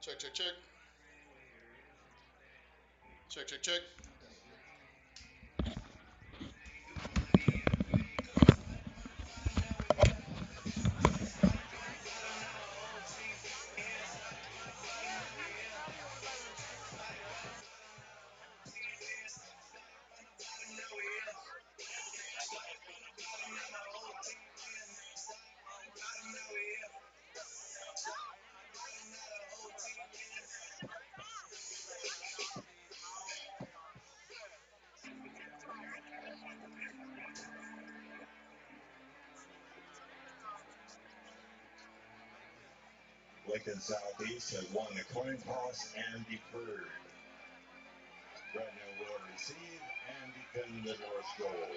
Check, check, check. Check, check, check. Lincoln Southeast has won the coin toss and deferred. Gretna will receive and defend the North goal.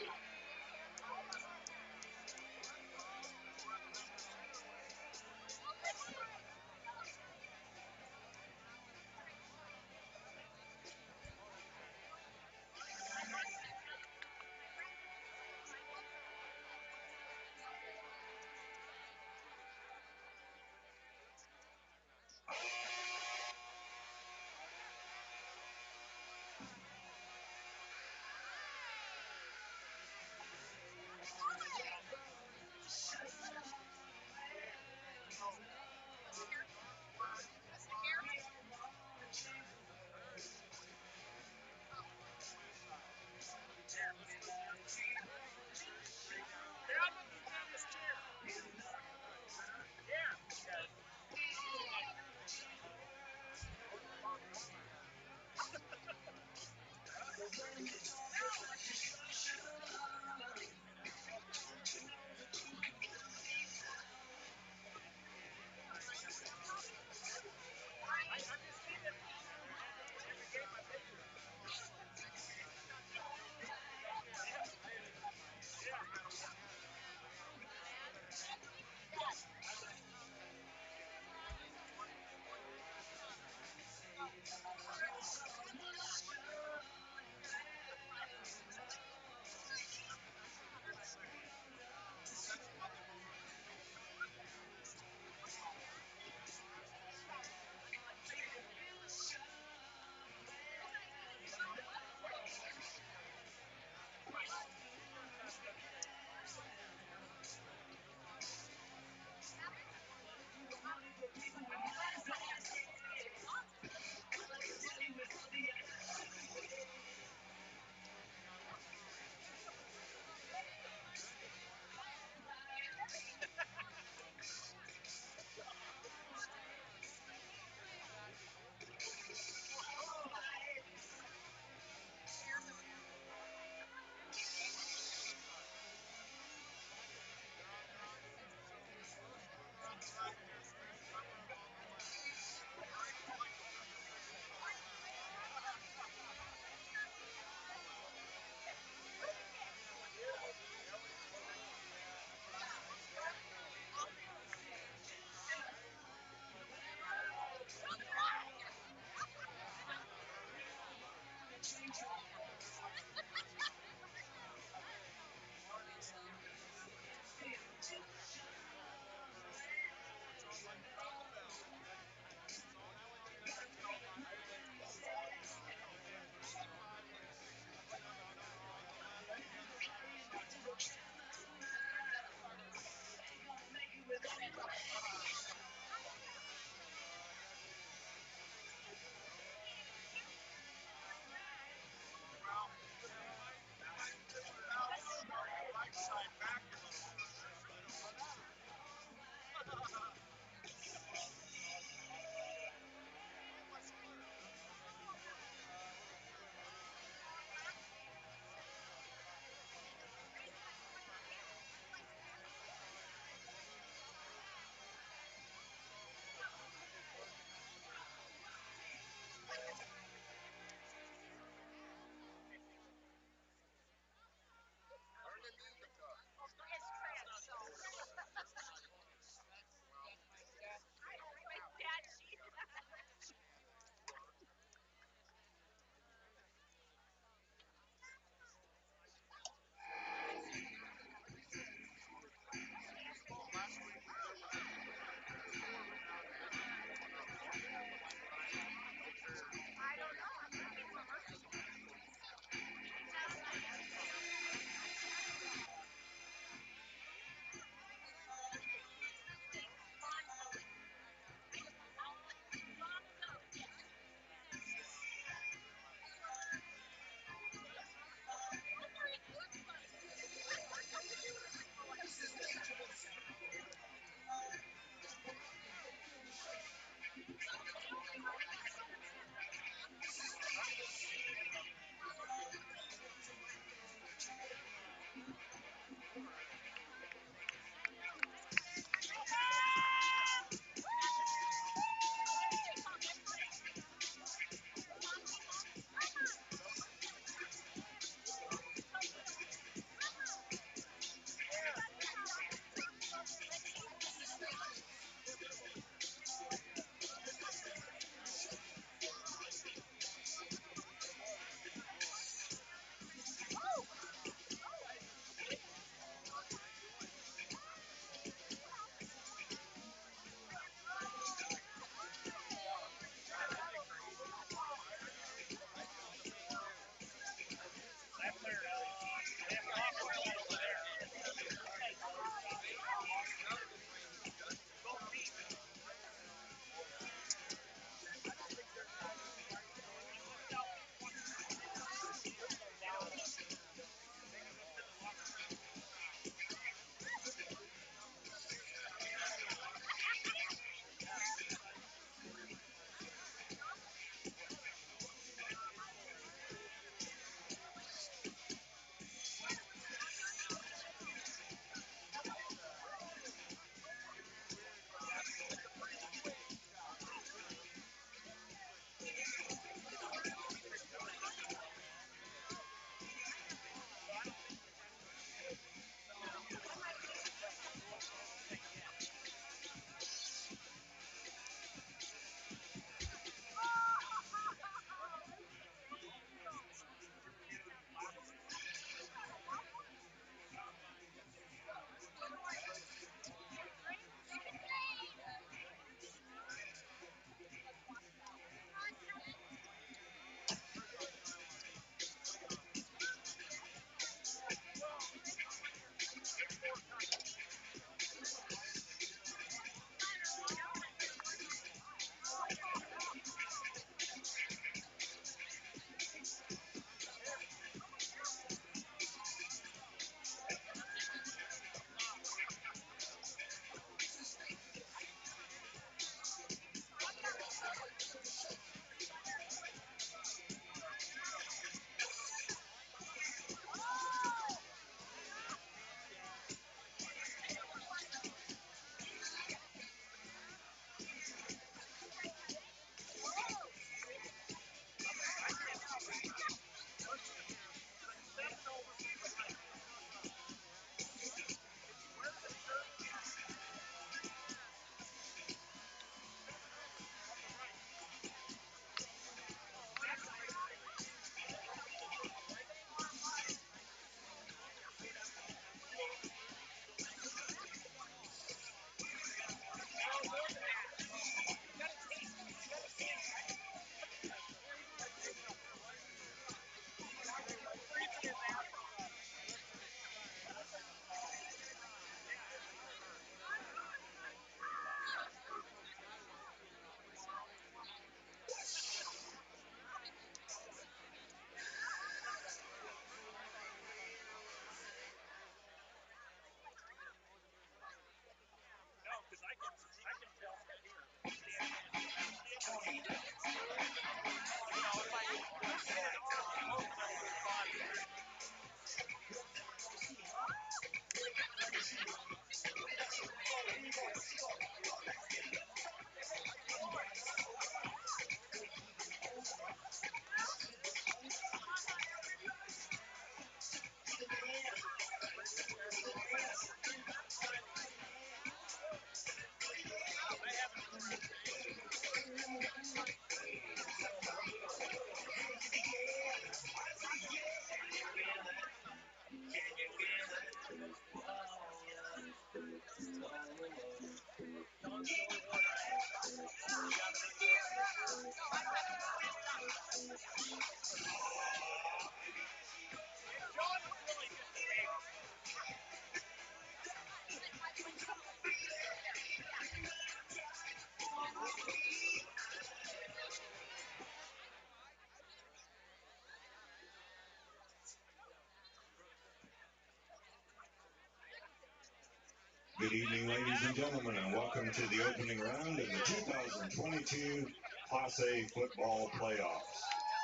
Good evening, ladies and gentlemen, and welcome to the opening round of the 2022 Class A football playoffs.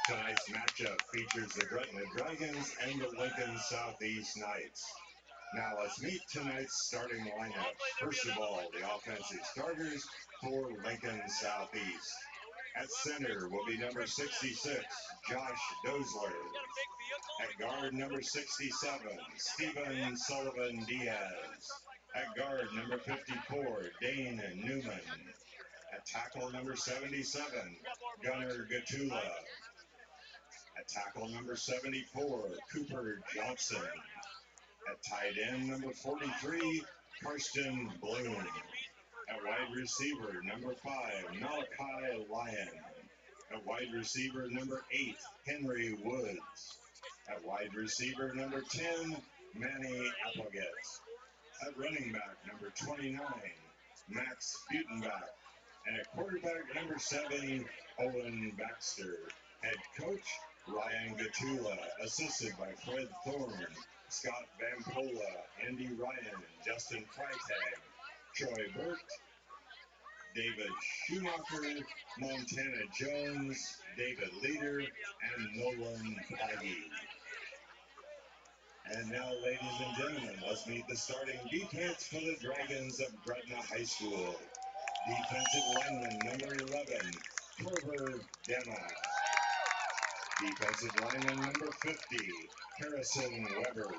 Tonight's matchup features the Gretna Dragons and the Lincoln Southeast Knights. Now let's meet tonight's starting lineup. First of all, the offensive starters for Lincoln Southeast. At center will be number 66, Josh Dozler. At guard, number 67, Stephen Sullivan Diaz. At guard, number 54, Dane Newman. At tackle, number 77, Gunnar Gatula. At tackle, number 74, Cooper Johnson. At tight end, number 43, Karsten Bloom. At wide receiver, number 5, Malachi Lyon. At wide receiver, number 8, Henry Woods. At wide receiver, number 10, Manny Applegate. At running back, number 29, Max Butenbach. And at quarterback, number 7, Owen Baxter. Head coach, Ryan Gatula, assisted by Fred Thorne, Scott Vampola, Andy Ryan, Justin Freitag, Troy Burt, David Schumacher, Montana Jones, David Leader, and Nolan Paggy. And now, ladies and gentlemen, let's meet the starting defense for the Dragons of Gretna High School. Defensive lineman number 11, Torber Dema. Defensive lineman number 50, Harrison Weber.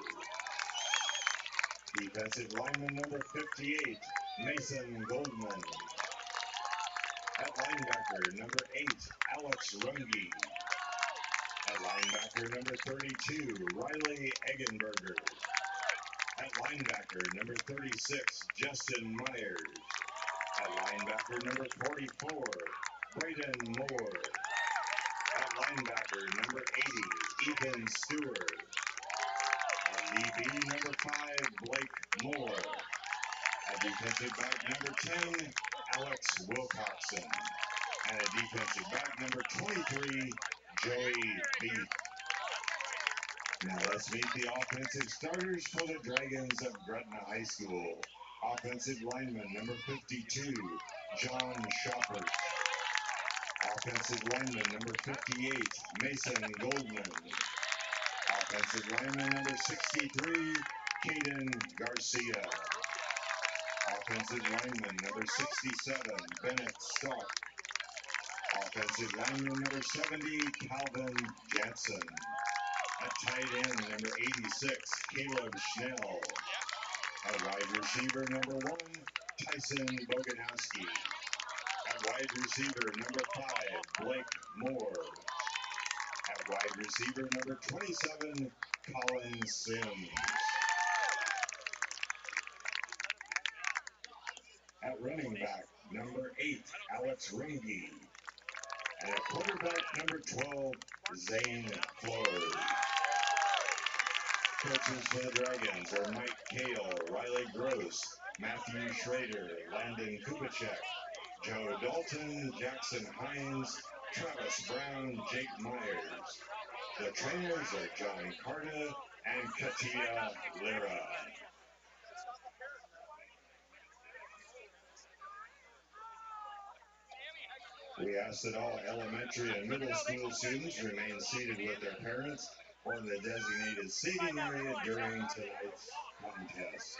Defensive lineman number 58, Mason Goldman. At linebacker number 8, Alex Runge. At linebacker number 32, Riley Eggenberger. At linebacker number 36, Justin Myers. At linebacker number 44, Braden Moore. At linebacker number 80, Ethan Stewart. At DB number 5, Blake Moore. At defensive back number 10, Alex Wilcoxon. And at defensive back number 23, Joey Beef. Now let's meet the offensive starters for the Dragons of Gretna High School. Offensive lineman number 52, John Shoppert. Offensive lineman number 58, Mason Goldman. Offensive lineman number 63, Caden Garcia. Offensive lineman number 67, Bennett Stark. Offensive lineman number 70, Calvin Jansen. At tight end, number 86, Caleb Schnell. At wide receiver, number 1, Tyson Boganowski. At wide receiver, number 5, Blake Moore. At wide receiver, number 27, Colin Sims. At running back, number 8, Alex Runge. And at quarterback, number 12, Zane Flores. Coaches for the Dragons are Mike Kale, Riley Gross, Matthew Schrader, Landon Kupacek, Joe Dalton, Jackson Hines, Travis Brown, Jake Myers. The trainers are John Carta and Katia Lira. We ask that all elementary and middle school students remain seated with their parents or in the designated seating area during tonight's contest.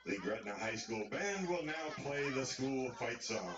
The Gretna High School Band will now play the school fight song.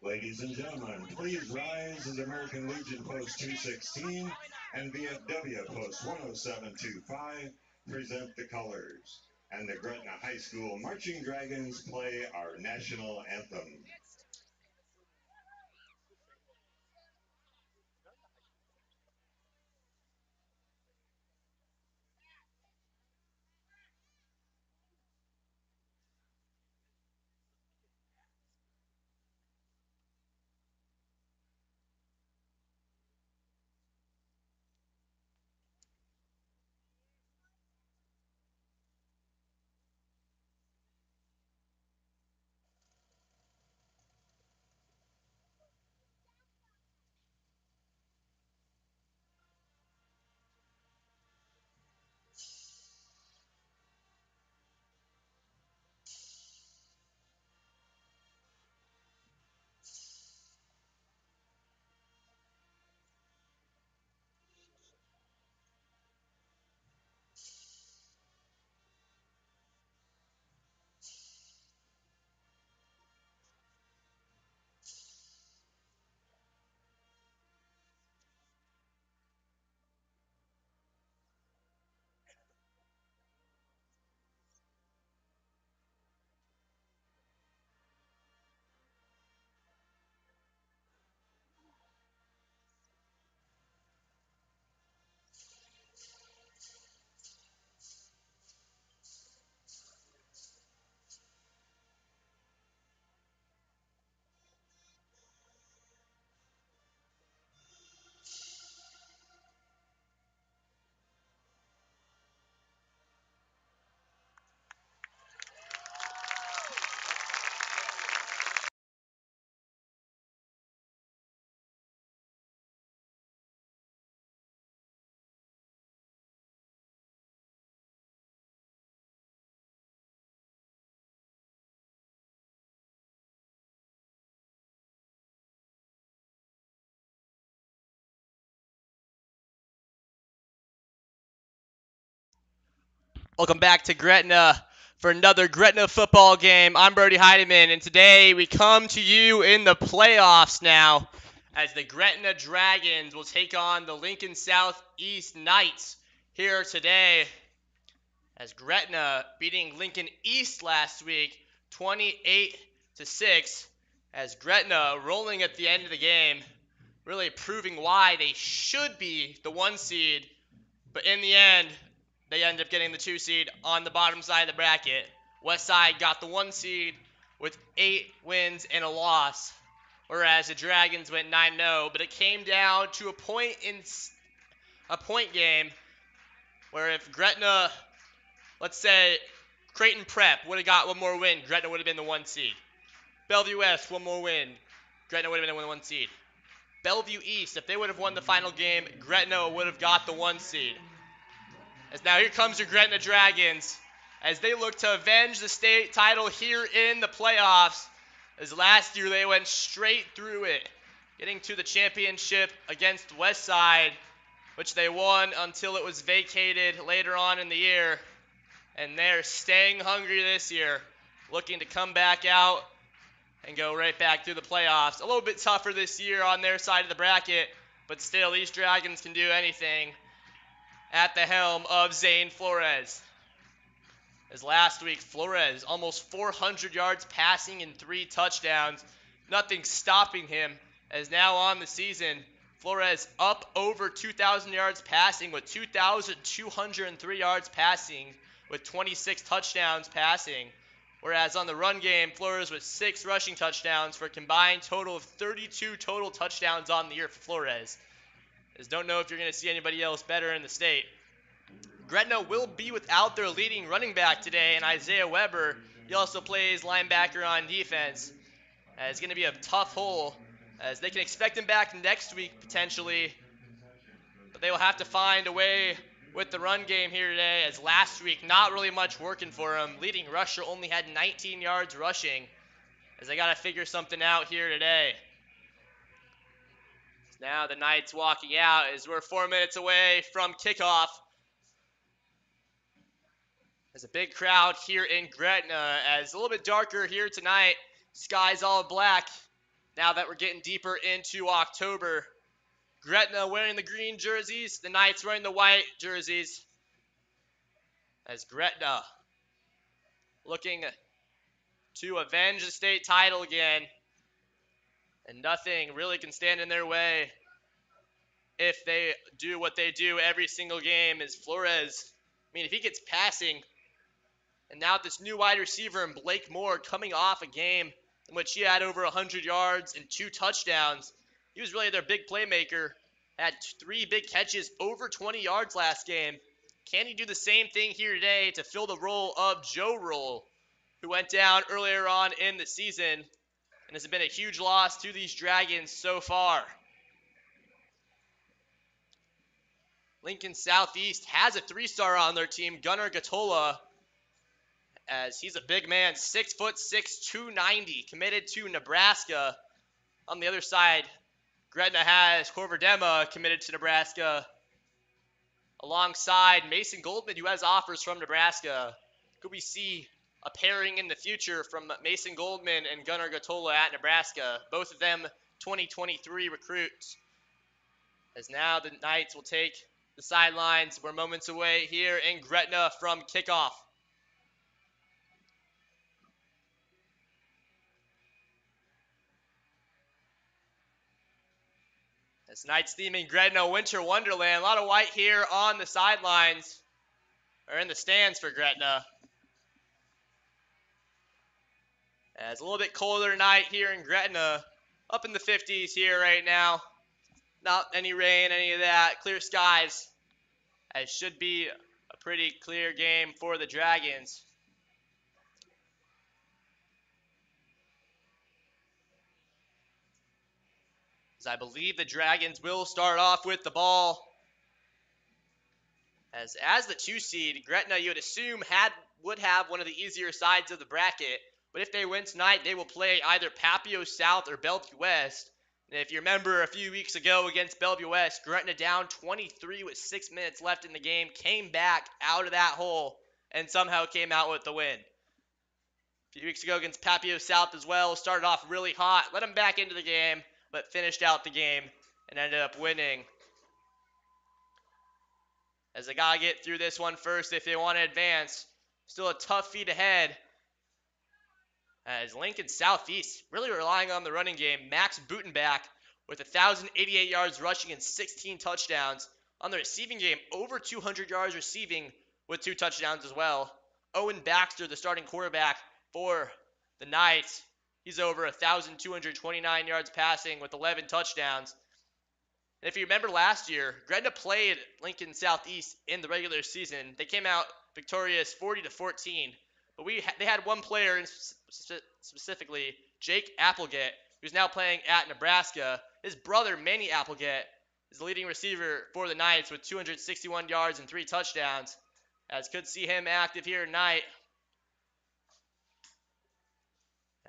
Ladies and gentlemen, please rise as American Legion Post 216 and VFW Post 10725 present the colors, and the Gretna High School Marching Dragons play our national anthem. Welcome back to Gretna for another Gretna football game. I'm Brody Heidemann, and today we come to you in the playoffs now as the Gretna Dragons will take on the Lincoln Southeast Knights here today. As Gretna beating Lincoln East last week 28-6, as Gretna rolling at the end of the game, really proving why they should be the 1 seed, but in the end, they end up getting the 2 seed on the bottom side of the bracket. West Side got the 1 seed with 8 wins and a loss, whereas the Dragons went 9-0. But it came down to a point game where if Gretna, let's say Creighton Prep would have got one more win, Gretna would have been the 1 seed. Bellevue West, one more win, Gretna would have been the 1 seed. Bellevue East, if they would have won the final game, Gretna would have got the 1 seed. As now here comes your Gretna Dragons as they look to avenge the state title here in the playoffs. As last year they went straight through it, getting to the championship against Westside, which they won until it was vacated later on in the year. And they're staying hungry this year, looking to come back out and go right back through the playoffs. A little bit tougher this year on their side of the bracket, but still these Dragons can do anything at the helm of Zane Flores. As last week, Flores almost 400 yards passing and 3 touchdowns. Nothing stopping him, as now on the season, Flores up over 2,000 yards passing with 2,203 yards passing with 26 touchdowns passing. Whereas on the run game, Flores with 6 rushing touchdowns for a combined total of 32 total touchdowns on the year for Flores. As don't know if you're going to see anybody else better in the state. Gretna will be without their leading running back today, and Isaiah Weber. He also plays linebacker on defense. It's going to be a tough hole, as they can expect him back next week potentially, but they will have to find a way with the run game here today, as last week not really much working for him. Leading rusher only had 19 yards rushing, as they got to figure something out here today. Now the Knights walking out as we're 4 minutes away from kickoff. There's a big crowd here in Gretna, as a little bit darker here tonight. Sky's all black now that we're getting deeper into October. Gretna wearing the green jerseys, the Knights wearing the white jerseys. As Gretna looking to avenge the state title again. And nothing really can stand in their way if they do what they do every single game. Is Flores, if he gets passing, and now this new wide receiver and Blake Moore coming off a game in which he had over 100 yards and 2 touchdowns. He was really their big playmaker. Had 3 big catches, over 20 yards last game. Can he do the same thing here today to fill the role of Joe Roll, who went down earlier on in the season and has been a huge loss to these Dragons so far? Lincoln Southeast has a 3-star on their team, Gunnar Gatola, as he's a big man, 6'6", 290, committed to Nebraska. On the other side, Gretna has Corverdema committed to Nebraska, alongside Mason Goldman, who has offers from Nebraska. Could we see a pairing in the future from Mason Goldman and Gunnar Gatola at Nebraska? Both of them 2023 recruits. As now the Knights will take the sidelines. We're moments away here in Gretna from kickoff. As Knights theming Gretna Winter Wonderland. A lot of white here on the sidelines, or in the stands for Gretna. As a little bit colder night here in Gretna, up in the 50s here right now. Not any rain, any of that. Clear skies. As should be a pretty clear game for the Dragons. As I believe the Dragons will start off with the ball. As the 2 seed, Gretna, you would assume, would have one of the easier sides of the bracket. But if they win tonight, they will play either Papio South or Bellevue West. And if you remember a few weeks ago against Bellevue West, Gretna down 23 with 6 minutes left in the game, came back out of that hole and somehow came out with the win. A few weeks ago against Papio South as well, started off really hot, let them back into the game, but finished out the game and ended up winning. As they gotta get through this one first if they want to advance. Still a tough feat ahead. As Lincoln Southeast really relying on the running game. Max Butenbach with 1,088 yards rushing and 16 touchdowns. On the receiving game, over 200 yards receiving with 2 touchdowns as well. Owen Baxter, the starting quarterback for the Knights. He's over 1,229 yards passing with 11 touchdowns. And if you remember last year, Gretna played Lincoln Southeast in the regular season. They came out victorious 40-14. But they had one player, specifically Jake Applegate, who's now playing at Nebraska. His brother, Manny Applegate, is the leading receiver for the Knights with 261 yards and 3 touchdowns. As could see him active here tonight.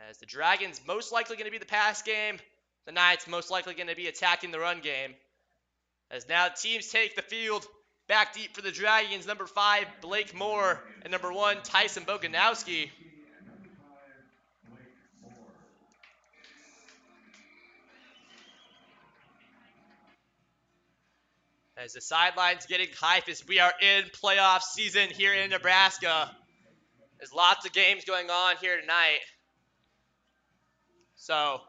As the Dragons most likely going to be the pass game, the Knights most likely going to be attacking the run game. As now teams take the field back deep for the Dragons, number 5, Blake Moore, and number 1, Tyson Boganowski. As the sidelines getting hype as we are in playoff season here in Nebraska. There's lots of games going on here tonight. So,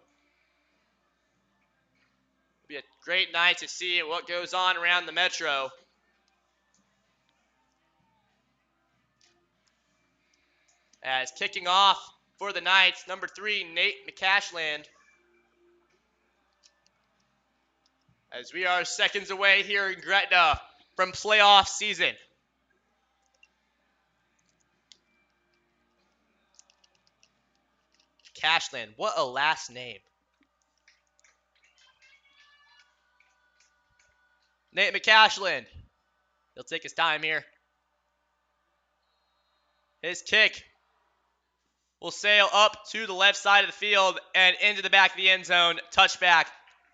it'll be a great night to see what goes on around the Metro. As kicking off for the Knights, number 3, Nate McCashland. As we are seconds away here in Gretna from playoff season. Cashland, what a last name. Nate McCashland. He'll take his time here. His kick will sail up to the left side of the field and into the back of the end zone. Touchback.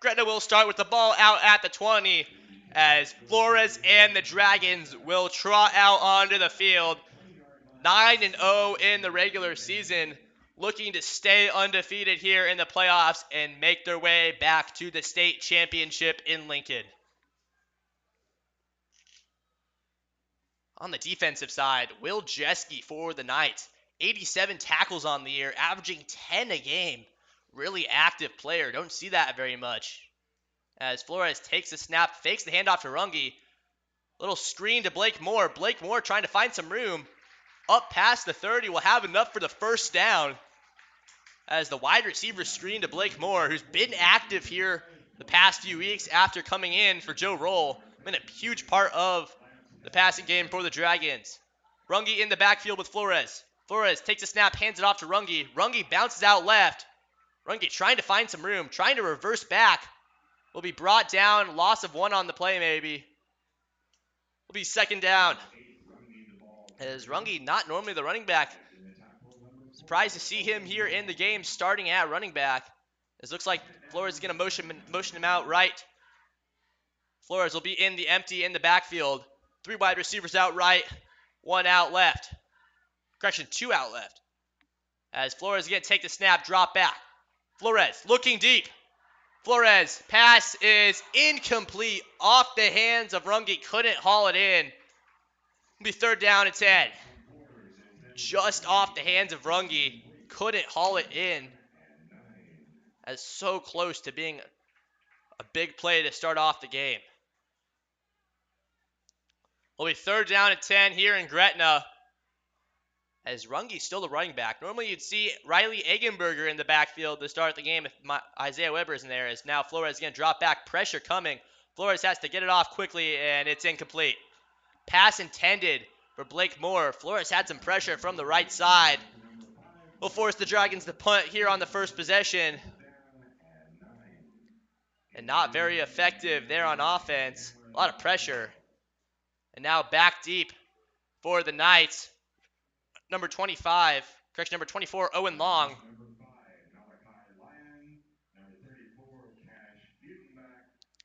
Gretna will start with the ball out at the 20 as Flores and the Dragons will trot out onto the field. 9-0 in the regular season, looking to stay undefeated here in the playoffs and make their way back to the state championship in Lincoln. On the defensive side, Will Jeske for the Knights. 87 tackles on the year, averaging 10 a game. Really active player. Don't see that very much. As Flores takes the snap, fakes the handoff to Runge. Little screen to Blake Moore. Blake Moore trying to find some room. Up past the 30, will have enough for the first down. As the wide receiver screen to Blake Moore, who's been active here the past few weeks after coming in for Joe Roll. Been a huge part of the passing game for the Dragons. Runge in the backfield with Flores. Flores takes a snap, hands it off to Runge. Runge bounces out left. Runge trying to find some room, trying to reverse back. Will be brought down. Loss of 1 on the play maybe. Will be second down. As Runge not normally the running back. Surprised to see him here in the game starting at running back. It looks like Flores is going to motion him out right. Flores will be in the empty in the backfield. 3 wide receivers out right, 1 out left. Correction, 2 out left. As Flores is going to take the snap, drop back. Flores looking deep. Flores pass is incomplete off the hands of Runge. Couldn't haul it in. It'll be third down and 10. Just off the hands of Runge. Couldn't haul it in. As so close to being a big play to start off the game. Will be third down and 10 here in Gretna. As Runge's still the running back. Normally you'd see Riley Eggenberger in the backfield to start the game if Isaiah Weber isn't there. As now Flores is going to drop back. Pressure coming. Flores has to get it off quickly and it's incomplete. Pass intended for Blake Moore. Flores had some pressure from the right side. Will force the Dragons to punt here on the first possession. And not very effective there on offense. A lot of pressure. And now back deep for the Knights. Number 24, Owen Long.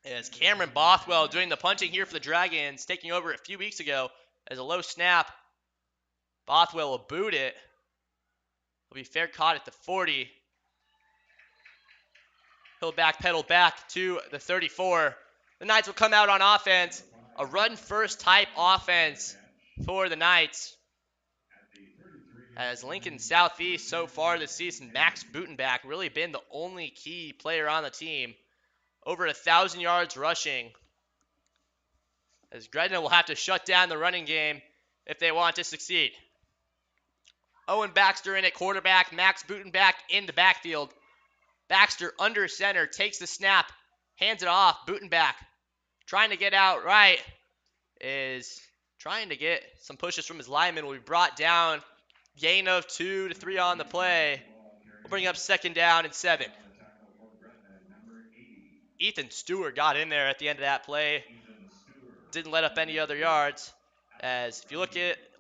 As Cameron Bothwell doing the punting here for the Dragons, taking over a few weeks ago as a low snap. Bothwell will boot it. Will be fair caught at the 40. He'll backpedal back to the 34. The Knights will come out on offense. A run-first type offense for the Knights. As Lincoln Southeast so far this season, Max Butenbach really been the only key player on the team. Over 1,000 yards rushing. As Gretna will have to shut down the running game if they want to succeed. Owen Baxter in at quarterback. Max Butenbach in the backfield. Baxter under center, takes the snap, hands it off. Butenbach trying to get out right, is trying to get some pushes from his lineman. Will be brought down. Gain of 2 to 3 on the play. We'll bring up 2nd down and 7. Ethan Stewart got in there at the end of that play. Didn't let up any other yards. As if you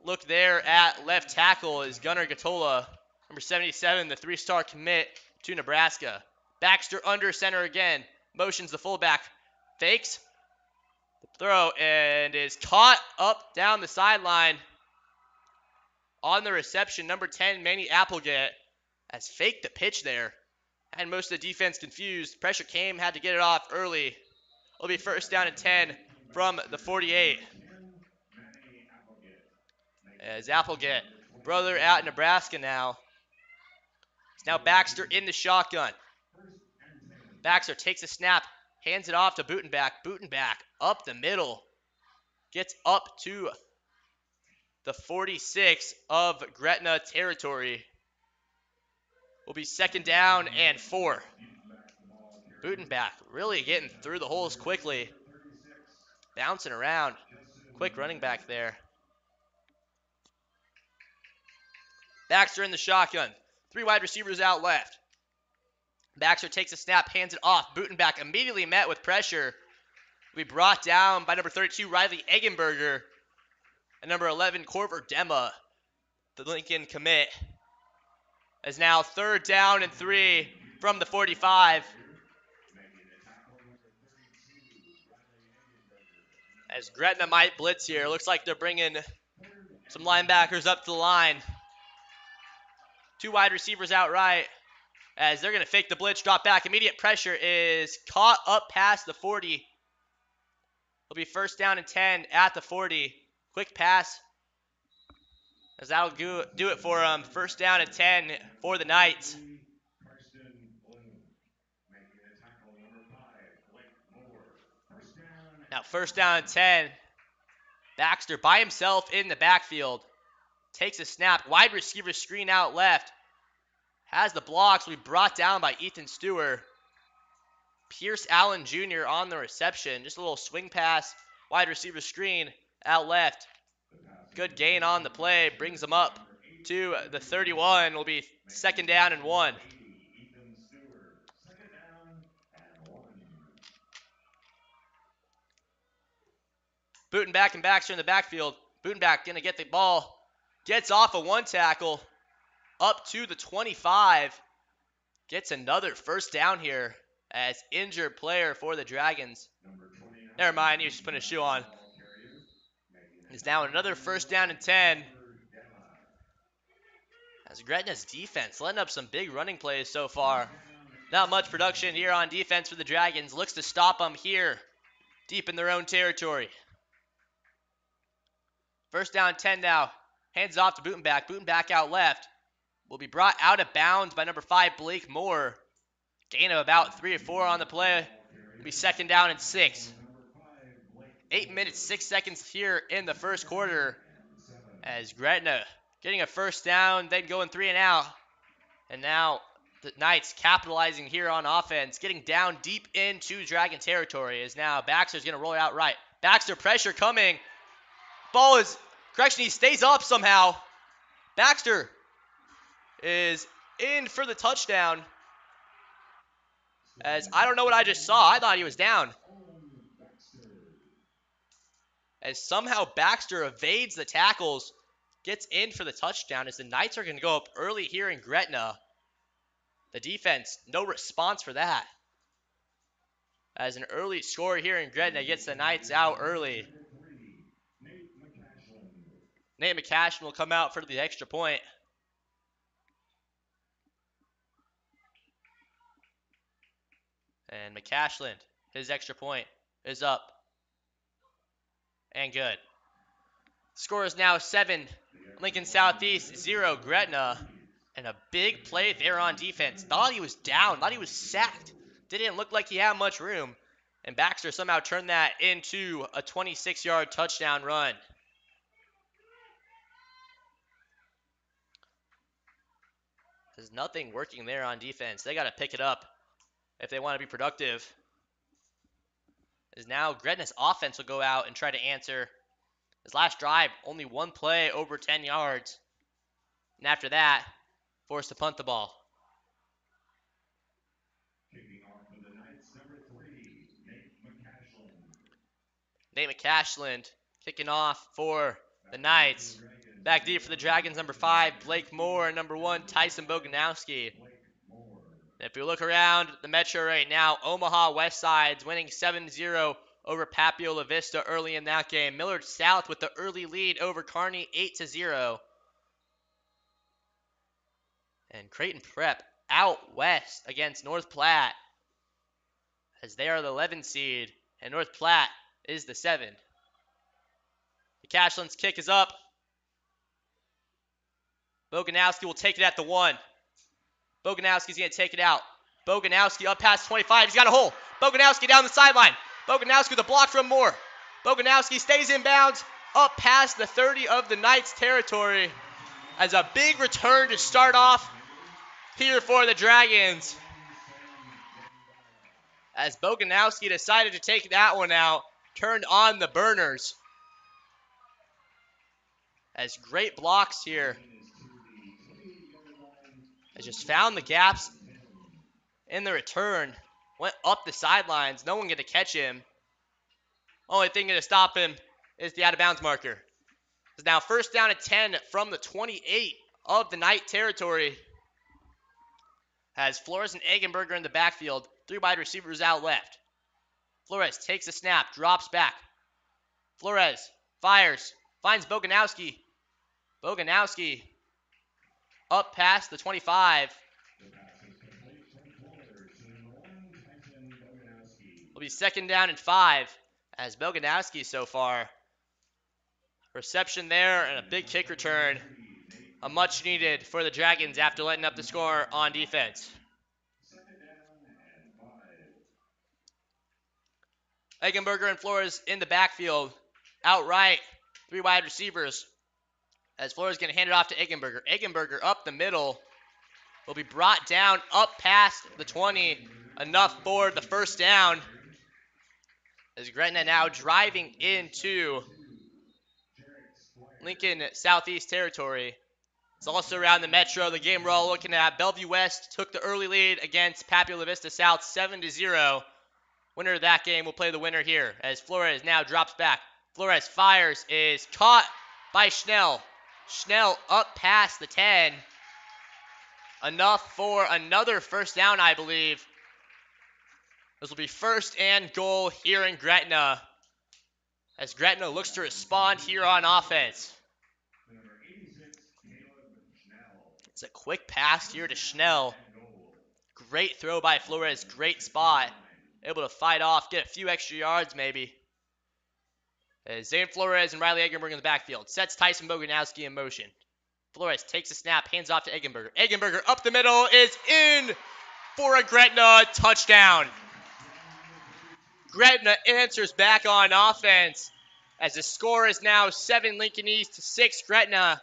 look there at left tackle is Gunnar Gatola, number 77, the 3-star commit to Nebraska. Baxter under center again. Motions the fullback. Fakes the throw and is caught up down the sideline. On the reception, number 10, Manny Applegate, has faked the pitch there. Had most of the defense confused. Pressure came, had to get it off early. It'll be 1st down and 10 from the 48. As Applegate, brother at Nebraska now. It's now Baxter in the shotgun. Baxter takes a snap, hands it off to Butenbach. Butenbach up the middle. Gets up to the 46 of Gretna territory. Will be 2nd down and 4. Butenbach really getting through the holes quickly. Bouncing around. Quick running back there. Baxter in the shotgun. 3 wide receivers out left. Baxter takes a snap, hands it off. Butenbach immediately met with pressure. Will be brought down by number 32, Riley Eggenberger. And number 11, Corver Dema, the Lincoln commit. As now 3rd down and 3 from the 45. As Gretna might blitz here. Looks like they're bringing some linebackers up to the line. 2 wide receivers out right. As they're going to fake the blitz, drop back. Immediate pressure is caught up past the 40. It'll be 1st down and 10 at the 40. Quick pass. As that'll do it for 1st down and 10 for the Knights. Now 1st down and 10. Baxter by himself in the backfield. Takes a snap. Wide receiver screen out left. Has the blocks. Will be brought down by Ethan Stewart. Pierce Allen Jr. on the reception. Just a little swing pass. Wide receiver screen out left. Good gain on the play. Brings them up to the 31. Will be 2nd down and 1. Butenbach and Baxter in the backfield. Butenbach going to get the ball. Gets off a 1 tackle. Up to the 25. Gets another 1st down here as injured player for the Dragons. Never mind, he was just putting a shoe on. Is now another 1st down and 10. As Gretna's defense letting up some big running plays so far. Not much production here on defense for the Dragons. Looks to stop them here deep in their own territory. 1st down 10 now. Hands off to Butenbach. Butenbach out left. Will be brought out of bounds by number 5, Blake Moore. Gain of about 3 or 4 on the play. Will be 2nd down and 6. 8 minutes, 6 seconds here in the 1st quarter. As Gretna getting a 1st down, then going 3 and out. And now the Knights capitalizing here on offense. Getting down deep into Dragon territory. As now Baxter's going to roll it out right. Baxter pressure coming. Ball is, correction, he stays up somehow. Baxter is in for the touchdown. As I don't know what I just saw. I thought he was down. As somehow Baxter evades the tackles, gets in for the touchdown. As the Knights are going to go up early here in Gretna. The defense, no response for that. As an early score here in Gretna gets the Knights out early. Nate McCashin will come out for the extra point. And McCashland, his extra point is up. And good. Score is now 7, Lincoln Southeast, 0, Gretna. And a big play there on defense. Thought he was down, thought he was sacked. Didn't look like he had much room. And Baxter somehow turned that into a 26-yard touchdown run. There's nothing working there on defense. They got to pick it up if they want to be productive. As now Gretna's offense will go out and try to answer. His last drive, only one play over 10 yards. And after that, forced to punt the ball. Kicking off for the Knights, number 3, Nate McCashland kicking off for the Knights. Back deep for the Dragons, number 5, Blake Moore, and number 1, Tyson Boganowski. And if you look around the Metro right now, Omaha West Side's winning 7-0 over Papio La Vista early in that game. Millard South with the early lead over Kearney, 8-0. And Creighton Prep out west against North Platte, as they are the 11 seed, and North Platte is the 7. McCashland's kick is up. Boganowski will take it at the 1. Boganowski's going to take it out. Boganowski up past 25. He's got a hole. Boganowski down the sideline. Boganowski with a block from Moore. Boganowski stays in bounds up past the 30 of the Knights territory, as a big return to start off here for the Dragons. As Boganowski decided to take that one out, turned on the burners. As great blocks here. Has just found the gaps in the return. Went up the sidelines. No one going to catch him. Only thing going to stop him is the out-of-bounds marker. It's now first down at 10 from the 28 of the Knight territory. Has Flores and Eggenberger in the backfield. 3 wide receivers out left. Flores takes a snap, drops back. Flores fires, finds Boganowski. Boganowski up past the 25. Will be second down and 5, as Boganowski so far. Reception there and a big kick return. A much needed for the Dragons after letting up the score on defense. Eggenberger and Flores in the backfield. Outright, 3 wide receivers. As Flores is going to hand it off to Eggenberger. Eggenberger up the middle. Will be brought down up past the 20. Enough for the first down. As Gretna now driving into Lincoln Southeast territory. It's also around the Metro. The game we're all looking at. Bellevue West took the early lead against Papio La Vista South 7-0. Winner of that game will play the winner here, as Flores now drops back. Flores fires, is caught by Schnell. Schnell up past the 10. Enough for another first down, I believe. This will be first and goal here in Gretna, as Gretna looks to respond here on offense. It's a quick pass here to Schnell. Great throw by Flores, great spot. Able to fight off, get a few extra yards maybe. As Zane Flores and Riley Eggenberger in the backfield. Sets Tyson Boganowski in motion. Flores takes a snap, hands off to Eggenberger. Eggenberger up the middle is in for a Gretna touchdown. Gretna answers back on offense, as the score is now 7 Lincoln East to 6 Gretna.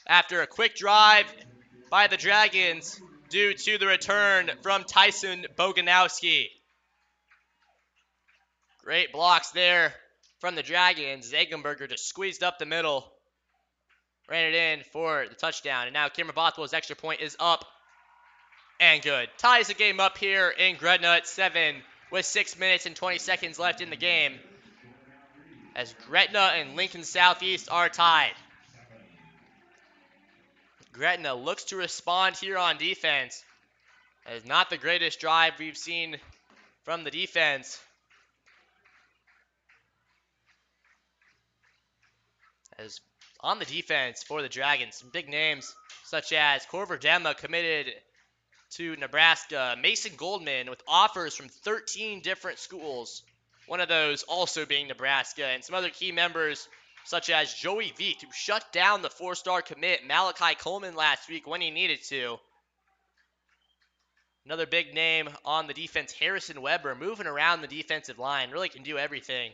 After a quick drive by the Dragons, due to the return from Tyson Boganowski. Great blocks there from the Dragons. Eggenberger just squeezed up the middle. Ran it in for the touchdown. And now Cameron Bothwell's extra point is up and good. Ties the game up here in Gretna at 7 with 6 minutes and 20 seconds left in the game, as Gretna and Lincoln Southeast are tied. Gretna looks to respond here on defense. It's not the greatest drive we've seen from the defense. As on the defense for the Dragons, some big names such as Corver Demma committed to Nebraska, Mason Goldman with offers from 13 different schools, one of those also being Nebraska, and some other key members such as Joey Veek, who shut down the four-star commit Malachi Coleman last week when he needed to. Another big name on the defense, Harrison Weber, moving around the defensive line, really can do everything.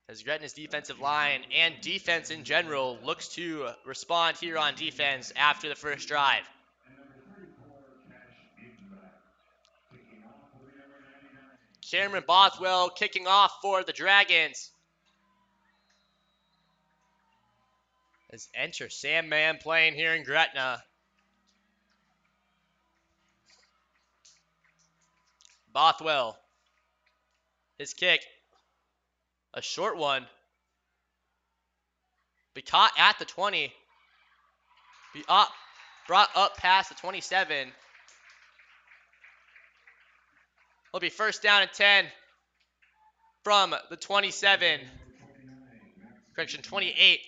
As Gretna's defensive line and defense in general looks to respond here on defense after the first drive. Cameron Bothwell kicking off for the Dragons. As enter Sam Mann playing here in Gretna. Bothwell. His kick. A short one. Be caught at the 20. Be up, brought up past the 27. It'll be first down and 10 from the 27. Correction, 28.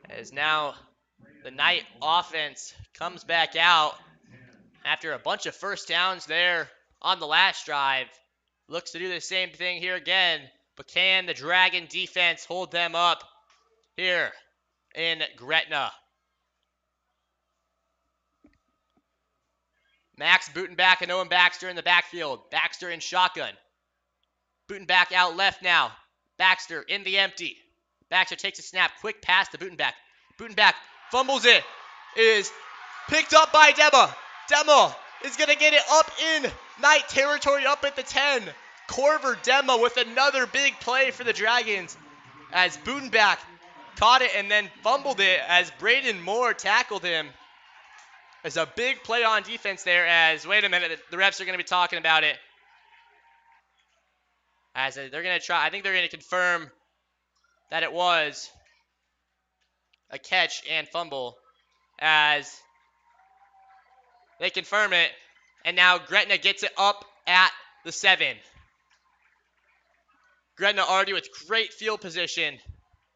As now the Knight offense comes back out after a bunch of first downs there on the last drive. Looks to do the same thing here again, but can the Dragon defense hold them up here in Gretna? Max Butenbach and Owen Baxter in the backfield. Baxter in shotgun. Butenbach out left now. Baxter in the empty. Baxter takes a snap. Quick pass to Butenbach. Butenbach fumbles it. It is picked up by Demma. Demma is going to get it up in Knight territory, up at the 10. Corver Demma with another big play for the Dragons as Butenbach caught it and then fumbled it as Braden Moore tackled him. There's a big play on defense there as, wait a minute, the refs are going to be talking about it. As they're going to try, I think they're going to confirm that it was a catch and fumble as they confirm it. And now Gretna gets it up at the 7. Gretna already with great field position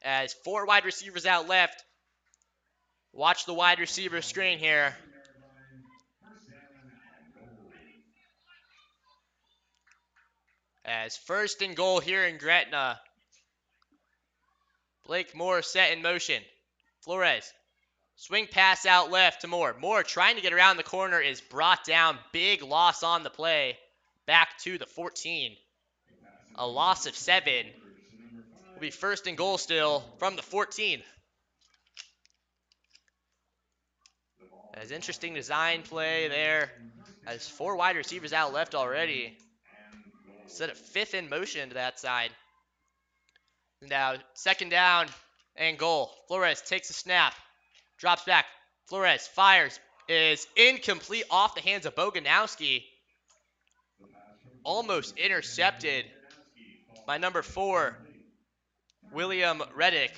as 4 wide receivers out left. Watch the wide receiver screen here. As first and goal here in Gretna. Blake Moore set in motion. Flores. Swing pass out left to Moore. Moore trying to get around the corner is brought down. Big loss on the play. Back to the 14. A loss of 7. Will be first and goal still from the 14. As interesting design play there. As 4 wide receivers out left already. Set a 5th in motion to that side. Now, second down and goal. Flores takes a snap. Drops back. Flores fires. Is incomplete off the hands of Boganowski. Almost intercepted by number 4, William Reddick.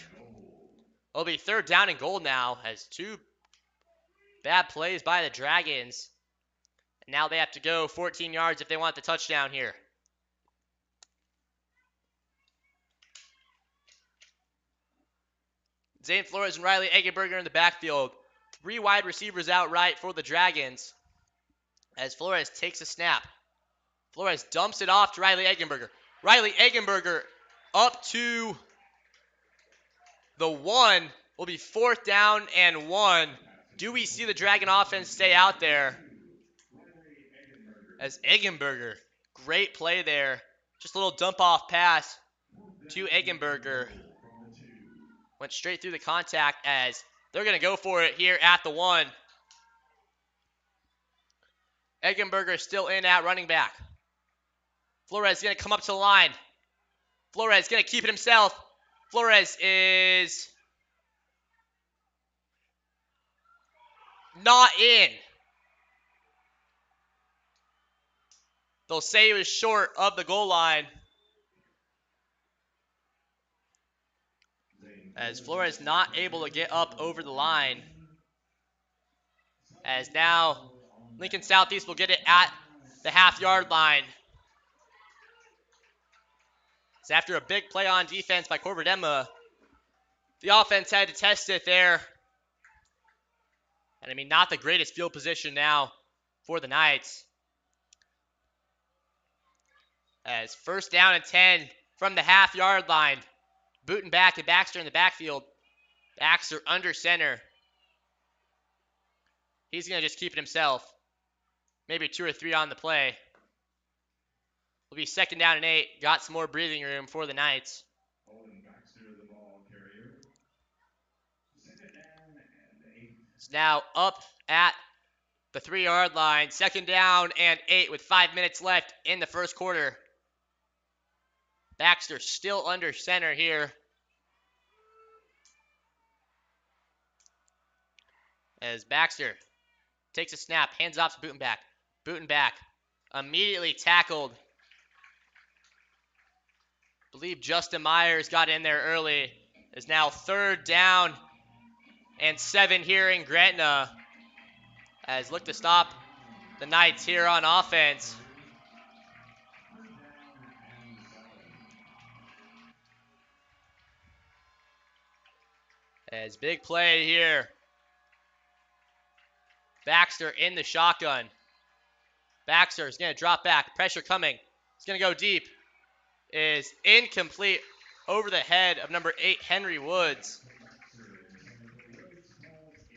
It'll be third down and goal now as 2 bad plays by the Dragons. And now they have to go 14 yards if they want the touchdown here. Zane Flores and Riley Eggenberger in the backfield. 3 wide receivers out right for the Dragons. As Flores takes a snap. Flores dumps it off to Riley Eggenberger. Riley Eggenberger up to the 1. Will be fourth down and 1. Do we see the Dragon offense stay out there? As Eggenberger, great play there. Just a little dump off pass to Eggenberger. Went straight through the contact as they're going to go for it here at the 1. Eggenberger still in at running back. Flores is going to come up to the line. Flores is going to keep it himself. Flores is not in. They'll say he was short of the goal line. As Flores not able to get up over the line. As now Lincoln Southeast will get it at the half-yard line. So after a big play on defense by Corvard Emma, the offense had to test it there. And I mean, not the greatest field position now for the Knights. As first down and 10 from the half-yard line. Booten back to Baxter in the backfield. Baxter under center. He's going to just keep it himself. Maybe 2 or 3 on the play. Will be second down and 8. Got some more breathing room for the Knights. It's now up at the 3-yard line. Second down and 8 with 5 minutes left in the first quarter. Baxter still under center here. As Baxter takes a snap, hands off to Bootenback. Bootenback immediately tackled. I believe Justin Myers got in there early. Is now third down and 7 here in Gretna. As look to stop the Knights here on offense. As big play here. Baxter in the shotgun. Baxter is going to drop back. Pressure coming. He's going to go deep. Is incomplete over the head of number 8, Henry Woods.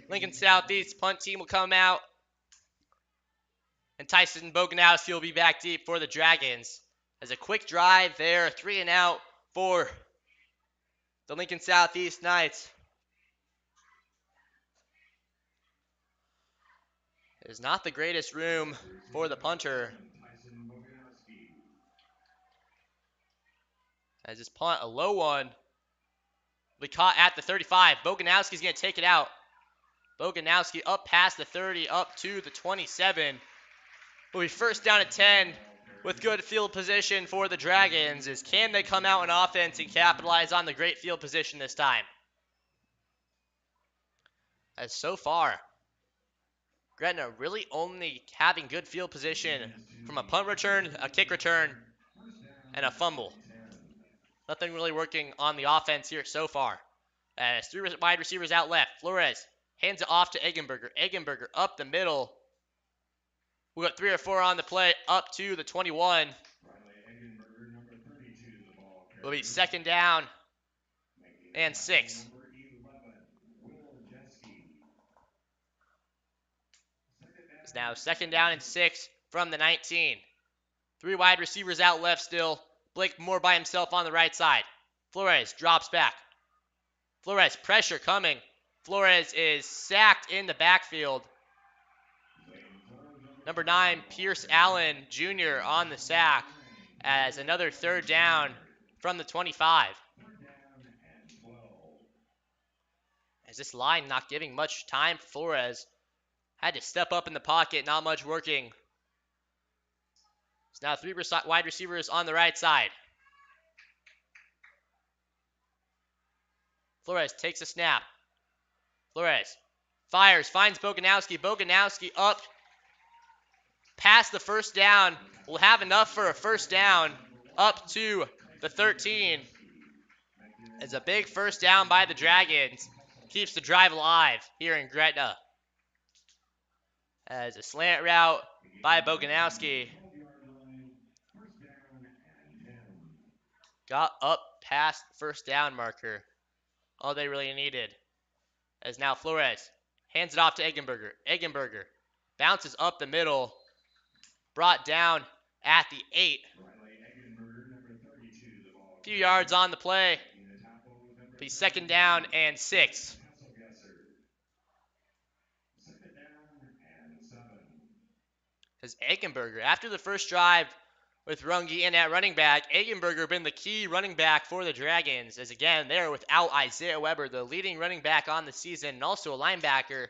Lincoln Southeast punt team will come out. And Tyson Boganowski will be back deep for the Dragons. As a quick drive there, 3 and out for the Lincoln Southeast Knights. It is not the greatest room for the punter. As this punt, a low one, will be caught at the 35. Boganowski's going to take it out. Boganowski up past the 30, up to the 27. Will be first down at 10 with good field position for the Dragons. Is can they come out in offense and capitalize on the great field position this time? As so far, Gretna really only having good field position from a punt return, a kick return, and a fumble. Nothing really working on the offense here so far. As 3 wide receivers out left. Flores hands it off to Eggenberger. Eggenberger up the middle. We got 3 or 4 on the play up to the 21. Will be second down and 6. It's now second down and 6 from the 19. 3 wide receivers out left still. Blake Moore by himself on the right side. Flores drops back. Flores, pressure coming. Flores is sacked in the backfield. Number 9, Pierce Allen Jr. on the sack as another third down from the 25. As this line not giving much time for Flores. Had to step up in the pocket, not much working. It's now 3 wide receivers on the right side. Flores takes a snap. Flores fires, finds Boganowski. Boganowski up past the first down. Will have enough for a first down up to the 13. It's a big first down by the Dragons. Keeps the drive alive here in Gretna. As a slant route by Boganowski. Got up past the first down marker. All they really needed. As now Flores hands it off to Eggenberger. Eggenberger bounces up the middle. Brought down at the 8. A few yards on the play. Be second down and 6. As Eggenberger, after the first drive with Runge in at running back, Eggenberger been the key running back for the Dragons. As again, they're without Isaiah Weber, the leading running back on the season, and also a linebacker.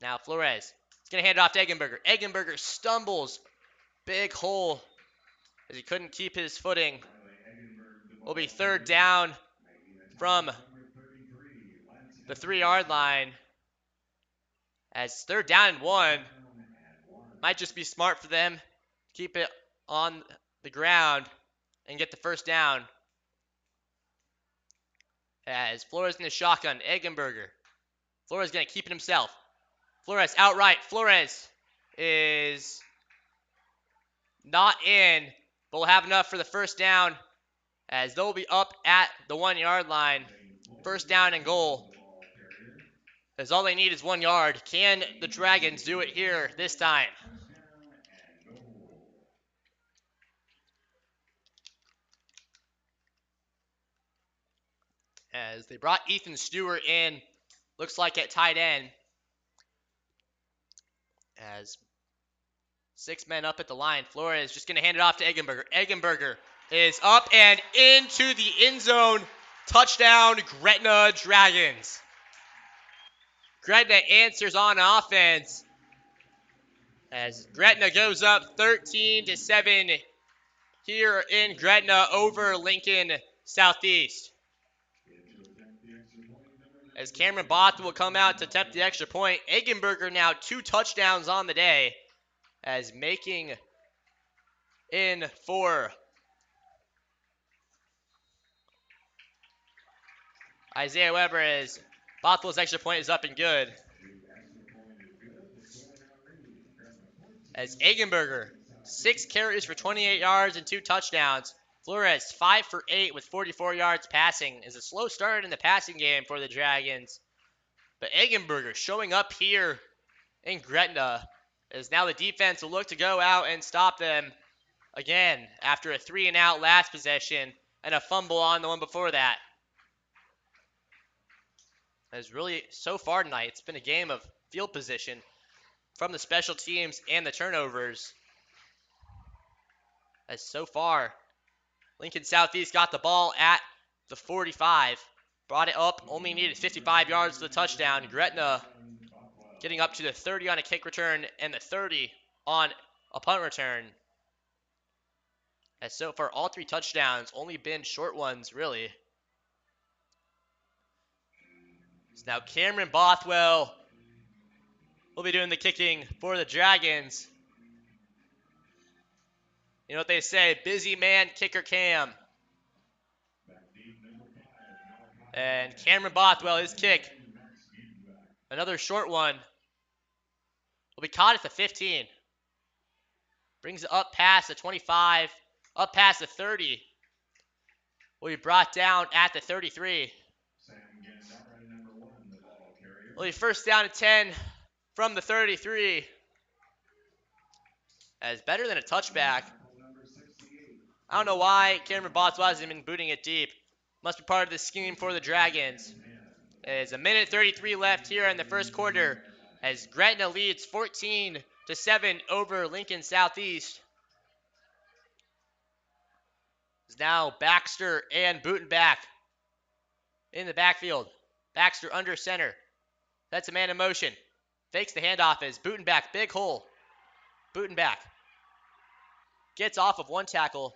Now Flores is going to hand it off to Eggenberger. Eggenberger stumbles. Big hole as he couldn't keep his footing. Will be third down from the 3-yard line. As third down and 1. Might just be smart for them. Keep it on the ground and get the first down. As Flores in the shotgun, Eggenberger. Flores going to keep it himself. Flores outright. Flores is not in, but will have enough for the first down as they'll be up at the 1-yard line. First down and goal. As all they need is 1 yard. Can the Dragons do it here this time? As they brought Ethan Stewart in, looks like at tight end. As 6 men up at the line. Flores just going to hand it off to Eggenberger. Eggenberger is up and into the end zone. Touchdown, Gretna Dragons. Gretna answers on offense as Gretna goes up 13-7 here in Gretna over Lincoln Southeast. As Cameron Both will come out to attempt the extra point. Eggenberger now 2 touchdowns on the day as making in for Isaiah Weber as Bothwell's extra point is up and good. As Eggenberger, 6 carries for 28 yards and 2 touchdowns. Flores, 5 for 8 with 44 yards passing. Is a slow start in the passing game for the Dragons. But Eggenberger showing up here in Gretna as now the defense will look to go out and stop them again after a 3-and-out last possession and a fumble on the one before that. As really, so far tonight, it's been a game of field position from the special teams and the turnovers. As so far, Lincoln Southeast got the ball at the 45. Brought it up, only needed 55 yards for the touchdown. Gretna getting up to the 30 on a kick return and the 30 on a punt return. As so far, all 3 touchdowns, only been short ones, really. So now Cameron Bothwell will be doing the kicking for the Dragons. You know what they say, busy man, kicker Cam. And Cameron Bothwell, his kick, another short one, will be caught at the 15. Brings it up past the 25, up past the 30. Will be brought down at the 33. Will be first down at 10 from the 33. As better than a touchback. I don't know why Cameron Bothwell hasn't been booting it deep. Must be part of the scheme for the Dragons. There's a minute 33 left here in the first quarter as Gretna leads 14-7 over Lincoln Southeast. It's now Baxter and Butenbach in the backfield. Baxter under center. That's a man in motion. Fakes the handoff as Butenbach, big hole. Butenbach gets off of one tackle.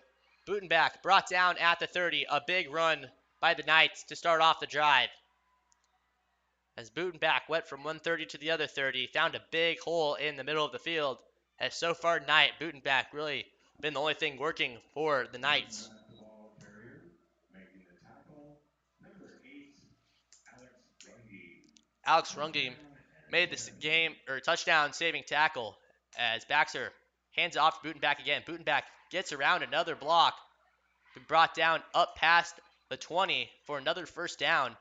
Butenbach brought down at the 30. A big run by the Knights to start off the drive. As Butenbach went from one 30 to the other 30, found a big hole in the middle of the field. As so far tonight, Butenbach really been the only thing working for the Knights. Alex Runge made this game or touchdown saving tackle as Baxter hands it off to Butenbach again. Butenbach gets around another block, brought down up past the 20 for another first down.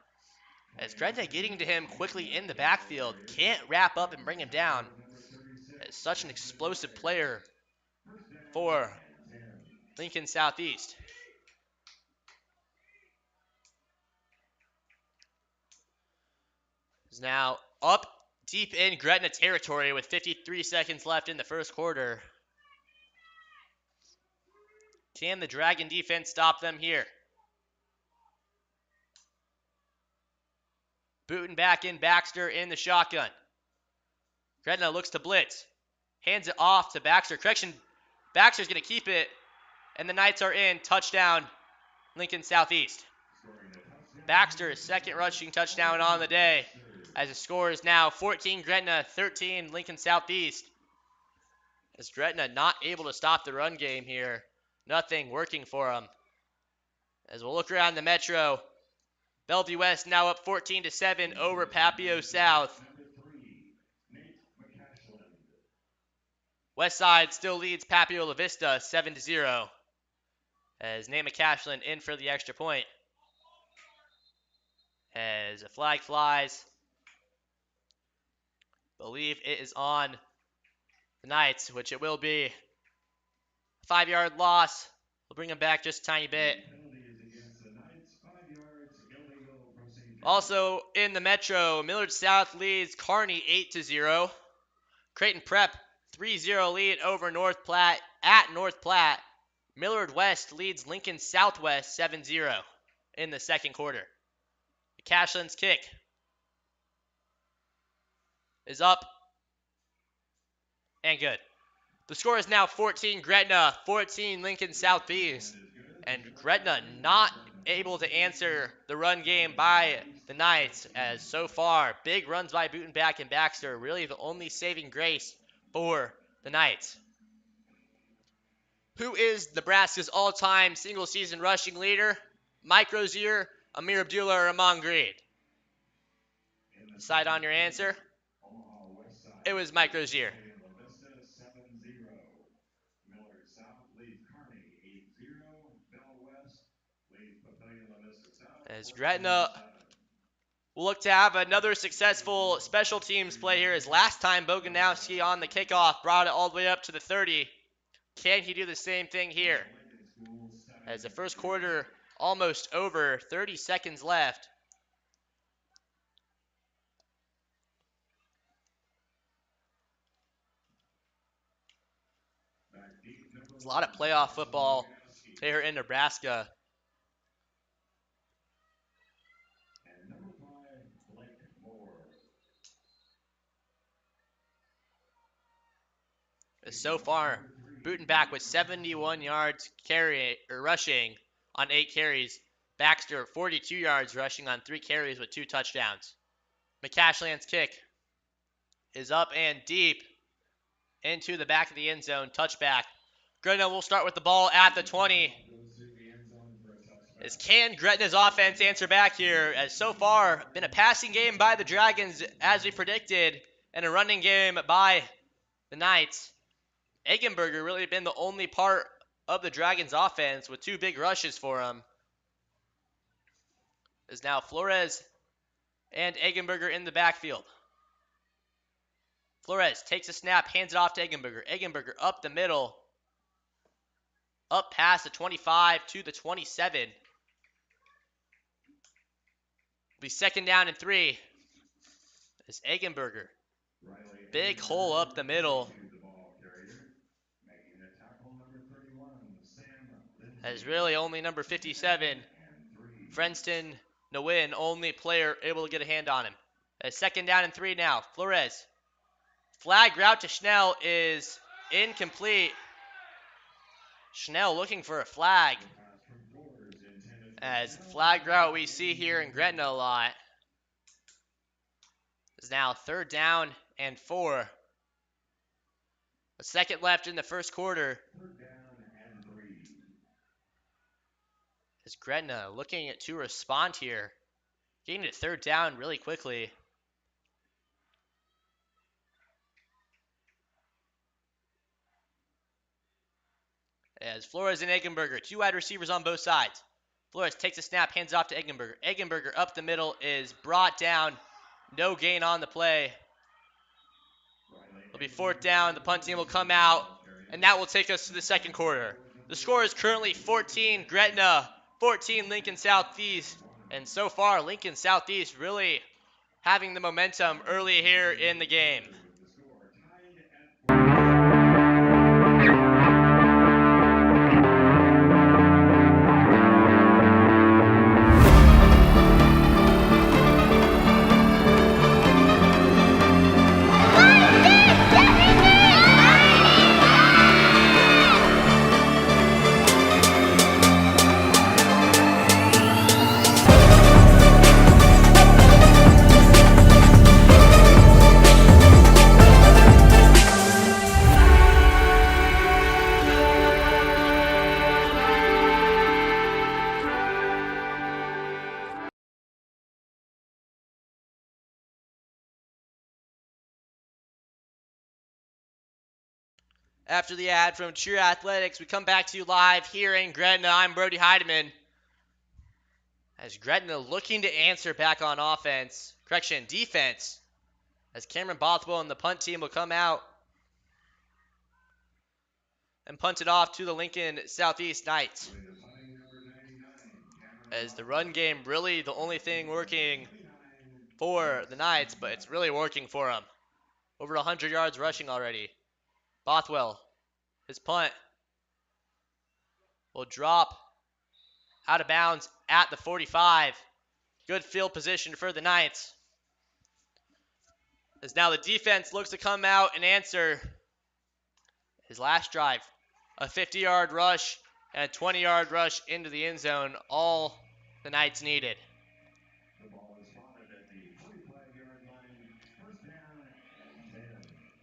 As Gretna getting to him quickly in the backfield, can't wrap up and bring him down. As such an explosive player for Lincoln Southeast. Is now up deep in Gretna territory with 53 seconds left in the first quarter. Can the Dragon defense stop them here? Butenbach in, Baxter in the shotgun. Gretna looks to blitz. Hands it off to Baxter. Correction, Baxter's going to keep it. And the Knights are in. Touchdown, Lincoln Southeast. Baxter's second rushing touchdown on the day. As the score is now 14 Gretna, 13 Lincoln Southeast. As Gretna not able to stop the run game here. Nothing working for them. As we'll look around the Metro, Bellevue West now up 14-7 over Papio South. Westside still leads Papio La Vista 7-0. As Nate McCashland in for the extra point. As a flag flies, believe it is on the Knights, which it will be. 5-yard loss. We'll bring them back just a tiny bit. Also in the Metro, Millard South leads Kearney 8-0. Creighton Prep 3-0 lead over North Platte at North Platte. Millard West leads Lincoln Southwest 7-0 in the second quarter. McCashland's kick is up and good. The score is now 14 Gretna, 14 Lincoln Southeast, and Gretna not able to answer the run game by the Knights, as so far big runs by Butenbach and Baxter really the only saving grace for the Knights. Who is Nebraska's all-time single-season rushing leader? Mike Rozier, Amir Abdullah, or Amon Green? Decide on your answer. It was Mike Rozier. As Gretna will look to have another successful special teams play here, as last time Boganowski on the kickoff brought it all the way up to the 30. Can he do the same thing here? As the first quarter almost over, 30 seconds left. There's a lot of playoff football here in Nebraska. So far, Butenbach with 71 yards rushing on 8 carries. Baxter 42 yards rushing on 3 carries with 2 touchdowns. McCashland's kick is up and deep into the back of the end zone. Touchback. Gretna will start with the ball at the 20. Can Gretna's offense answer back here? As so far, been a passing game by the Dragons as we predicted, and a running game by the Knights. Eggenberger really been the only part of the Dragons offense with 2 big rushes for him. Is now Flores and Eggenberger in the backfield. Flores takes a snap, hands it off to Eggenberger. Eggenberger up the middle. Up past the 25 to the 27. Will be 2nd down and 3. It's Eggenberger. Big hole up the middle. As really only number 57, Frenston Nguyen, only player able to get a hand on him. As 2nd down and 3 now. Flores. Flag route to Schnell is incomplete. Schnell looking for a flag. As flag route we see here in Gretna a lot. Is now 3rd down and 4. A second left in the first quarter. As Gretna looking to respond here. Getting to 3rd down really quickly. As Flores and Eggenberger, 2 wide receivers on both sides. Flores takes a snap, hands off to Eggenberger. Eggenberger up the middle is brought down. No gain on the play. It'll be 4th down. The punt team will come out, and that will take us to the second quarter. The score is currently 14 Gretna, 14 Lincoln Southeast. And so far, Lincoln Southeast really having the momentum early here in the game. After the ad from True Athletics, we come back to you live here in Gretna. I'm Brody Heidemann. As Gretna looking to answer back on defense. As Cameron Bothwell and the punt team will come out and punt it off to the Lincoln Southeast Knights. As the run game really the only thing working for the Knights, but it's really working for them. Over 100 yards rushing already. Bothwell, his punt will drop out of bounds at the 45. Good field position for the Knights. As now the defense looks to come out and answer his last drive. A 50-yard rush and a 20-yard rush into the end zone. All the Knights needed.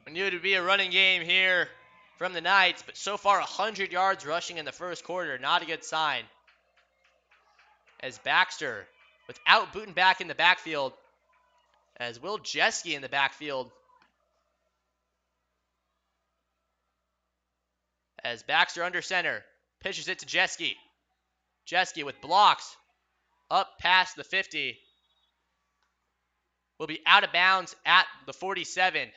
We knew it would be a running game here from the Knights, but so far 100 yards rushing in the first quarter. Not a good sign. As Baxter, without Butenbach in the backfield, as Will Jeske in the backfield. As Baxter under center, pitches it to Jeske. Jeske with blocks up past the 50. Will be out of bounds at the 47.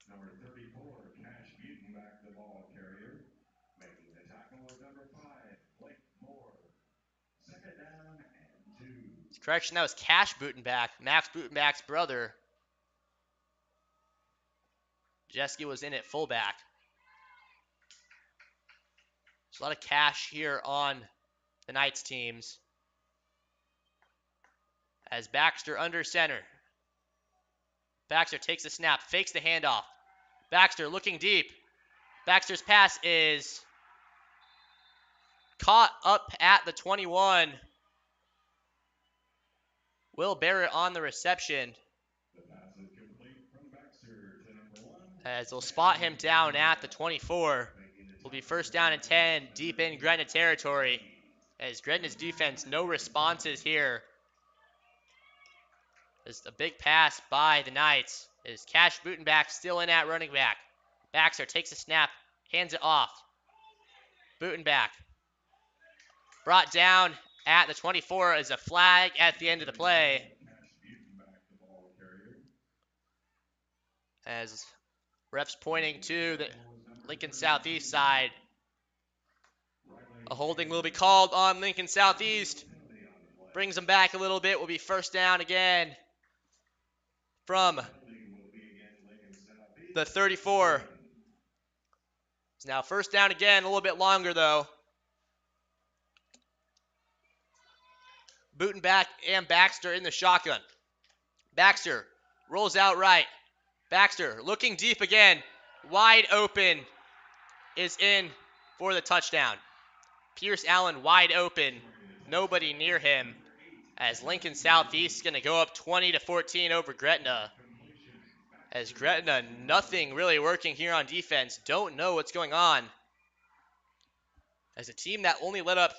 Number 34, Cash Butenbach, the ball carrier. Making the tackle with number 5, Blake Moore. Second down and 2. Correction, that was Cash Butenbach, Max Butenbach's brother. Jeske was in at fullback. There's a lot of cash here on the Knights teams. As Baxter under center. Baxter takes the snap, fakes the handoff. Baxter looking deep. Baxter's pass is caught up at the 21. Will Barrett on the reception. The pass is complete from Baxter to number 1. As they'll spot him down at the 24. Will be first down and 10 deep in Gretna territory. As Gretna's defense, no responses here. There's a big pass by the Knights. Is Cash Butenbach still in at running back. Baxter takes a snap, hands it off. Butenbach brought down at the 24 as a flag at the end of the play. As refs pointing to the Lincoln Southeast side. A holding will be called on Lincoln Southeast. Brings them back a little bit. Will be first down again from the 34. It's now first down again, a little bit longer though. Butenbach and Baxter in the shotgun. Baxter rolls out right. Baxter looking deep again. Wide open is in for the touchdown. Pierce Allen wide open. Nobody near him. As Lincoln Southeast is going to go up 20-14 over Gretna. As Gretna, nothing really working here on defense. Don't know what's going on. As a team that only let up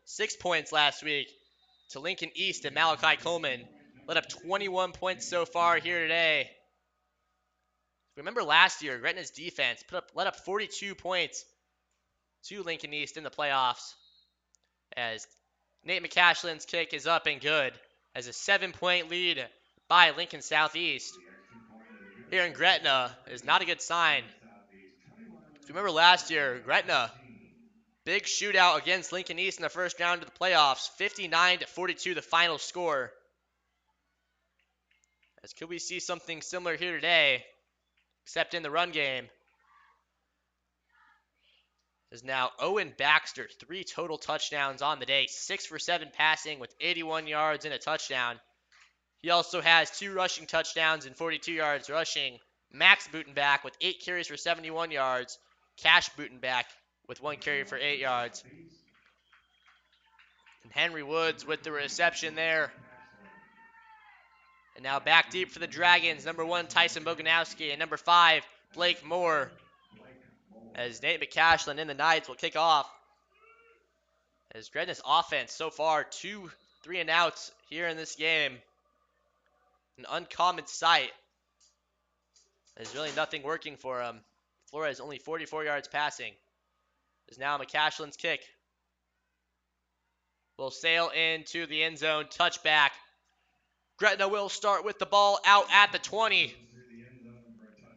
6 points last week to Lincoln East and Malachi Coleman. Let up 21 points so far here today. Remember last year, Gretna's defense let up 42 points to Lincoln East in the playoffs. As Nate McCashlin's kick is up and good. As a 7-point lead by Lincoln Southeast. Here in Gretna is not a good sign. If you remember last year, Gretna, big shootout against Lincoln East in the first round of the playoffs. 59-42 the final score. As could we see something similar here today, except in the run game. Is now Owen Baxter, 3 total touchdowns on the day, 6 for 7 passing with 81 yards and a touchdown. He also has 2 rushing touchdowns and 42 yards rushing. Max Butenbach with 8 carries for 71 yards. Cash Butenbach with 1 carry for 8 yards. And Henry Woods with the reception there. And now back deep for the Dragons, number 1 Tyson Boganowski and number 5 Blake Moore. As Nate McCashlin and the Knights will kick off. As Gretna's offense so far 2 3-and-outs here in this game. An uncommon sight. There's really nothing working for them. Flores only 44 yards passing. Is now McCashlin's kick. Will sail into the end zone. Touchback. Gretna will start with the ball out at the 20.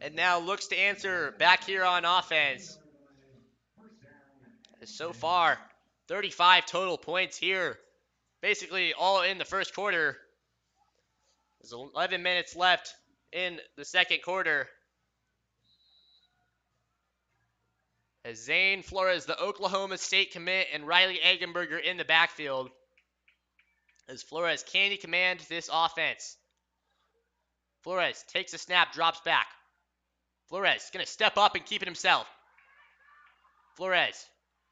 And now looks to answer back here on offense. So far, 35 total points here. Basically all in the first quarter. There's 11 minutes left in the second quarter. As Zane Flores, the Oklahoma State commit, and Riley Eggenberger in the backfield. As Flores, can he command this offense? Flores takes a snap, drops back. Flores going to step up and keep it himself. Flores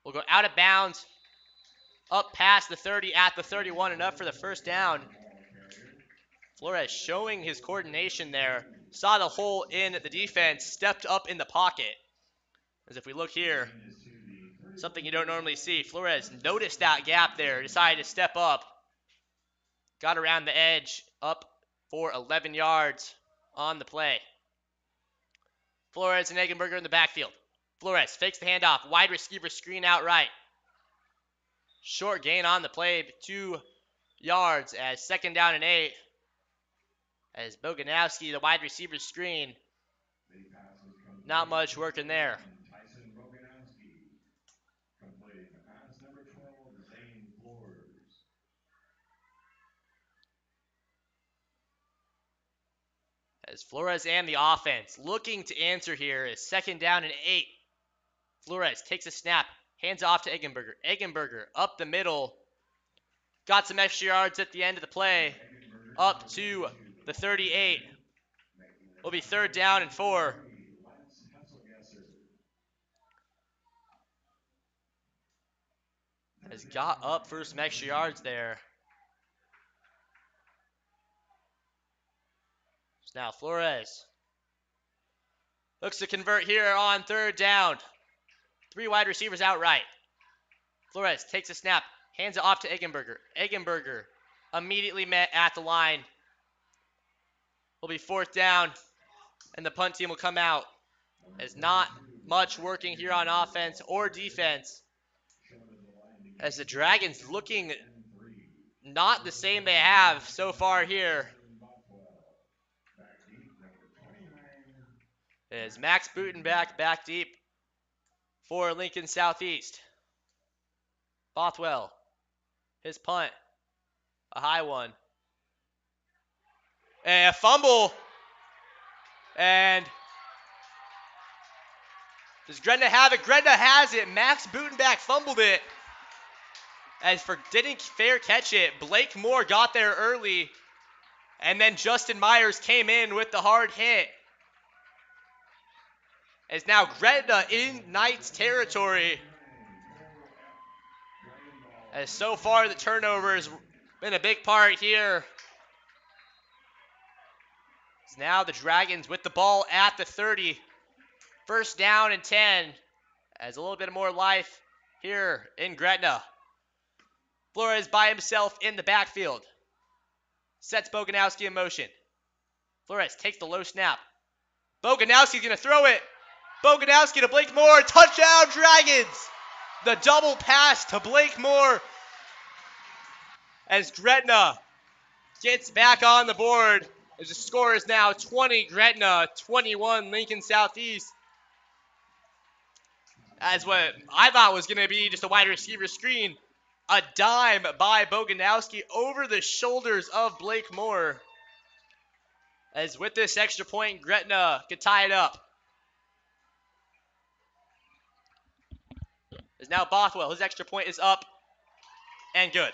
will go out of bounds, up past the 30 at the 31, enough for the first down. Flores showing his coordination there. Saw the hole in the defense, stepped up in the pocket. As if we look here, something you don't normally see. Flores noticed that gap there, decided to step up. Got around the edge, up for 11 yards on the play. Flores and Eggenberger in the backfield. Flores fakes the handoff. Wide receiver screen out right. Short gain on the play, 2 yards as second down and 8. As Boganowski, the wide receiver screen. Not much working there. As Flores and the offense looking to answer here is second down and 8. Flores takes a snap, hands off to Eggenberger. Eggenberger up the middle. Got some extra yards at the end of the play. Up to the 38. Will be third down and 4. Has got up for some extra yards there. So now Flores looks to convert here on third down. 3 wide receivers out right. Flores takes a snap, hands it off to Eggenberger. Eggenberger immediately met at the line. Will be fourth down, and the punt team will come out. As not much working here on offense or defense. As the Dragons looking not the same they have so far here. As Max Butenbach back deep for Lincoln Southeast. Bothwell, his punt, a high one. And a fumble. And does Gretna have it? Gretna has it. Max Butenbach fumbled it. As for didn't fair catch it, Blake Moore got there early. And then Justin Myers came in with the hard hit. As now Gretna in Knights territory. As so far the turnover has been a big part here. As now the Dragons with the ball at the 30. First down and 10. As a little bit more life here in Gretna. Flores by himself in the backfield. Sets Boganowski in motion. Flores takes the low snap. Boganowski's going to throw it. Boganowski to Blake Moore. Touchdown, Dragons! The double pass to Blake Moore. As Gretna gets back on the board. As the score is now 20 Gretna, 21 Lincoln Southeast. As what I thought was going to be just a wide receiver screen. A dime by Boganowski over the shoulders of Blake Moore. As with this extra point, Gretna could tie it up. As now Bothwell, his extra point is up and good.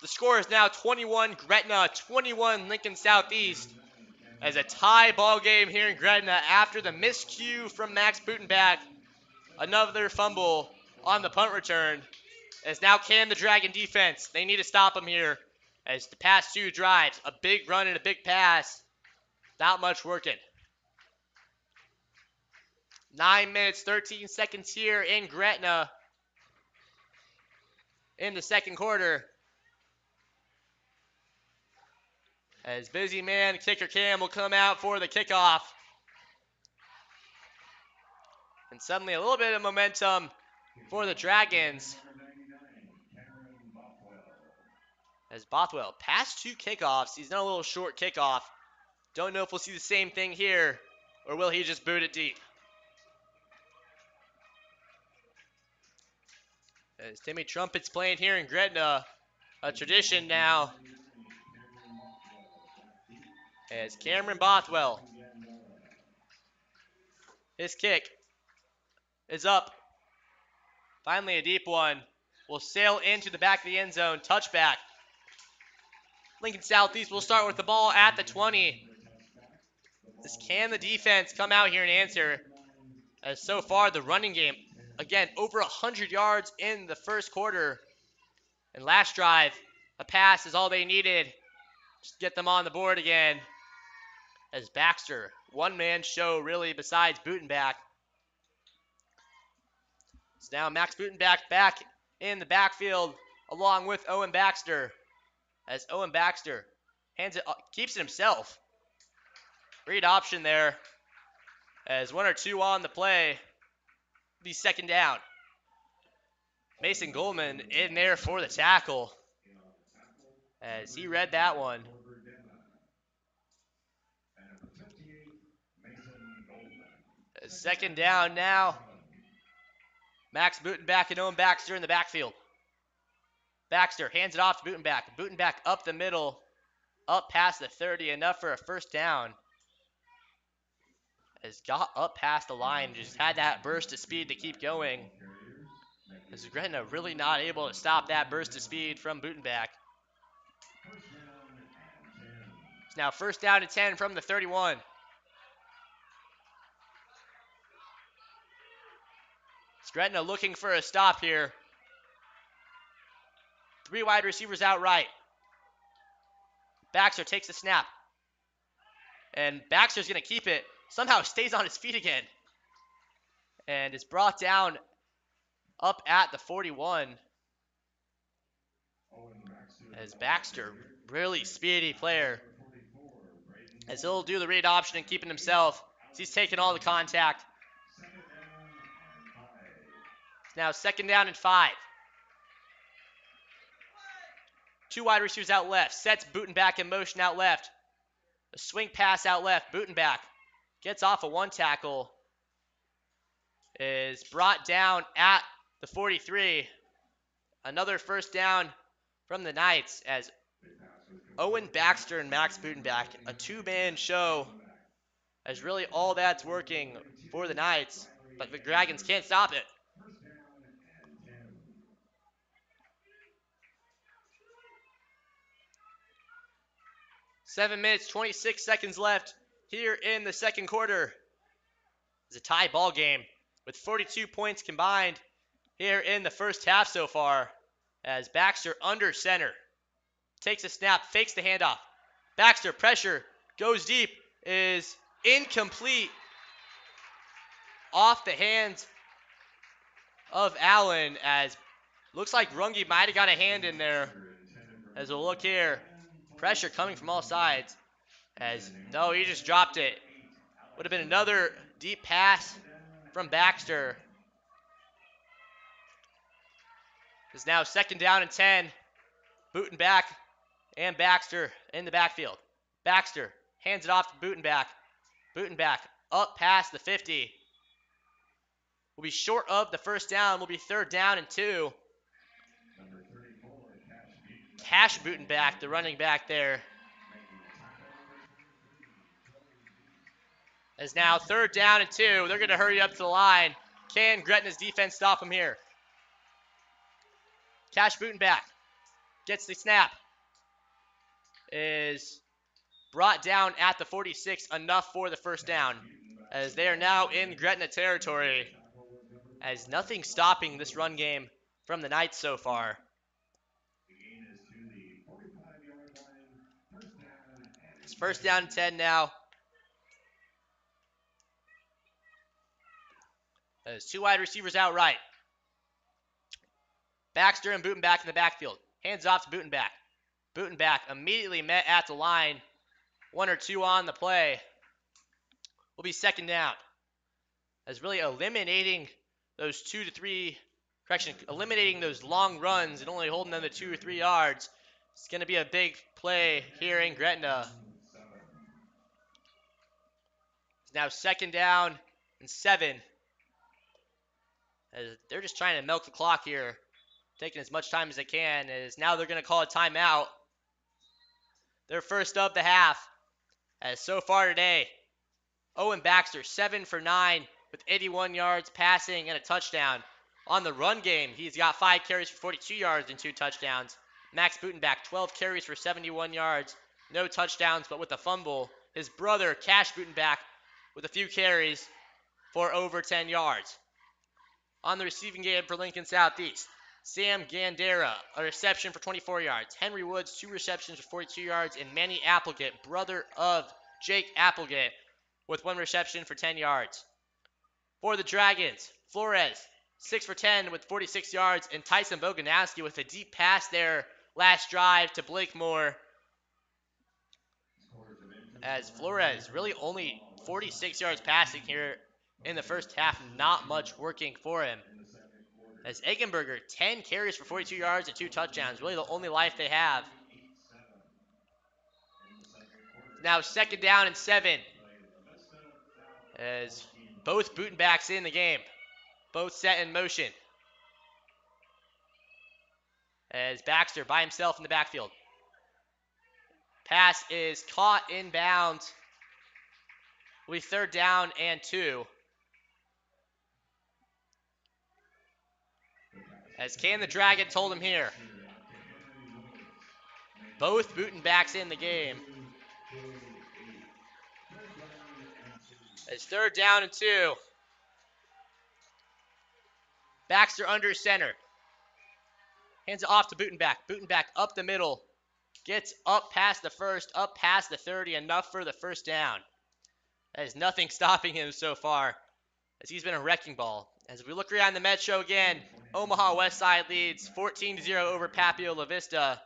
The score is now 21 Gretna, 21 Lincoln Southeast. As a tie ball game here in Gretna after the miscue from Max Butenbach. Another fumble on the punt return. As now can the Dragon defense. They need to stop him here. As the past 2 drives, a big run and a big pass. Not much working. 9 minutes, 13 seconds here in Gretna. In the second quarter. As busy man, kicker Cam will come out for the kickoff. And suddenly a little bit of momentum for the Dragons. As Bothwell passed 2 kickoffs. He's done a little short kickoff. Don't know if we'll see the same thing here, or will he just boot it deep? As Timmy Trumpet's playing here in Gretna, a tradition now. As Cameron Bothwell, his kick is up. Finally a deep one. Will sail into the back of the end zone. Touchback. Lincoln Southeast will start with the ball at the 20. Can the defense come out here and answer? As so far the running game, again, over 100 yards in the first quarter. And last drive, a pass is all they needed. Just get them on the board again. As Baxter, one-man show really besides Butenbach. So now Max Butenbach back in the backfield along with Owen Baxter. As Owen Baxter hands it, keeps it himself. Great option there. As 1 or 2 on the play. Be second down. Mason Goldman in there for the tackle. As he read that one. Second down now. Max Butenbach and Owen Baxter in the backfield. Baxter hands it off to Butenbach. Butenbach up the middle, up past the 30, enough for a first down. Has got up past the line, just had that burst of speed to keep going. As Gretna really not able to stop that burst of speed from Butenbach. It's now first down and 10 from the 31. It's Gretna looking for a stop here. 3 wide receivers out right. Baxter takes the snap. And Baxter's going to keep it. Somehow stays on his feet again. And is brought down up at the 41. As Baxter, really speedy player. As he'll do the read option and keep it himself. As he's taking all the contact. Now second down and 5. 2 wide receivers out left. Sets Butenbach in motion out left. A swing pass out left. Butenbach gets off a 1 tackle. Is brought down at the 43. Another first down from the Knights as Owen Baxter and Max Butenbach, a 2-man show, as really all that's working for the Knights, but the Dragons can't stop it. Seven minutes, 26 seconds left here in the second quarter. It's a tie ball game with 42 points combined here in the first half so far, as Baxter under center. Takes a snap, fakes the handoff. Baxter, pressure, goes deep, is incomplete. Off the hands of Allen, as looks like Runge might have got a hand in there. As we'll look here, pressure coming from all sides. As, no, he just dropped it. Would have been another deep pass from Baxter. It's now second down and 10. Butenbach and Baxter in the backfield. Baxter hands it off to Butenbach. Butenbach up past the 50. Will be short of the first down. Will be third down and 2. Cash Butenbach, the running back there. As now third down and 2. They're going to hurry up to the line. Can Gretna's defense stop him here? Cash Butenbach gets the snap. Is brought down at the 46, enough for the first down. As they are now in Gretna territory. As nothing stopping this run game from the Knights so far. It's first down and 10 now. There's 2 wide receivers out right. Baxter and Butenbach in the backfield. Hands off to Butenbach. Butenbach immediately met at the line. 1 or 2 on the play. Will be second down. as really eliminating those eliminating those long runs and only holding them to 2 or 3 yards. It's going to be a big play here in Gretna. It's now 2nd down and 7. As they're just trying to milk the clock here, taking as much time as they can. As now they're going to call a timeout. Their first of the half. As so far today, Owen Baxter 7 for 9 with 81 yards passing and a touchdown. On the run game, he's got 5 carries for 42 yards and 2 touchdowns. Max Butenbach 12 carries for 71 yards, no touchdowns, but with a fumble. His brother Cash Butenbach with a few carries for over 10 yards. On the receiving game for Lincoln Southeast, Sam Gandera, a reception for 24 yards. Henry Woods, 2 receptions for 42 yards. And Manny Applegate, brother of Jake Applegate, with 1 reception for 10 yards. For the Dragons, Flores, 6 for 10 with 46 yards. And Tyson Boganowski with a deep pass there last drive to Blake Moore. As Flores really only 46 yards passing here in the first half, not much working for him. As Eggenberger, 10 carries for 42 yards and 2 touchdowns, really the only life they have. Now 2nd down and 7. As both Butenbachs in the game, both set in motion. As Baxter by himself in the backfield. Pass is caught inbounds. Will be 3rd down and 2. As can the Dragons hold him here? Both Butenbachs in the game. It's 3rd down and 2. Baxter under center. Hands it off to Butenbach. Butenbach up the middle. Gets up past the 1st, up past the 30, enough for the 1st down. There's nothing stopping him so far, as he's been a wrecking ball. As we look around the Metro again, Omaha West Side leads 14-0 over Papio La Vista.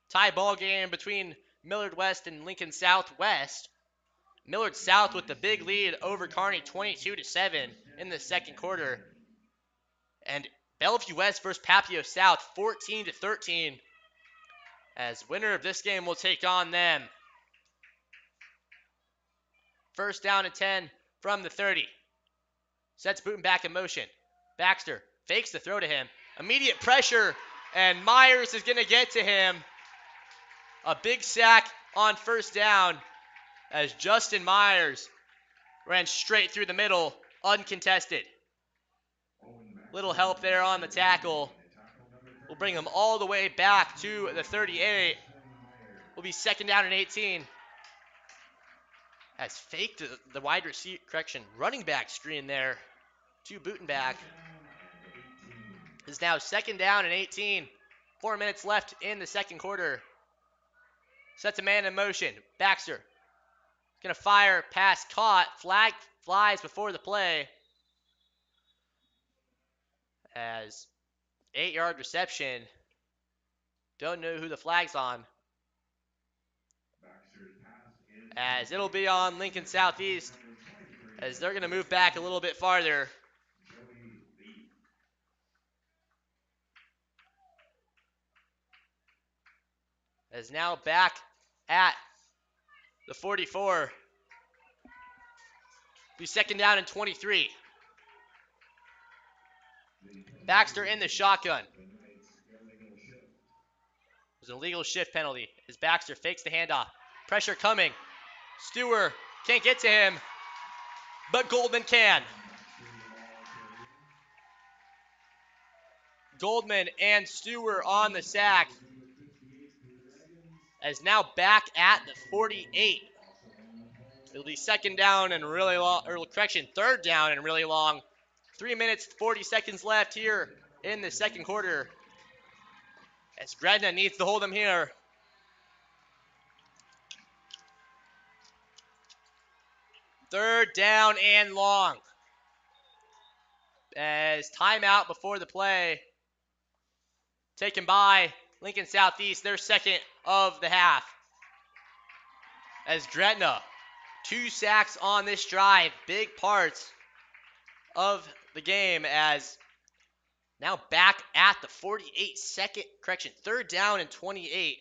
Tie ball game between Millard West and Lincoln Southwest. Millard South with the big lead over Kearney 22-7 in the 2nd quarter. And Bellevue West versus Papio South 14-13. As winner of this game will take on them. 1st down and 10 from the 30. Sets Butenbach in motion. Baxter fakes the throw to him. Immediate pressure, and Myers is going to get to him. A big sack on 1st down as Justin Myers ran straight through the middle, uncontested. Little help there on the tackle. We'll bring him all the way back to the 38. Will be 2nd down and 18. Has faked the wide receiver, running back screen there to Butenbach. Is now 2nd down and 18. 4 minutes left in the 2nd quarter. Sets a man in motion. Baxter gonna fire, pass caught. Flag flies before the play. As 8-yard reception. Don't know who the flag's on. As it'll be on Lincoln Southeast, as they're going to move back a little bit farther. As now back at the 44. Be 2nd down and 23. Baxter in the shotgun. There's an illegal shift penalty as Baxter fakes the handoff. Pressure coming. Stewart can't get to him, but Goldman can. Goldman and Stewart on the sack. As now back at the 48. It'll be 2nd down and really long, or correction, 3rd down and really long. 3 minutes, 40 seconds left here in the 2nd quarter. As Gretna needs to hold him here. Third down and long. As timeout before the play. Taken by Lincoln Southeast, their 2nd of the half. As Gretna, 2 sacks on this drive, big parts of the game, as now back at the 48-second, correction, 3rd down and 28.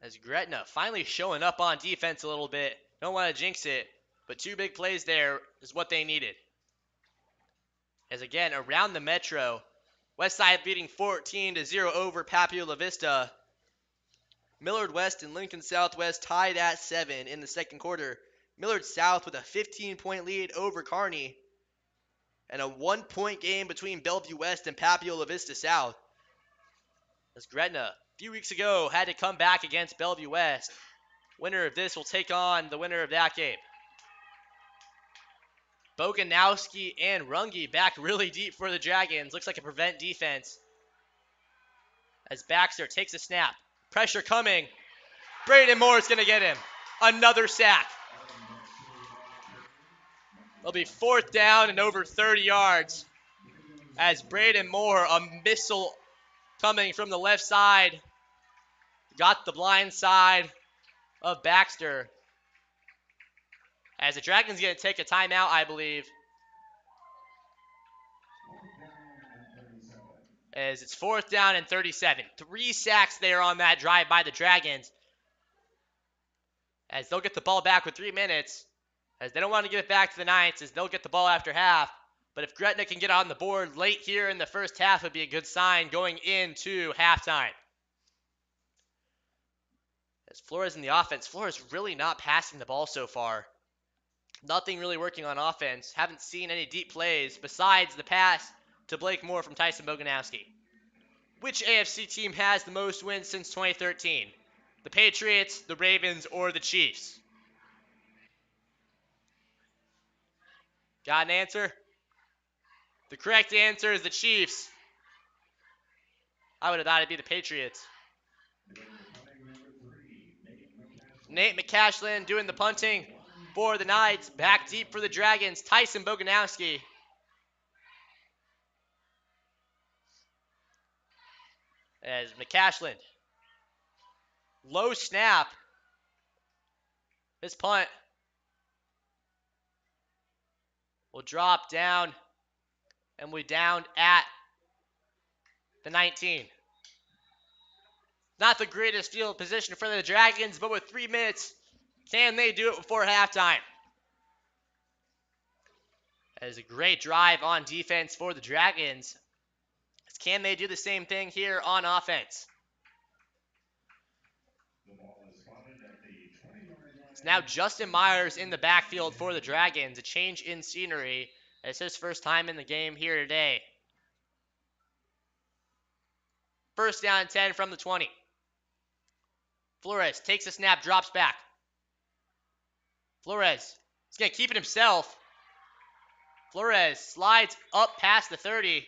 As Gretna finally showing up on defense a little bit. Don't want to jinx it, but 2 big plays there is what they needed. As again, around the Metro, Westside leading 14-0 over Papio La Vista. Millard West and Lincoln Southwest tied at 7 in the second quarter. Millard South with a 15-point lead over Kearney. And a 1-point game between Bellevue West and Papio La Vista South. As Gretna, a few weeks ago, had to come back against Bellevue West. Winner of this will take on the winner of that game. Boganowski and Runge back really deep for the Dragons. Looks like a prevent defense. As Baxter takes a snap. Pressure coming. Braden Moore is going to get him. Another sack. It'll be 4th down and over 30 yards. As Braden Moore, a missile coming from the left side, got the blind side of Baxter. As the Dragons going to take a timeout, I believe. As it's 4th down and 37. 3 sacks there on that drive by the Dragons. As they'll get the ball back with 3 minutes. As they don't want to give it back to the Knights, as they'll get the ball after half. But if Gretna can get on the board late here in the first half, would be a good sign going into halftime. As Flores in the offense, Flores really not passing the ball so far. Nothing really working on offense. Haven't seen any deep plays besides the pass to Blake Moore from Tyson Boganowski. Which AFC team has the most wins since 2013? The Patriots, the Ravens, or the Chiefs? Got an answer? The correct answer is the Chiefs. I would have thought it'd be the Patriots. Nate McCashlin doing the punting for the Knights. Back deep for the Dragons. Tyson Boganowski. As McCashlin. Low snap. This punt will drop down. And we down at the 19. Not the greatest field position for the Dragons, but with 3 minutes, can they do it before halftime? That is a great drive on defense for the Dragons. Can they do the same thing here on offense? It's now Justin Myers in the backfield for the Dragons. A change in scenery. It's his first time in the game here today. 1st down and 10 from the 20. Flores takes a snap, drops back. Flores is going to keep it himself. Flores slides up past the 30.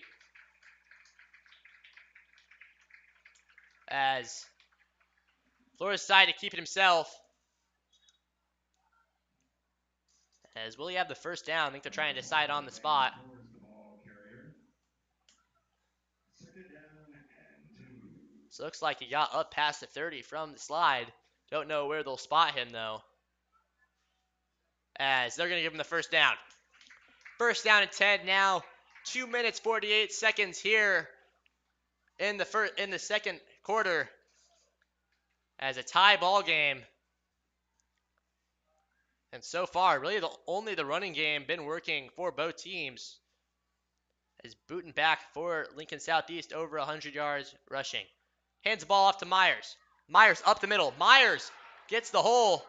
As Flores decided to keep it himself. As will he have the 1st down? I think they're trying to decide on the spot. So it looks like he got up past the 30 from the slide. Don't know where they'll spot him though. As they're going to give him the 1st down. 1st down and 10 now. 2 minutes 48 seconds here in the second quarter. As a tie ball game. And so far, really only the running game been working for both teams. As Booten back for Lincoln Southeast, over 100 yards rushing. Hands the ball off to Myers. Myers up the middle. Myers gets the hole.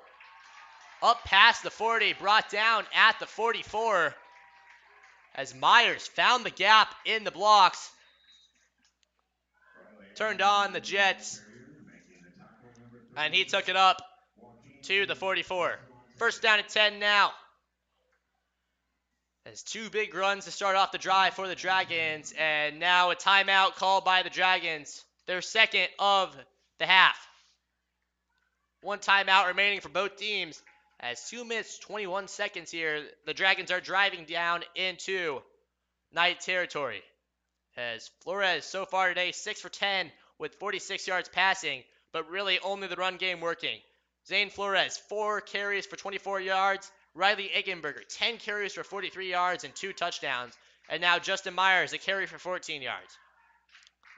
Up past the 40, brought down at the 44. As Myers found the gap in the blocks. Turned on the Jets. And he took it up to the 44. 1st down and 10 now. There's 2 big runs to start off the drive for the Dragons. And now a timeout called by the Dragons. Their 2nd of the half. 1 timeout remaining for both teams. As 2 minutes, 21 seconds here, the Dragons are driving down into Knight territory. As Flores so far today, 6 for 10 with 46 yards passing, but really only the run game working. Zane Flores, 4 carries for 24 yards. Riley Eggenberger, 10 carries for 43 yards and 2 touchdowns. And now Justin Myers, a carry for 14 yards.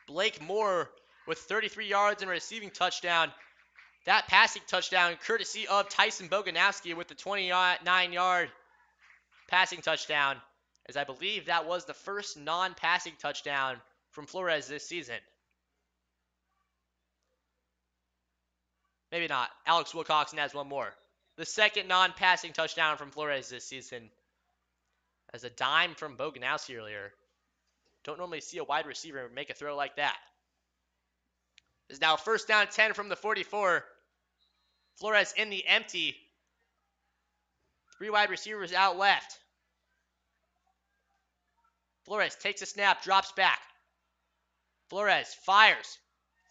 Blake Moore with 33 yards and a receiving touchdown. That passing touchdown courtesy of Tyson Boganowski with the 29-yard passing touchdown, as I believe that was the first non-passing touchdown from Flores this season. Maybe not. Alex Wilcoxon has one more. The second non-passing touchdown from Flores this season, as a dime from Boganowski earlier. Don't normally see a wide receiver make a throw like that. It's now first down 10 from the 44. Flores in the empty. 3 wide receivers out left. Flores takes a snap, drops back. Flores fires,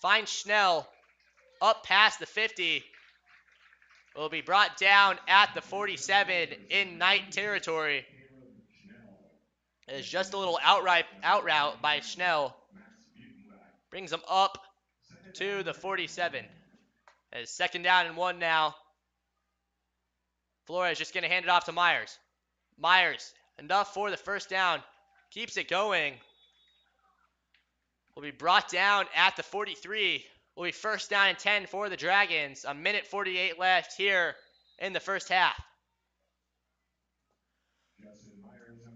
finds Schnell up past the 50. Will be brought down at the 47 in night territory. It's just a little out route by Schnell. Brings him up to the 47. It's second down and 1 now. Flores just going to hand it off to Myers. Myers, enough for the first down. Keeps it going. Will be brought down at the 43. Will be first down and 10 for the Dragons. A minute 48 left here in the first half.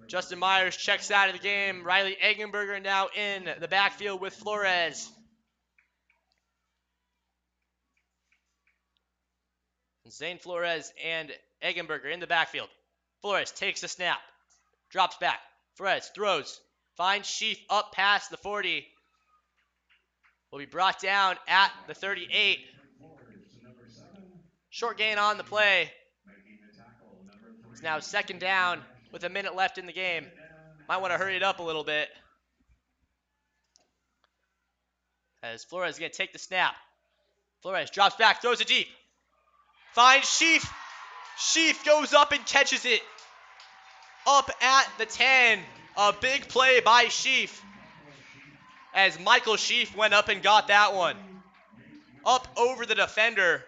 Justin Myers checks out of the game. Riley Eggenberger now in the backfield with Flores. Zane Flores and Eggenberger in the backfield. Flores takes the snap. Drops back. Flores throws. Finds Sheath up past the 40. Will be brought down at the 38. Short gain on the play. It's now second down with a minute left in the game. Might want to hurry it up a little bit. As Flores is going to take the snap. Flores drops back, throws it deep. Finds Sheath. Sheath goes up and catches it. Up at the 10. A big play by Sheath. As Michael Sheath went up and got that one. Up over the defender.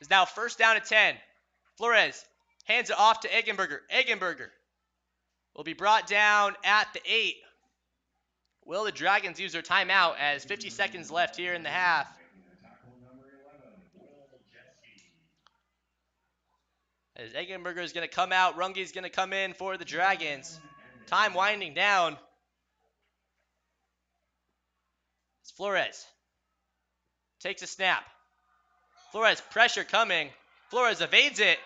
Is now first down at 10. Flores hands it off to Eggenberger. Eggenberger will be brought down at the 8. Will the Dragons use their timeout as 50 seconds left here in the half? As Eggenberger is going to come out, Runge is going to come in for the Dragons. Time winding down. It's Flores. Takes a snap. Flores, pressure coming. Flores evades it.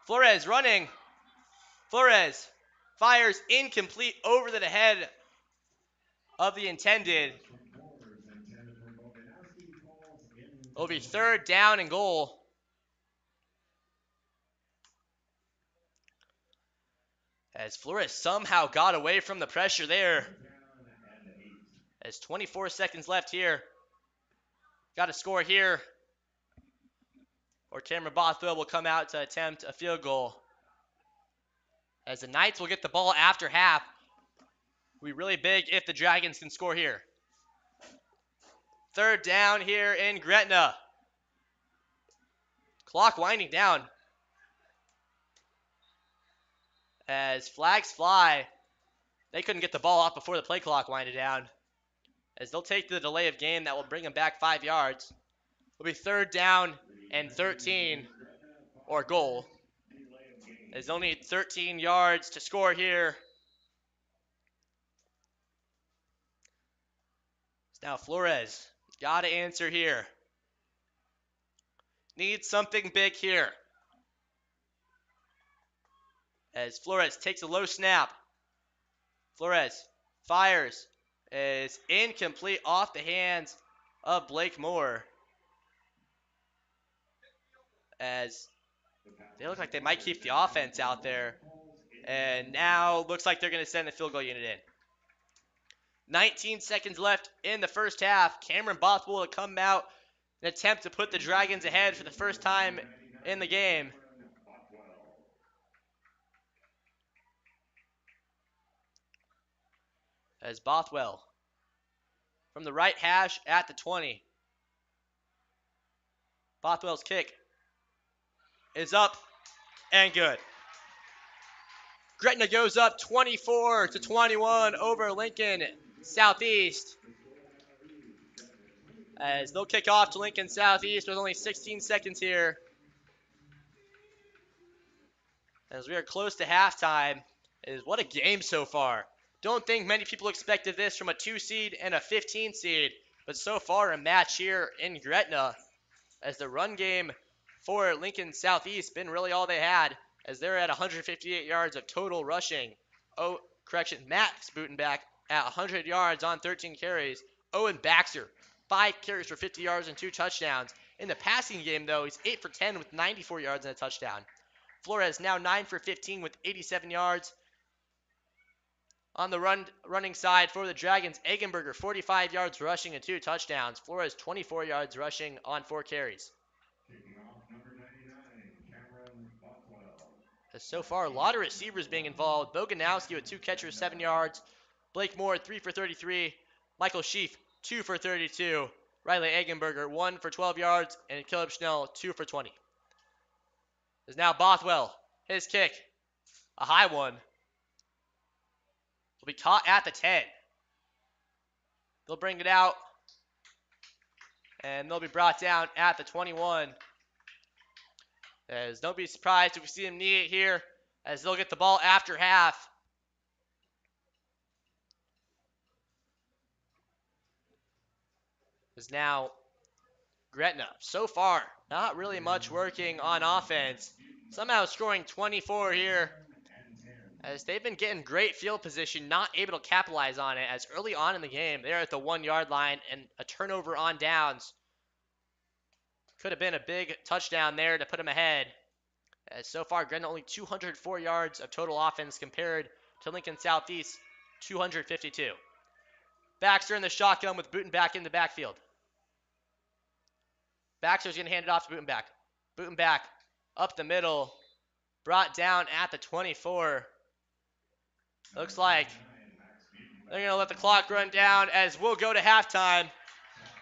Flores running. Flores fires incomplete over the head of the intended. It'll be third down and goal. As Flores somehow got away from the pressure there. As 24 seconds left here. Got to score here. Or Cameron Bothwell will come out to attempt a field goal. As the Knights will get the ball after half. Will be really big if the Dragons can score here. Third down here in Gretna. Clock winding down. As flags fly. They couldn't get the ball off before the play clock winded down. As they'll take the delay of game that will bring them back 5 yards. It'll be third down and 13, or goal. There's only 13 yards to score here. It's now Flores. Got to answer here. Needs something big here. As Flores takes a low snap. Flores fires. Is incomplete off the hands of Blake Moore. As they look like they might keep the offense out there. And now looks like they're going to send the field goal unit in. 19 seconds left in the first half. Cameron Bothwell will come out and attempt to put the Dragons ahead for the first time in the game. As Bothwell from the right hash at the 20. Bothwell's kick is up and good. Gretna goes up 24-21 over Lincoln Southeast. As they'll kick off to Lincoln Southeast with only 16 seconds here. As we are close to halftime. What a game so far. Don't think many people expected this from a 2 seed and a 15 seed. But so far a match here in Gretna. As the run game for Lincoln Southeast been really all they had, as they're at 158 yards of total rushing. Max Butenbach at 100 yards on 13 carries. Owen Baxter, 5 carries for 50 yards and 2 touchdowns. In the passing game, though, he's 8 for 10 with 94 yards and a touchdown. Flores now 9 for 15 with 87 yards. On the running side for the Dragons, Eggenberger, 45 yards rushing and 2 touchdowns. Flores, 24 yards rushing on 4 carries. So far, a lot of receivers being involved. Boganowski with 2 catches, 7 yards. Blake Moore, 3 for 33. Michael Sheaf, 2 for 32. Riley Eggenberger, 1 for 12 yards. And Caleb Schnell, 2 for 20. There's now Bothwell. His kick, a high one, will be caught at the 10. They'll bring it out. And they'll be brought down at the 21. As don't be surprised if we see them knee it here, as they'll get the ball after half. Is now Gretna. So far, not really much working on offense. Somehow scoring 24 here, as they've been getting great field position, not able to capitalize on it, as early on in the game, they're at the 1 yard line, and a turnover on downs could have been a big touchdown there to put them ahead. As so far, Gretna only 204 yards of total offense compared to Lincoln Southeast, 252. Baxter in the shotgun with Butenbach in the backfield. Baxter's going to hand it off to Butenbach. Butenbach up the middle, brought down at the 24. Looks like they're going to let the clock run down as we'll go to halftime.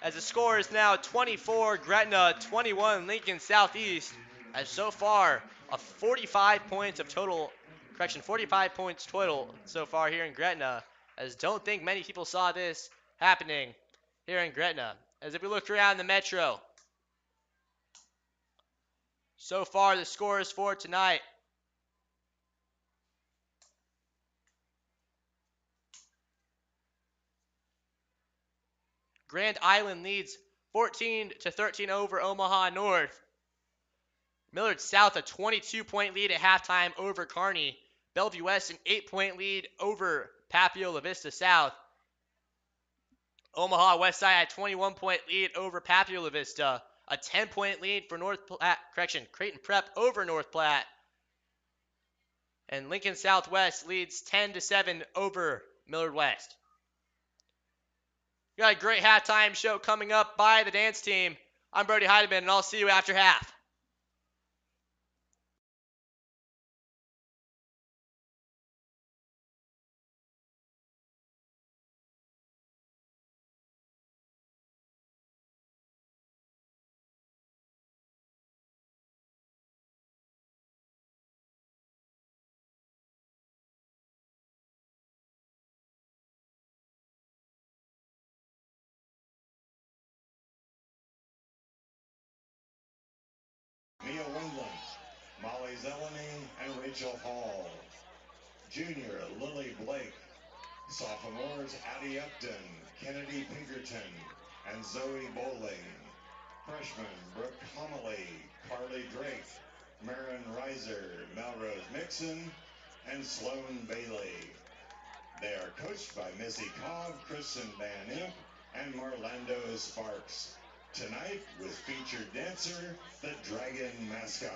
As the score is now 24 Gretna, 21 Lincoln Southeast. As so far, 45 points total so far here in Gretna. As don't think many people saw this happening here in Gretna. As if we look around the metro, so far the scores for tonight. Grand Island leads 14-13 over Omaha North. Millard South a 22-point lead at halftime over Kearney. Bellevue West an 8-point lead over Papio La Vista South. Omaha West Side a 21-point lead over Papio La Vista. A 10-point lead for Creighton Prep over North Platte. And Lincoln Southwest leads 10-7 over Millard West. We got a great halftime show coming up by the dance team. I'm Brody Heidemann, and I'll see you after half. Mia Windland, Molly Zeleny, and Rachel Hall. Junior, Lily Blake. Sophomores, Addie Upton, Kennedy Pinkerton, and Zoe Bowling. Freshmen, Brooke Homily, Carly Drake, Marin Reiser, Melrose Mixon, and Sloan Bailey. They are coached by Missy Cobb, Kristen Van Imp, and Marlando Sparks. Tonight with featured dancer, the Dragon Mascot.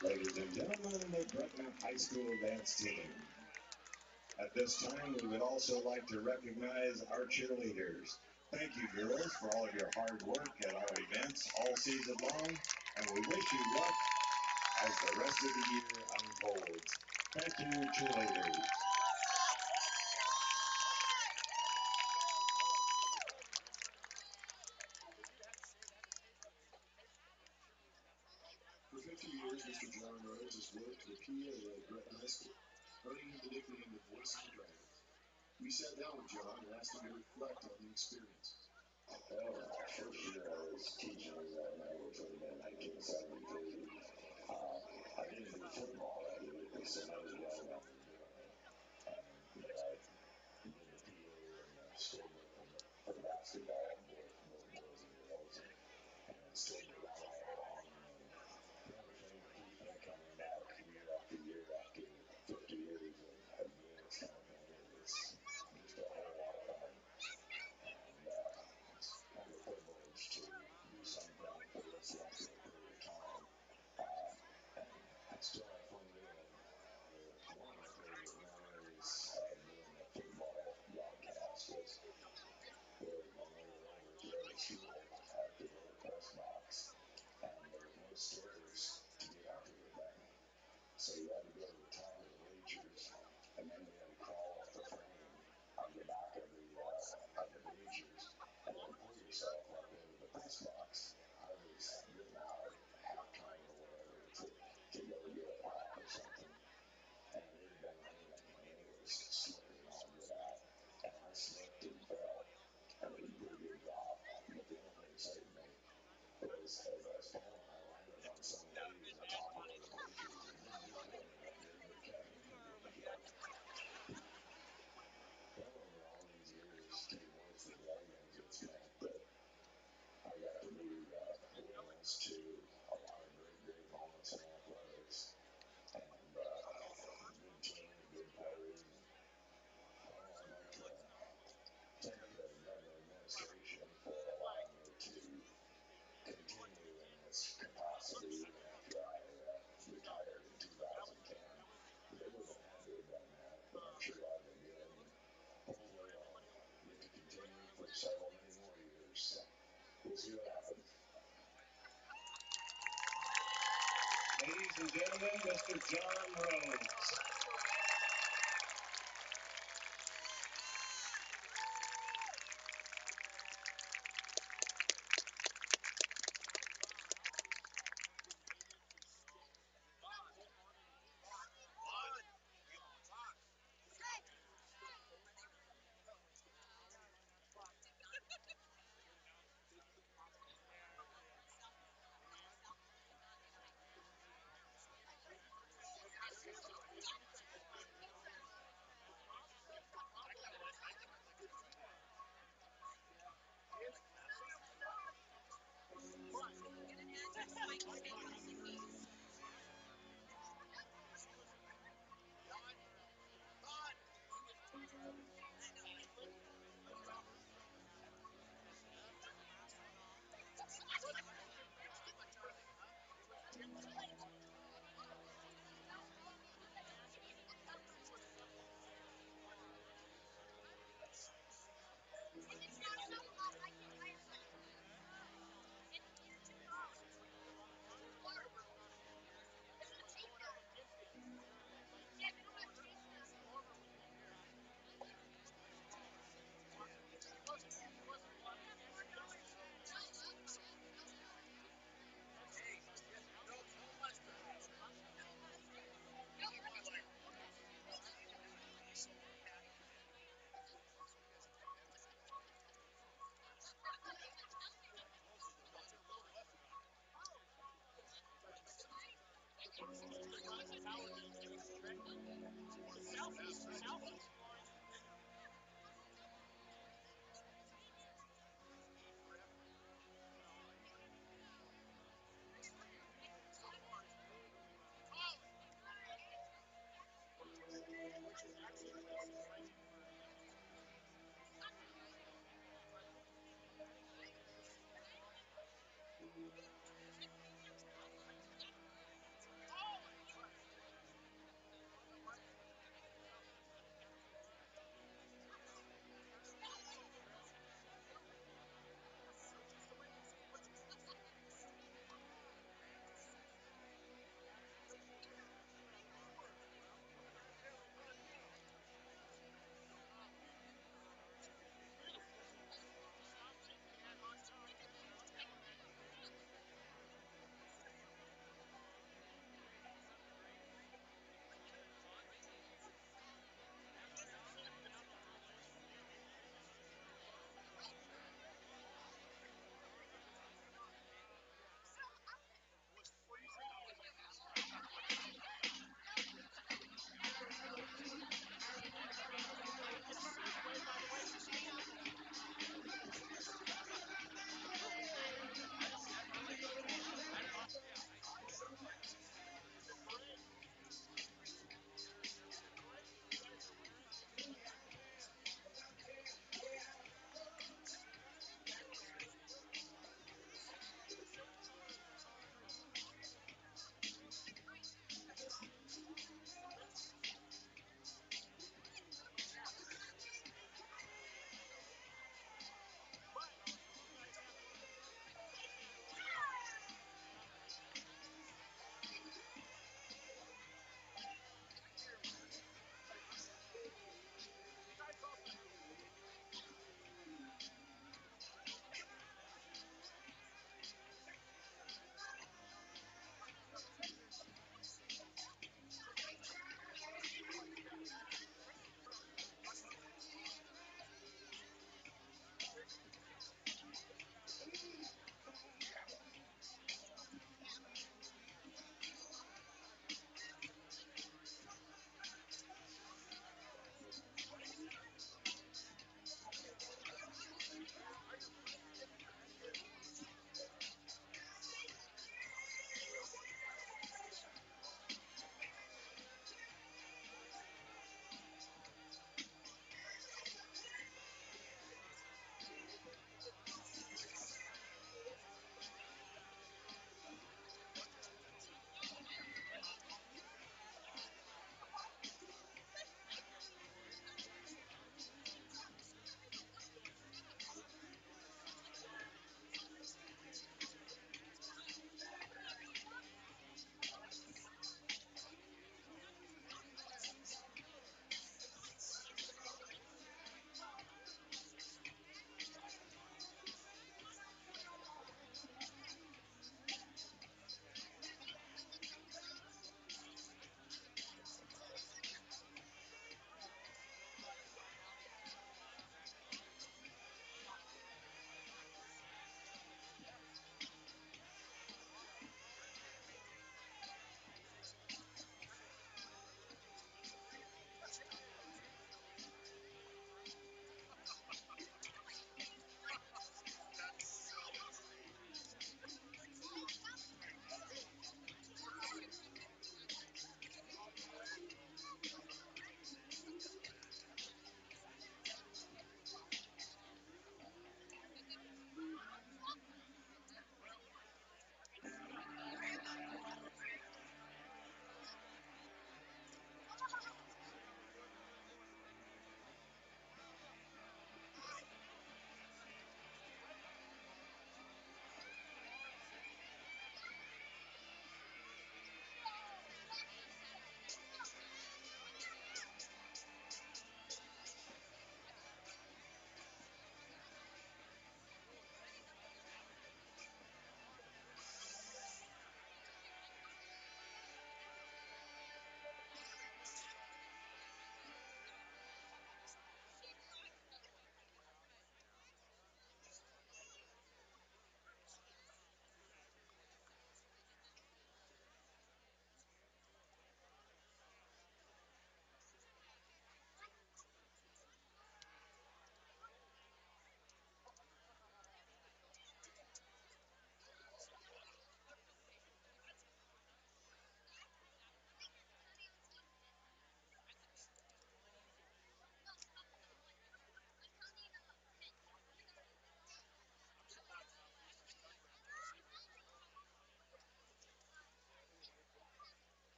Ladies and gentlemen, the Gretna High School dance team. At this time, we would also like to recognize our cheerleaders. Thank you, girls, for all of your hard work at our events all season long, and we wish you luck as the rest of the year unfolds. Thank you, cheerleaders. For 50 years, Mr. John Rose has worked with PA at Gretna High School, earning him the nickname the Voice of the Dragons. We sat down with John and asked him to reflect on the experience. Well, first year I was teaching that language would have been 1973. I didn't do football that year because some other young men were doing it. But I did the PA and the scorebook for basketball, both boys and girls, and stayed around all along. And never think to keep them coming back year after year after 50 years of doing this kind of thing. It's just a whole lot of fun. And it's kind of a privilege to do something for this length of a period of time. And I still have fun doing it. One of my favorite memories of doing the football broadcast was when we were over at the other school at the other press box, and there were no stairs to get up to the thing. So you had to go to the top of the bleachers, and then you had to crawl up the frame on the back of the bleachers, and then pull yourself up into the press box. I was getting out at halftime or whatever to go get a pop or something, and it had been raining, and it was slipping all get out, and I slipped and fell. I made a pretty good drop, but the only thing that saved me was as I was falling, I landed on some lady at the top of the bleachers and didn't do anything that good, but kept me from getting killed. Well, over all these years, to the voice of the Dragons, it's meant that I got to be witness to a lot of great moments in athletics, and good teams, good players. And, well, I'd like to thank the Gretna administration for allowing me to continue in this capacity even after I retired in 2010. They wouldn't have had to have done that, but I'm sure I've been good, and hopefully I'll get to continue for several many more years. So we'll see what happens. Ladies and gentlemen, Mr. John Rose.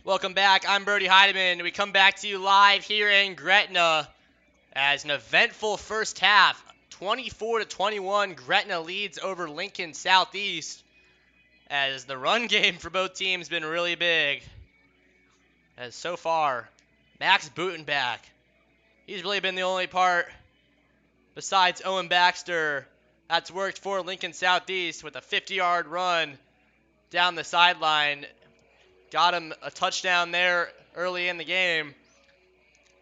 Welcome back. I'm Brody Heidemann. We come back to you live here in Gretna as an eventful first half. 24-21, Gretna leads over Lincoln Southeast as the run game for both teams been really big. As so far, Max Butenbach, he's really been the only part besides Owen Baxter that's worked for Lincoln Southeast with a 50-yard run down the sideline. Got him a touchdown there early in the game.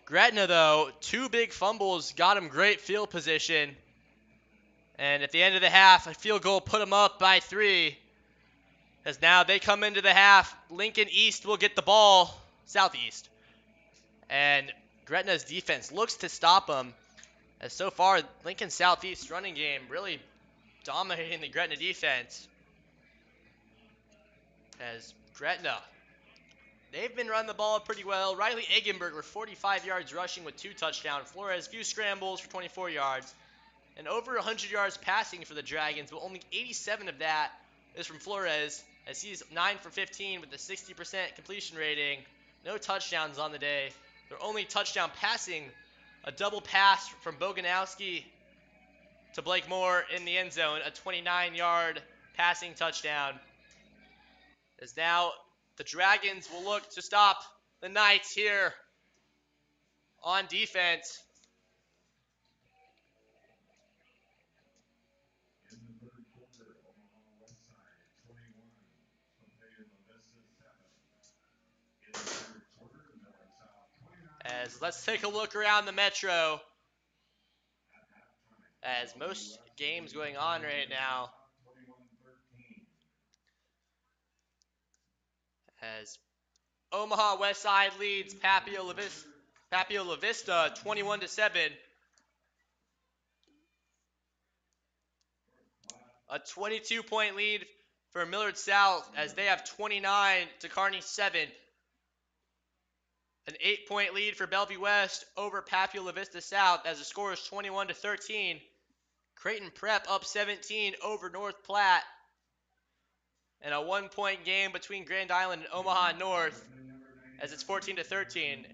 Gretna, though, 2 big fumbles, got him great field position. And at the end of the half, a field goal put them up by 3. As now they come into the half, Lincoln East will get the ball, Southeast. And Gretna's defense looks to stop them. As so far, Lincoln Southeast running game really dominating the Gretna defense. As Gretna, they've been running the ball pretty well. Riley Eggenberg with 45 yards rushing with 2 touchdowns. Flores, few scrambles for 24 yards. And over 100 yards passing for the Dragons, but only 87 of that is from Flores, as he's 9 for 15 with a 60% completion rating. No touchdowns on the day. Their only touchdown passing, a double pass from Boganowski to Blake Moore in the end zone, a 29-yard passing touchdown. As now the Dragons will look to stop the Knights here on defense. As let's take a look around the Metro. As most games going on right now. As Omaha Westside leads Papio La Vista 21-7. A 22-point lead for Millard South as they have 29 to Kearney 7. An 8-point lead for Bellevue West over Papio La Vista South as the score is 21-13. Creighton Prep up 17 over North Platte. And a 1-point game between Grand Island and Omaha North as it's 14-13.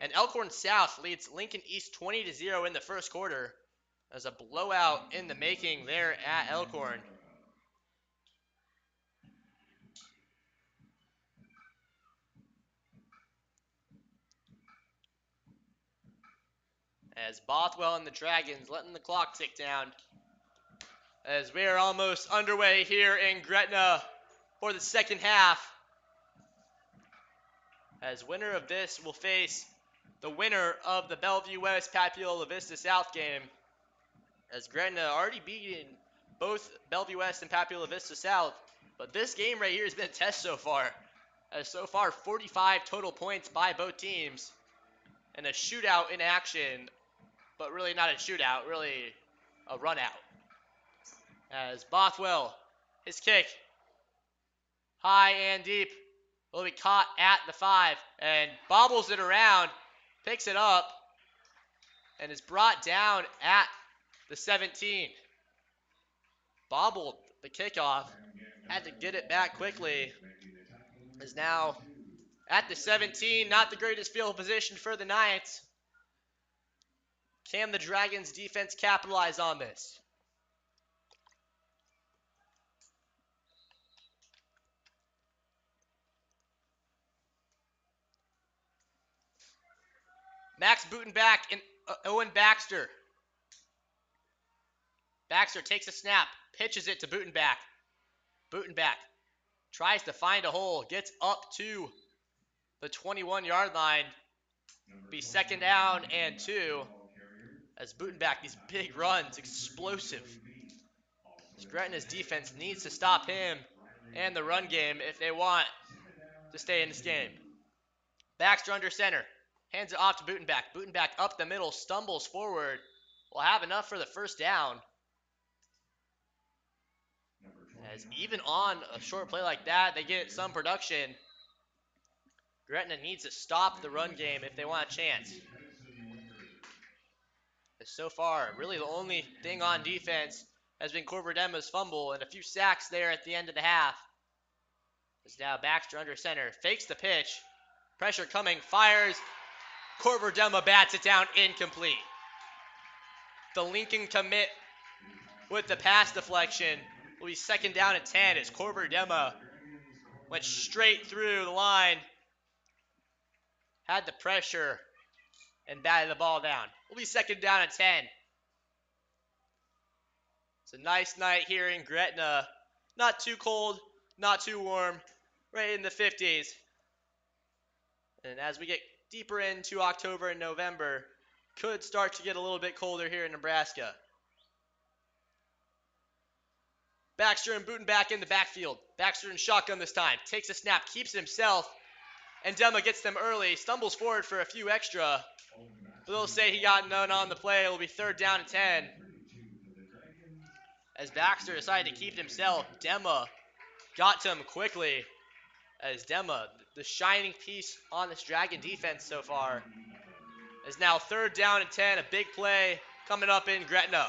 And Elkhorn South leads Lincoln East 20-0 in the first quarter as a blowout in the making there at Elkhorn. As Bothwell and the Dragons letting the clock tick down as we are almost underway here in Gretna for the second half. As winner of this will face the winner of the Bellevue West Papio La Vista South game. As Gretna already beaten both Bellevue West and Papio La Vista South, but this game right here has been a test so far. As so far 45 total points by both teams and a shootout in action, but really not a shootout, really a run out. As Bothwell, his kick, high and deep, will be caught at the 5 and bobbles it around, picks it up, and is brought down at the 17. Bobbled the kickoff, had to get it back quickly, is now at the 17, not the greatest field position for the Knights. Can the Dragons defense capitalize on this? Max Butenbach and Owen Baxter. Baxter takes a snap, pitches it to Butenbach. Butenbach tries to find a hole, gets up to the 21-yard line. Be second down and 2. As Butenbach, these big runs, explosive. Gretna's defense needs to stop him and the run game if they want to stay in this game. Baxter under center. Hands it off to Butenbach. Butenbach up the middle, stumbles forward. Will have enough for the first down. As even on a short play like that, they get some production. Gretna needs to stop the run game if they want a chance. As so far, really the only thing on defense has been Corverdema's fumble and a few sacks there at the end of the half. As now Baxter under center, fakes the pitch, Pressure coming, fires. Corver Dema bats it down, incomplete. The Lincoln commit with the pass deflection will be second down and 10 as Corver Dema went straight through the line, had the pressure, and batted the ball down. Will be second down and 10. It's a nice night here in Gretna. Not too cold, not too warm, right in the 50s. And as we get deeper into October and November, could start to get a little bit colder here in Nebraska. Baxter and Booten back in the backfield. Baxter in shotgun this time. Takes a snap, keeps it himself, and Dema gets them early. Stumbles forward for a few extra. But they'll say he got none on the play. It will be third down and 10. As Baxter decided to keep it himself, Dema got to him quickly. As Dema, the shining piece on this Dragon defense so far, is now third down and 10. A big play coming up in Gretna.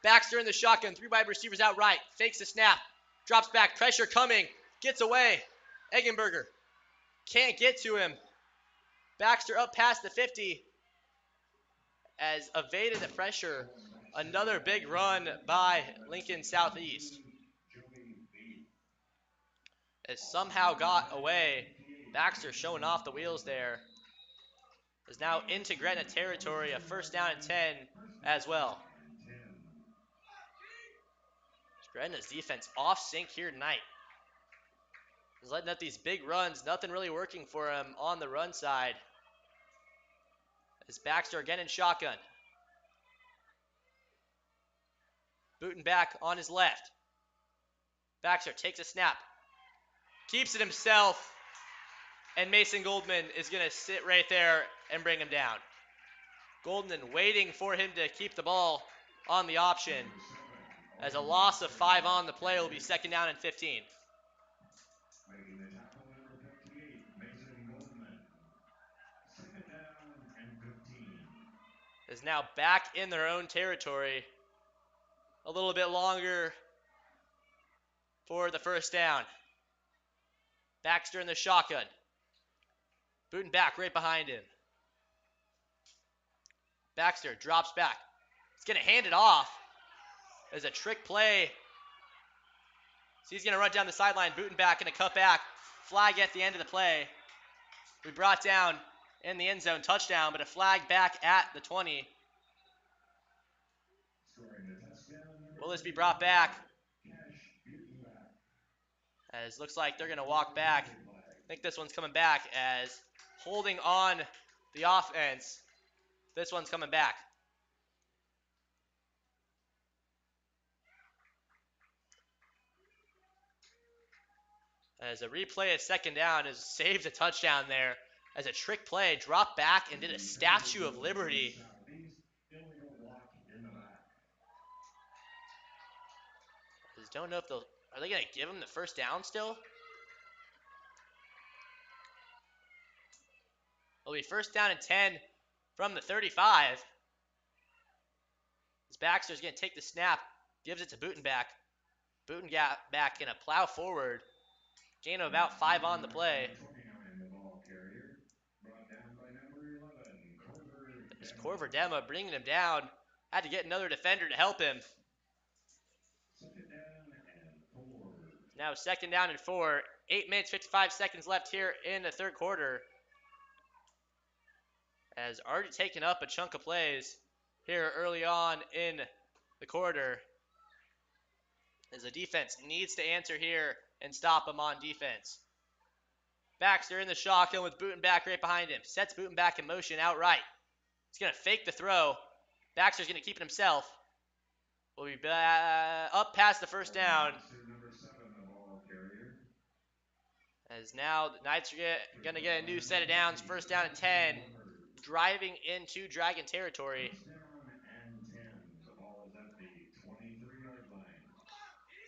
Baxter in the shotgun, 3 wide receivers out right, fakes the snap, drops back, pressure coming, gets away. Eggenberger can't get to him. Baxter up past the 50 as evaded the pressure. Another big run by Lincoln Southeast. As somehow got away. Baxter showing off the wheels there. Is now into Gretna territory, a first down and 10 as well. Gretna's defense off sync here tonight. He's letting up these big runs. Nothing really working for him on the run side. As Baxter again in shotgun. Booten back on his left. Baxter takes a snap. Keeps it himself. And Mason Goldman is going to sit right there and bring him down. Goldman waiting for him to keep the ball on the option. As a loss of 5 on the play will be second down and 15. Is now back in their own territory. A little bit longer for the first down. Baxter in the shotgun. Booten back right behind him. Baxter drops back. He's going to hand it off. As a trick play. So he's going to run down the sideline. Booten back and a cut back. Flag at the end of the play. We brought down in the end zone, touchdown, but a flag back at the 20. Will this be brought back? As looks like they're going to walk back. I think this one's coming back as holding on the offense. This one's coming back. As a replay of second down has saved a touchdown there. As a trick play, dropped back and did a Statue of Liberty. Just don't know if they'll, are they going to give him the first down still? It'll be first down and 10 from the 35. As Baxter's going to take the snap, gives it to Booten back. Booten back in a plow forward. Gain of about 5 on the play. There's Corver Dema bringing him down. Had to get another defender to help him. Now second down and 4. 8 minutes, 55 seconds left here in the third quarter. Has already taken up a chunk of plays here early on in the quarter. As the defense needs to answer here and stop him on defense. Baxter in the shotgun with Booten back right behind him. Sets Booten back in motion outright. He's going to fake the throw. Baxter's going to keep it himself. Will be up past the first down. As now the Knights are going to get a new set of downs. First down and 10. Driving into Dragon territory.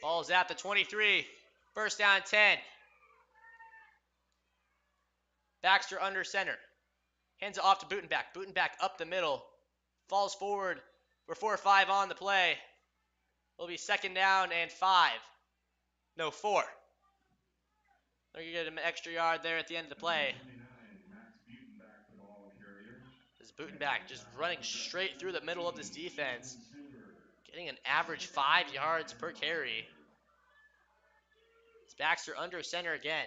Ball is at the 23. First down and 10. Baxter under center. Hands it off to Booten back. Booten back up the middle. Falls forward. We're 4 or 5 on the play. It'll be second down and 5. No, 4. They're going to get him an extra yard there at the end of the play. As Butenbach just running straight through the middle of this defense, getting an average 5 yards per carry. It's Baxter under center again.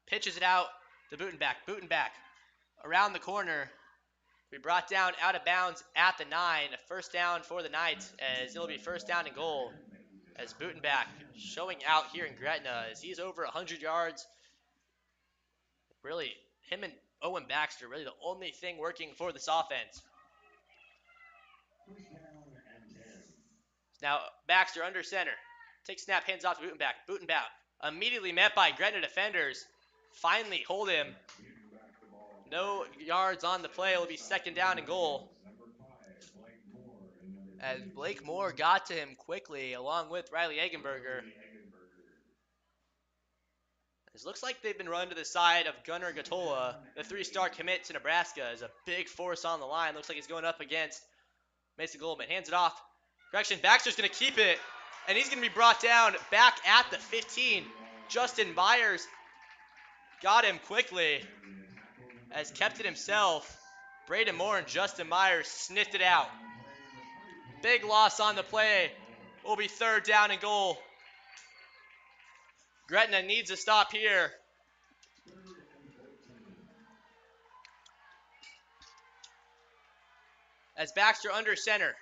Pitches it out to Butenbach. Butenbach around the corner. We brought down out of bounds at the 9. A first down for the Knights, as it'll be first down and goal. As Butenbach showing out here in Gretna, as he's over 100 yards. Really, him and Owen Baxter, really the only thing working for this offense. Now Baxter under center. Takes snap, hands off to Butenbach. Butenbach immediately met by Gretna defenders. Finally hold him. No yards on the play. It'll be second down and goal. As Blake Moore got to him quickly along with Riley Eggenberger. It looks like they've been run to the side of Gunnar Gatola, the 3-star commit to Nebraska, as a big force on the line. Looks like he's going up against Mason Goldman. Hands it off. Correction, Baxter's going to keep it, and he's going to be brought down back at the 15. Justin Myers got him quickly, as kept it himself. Braden Moore and Justin Myers sniffed it out. Big loss on the play. Will be third down and goal. Gretna needs a stop here. As Baxter under center.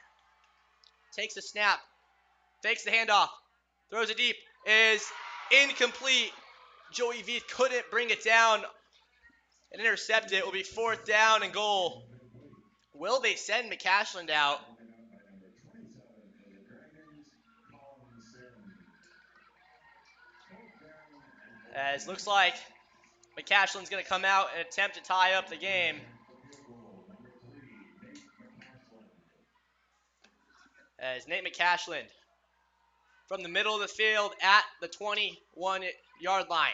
Takes a snap. Fakes the handoff. Throws it deep. Is incomplete. Joey Veith couldn't bring it down and intercept it. It will be fourth down and goal. Will they send McCashland out? As looks like McCashland's going to come out and attempt to tie up the game. As Nate McCashland from the middle of the field at the 21-yard line.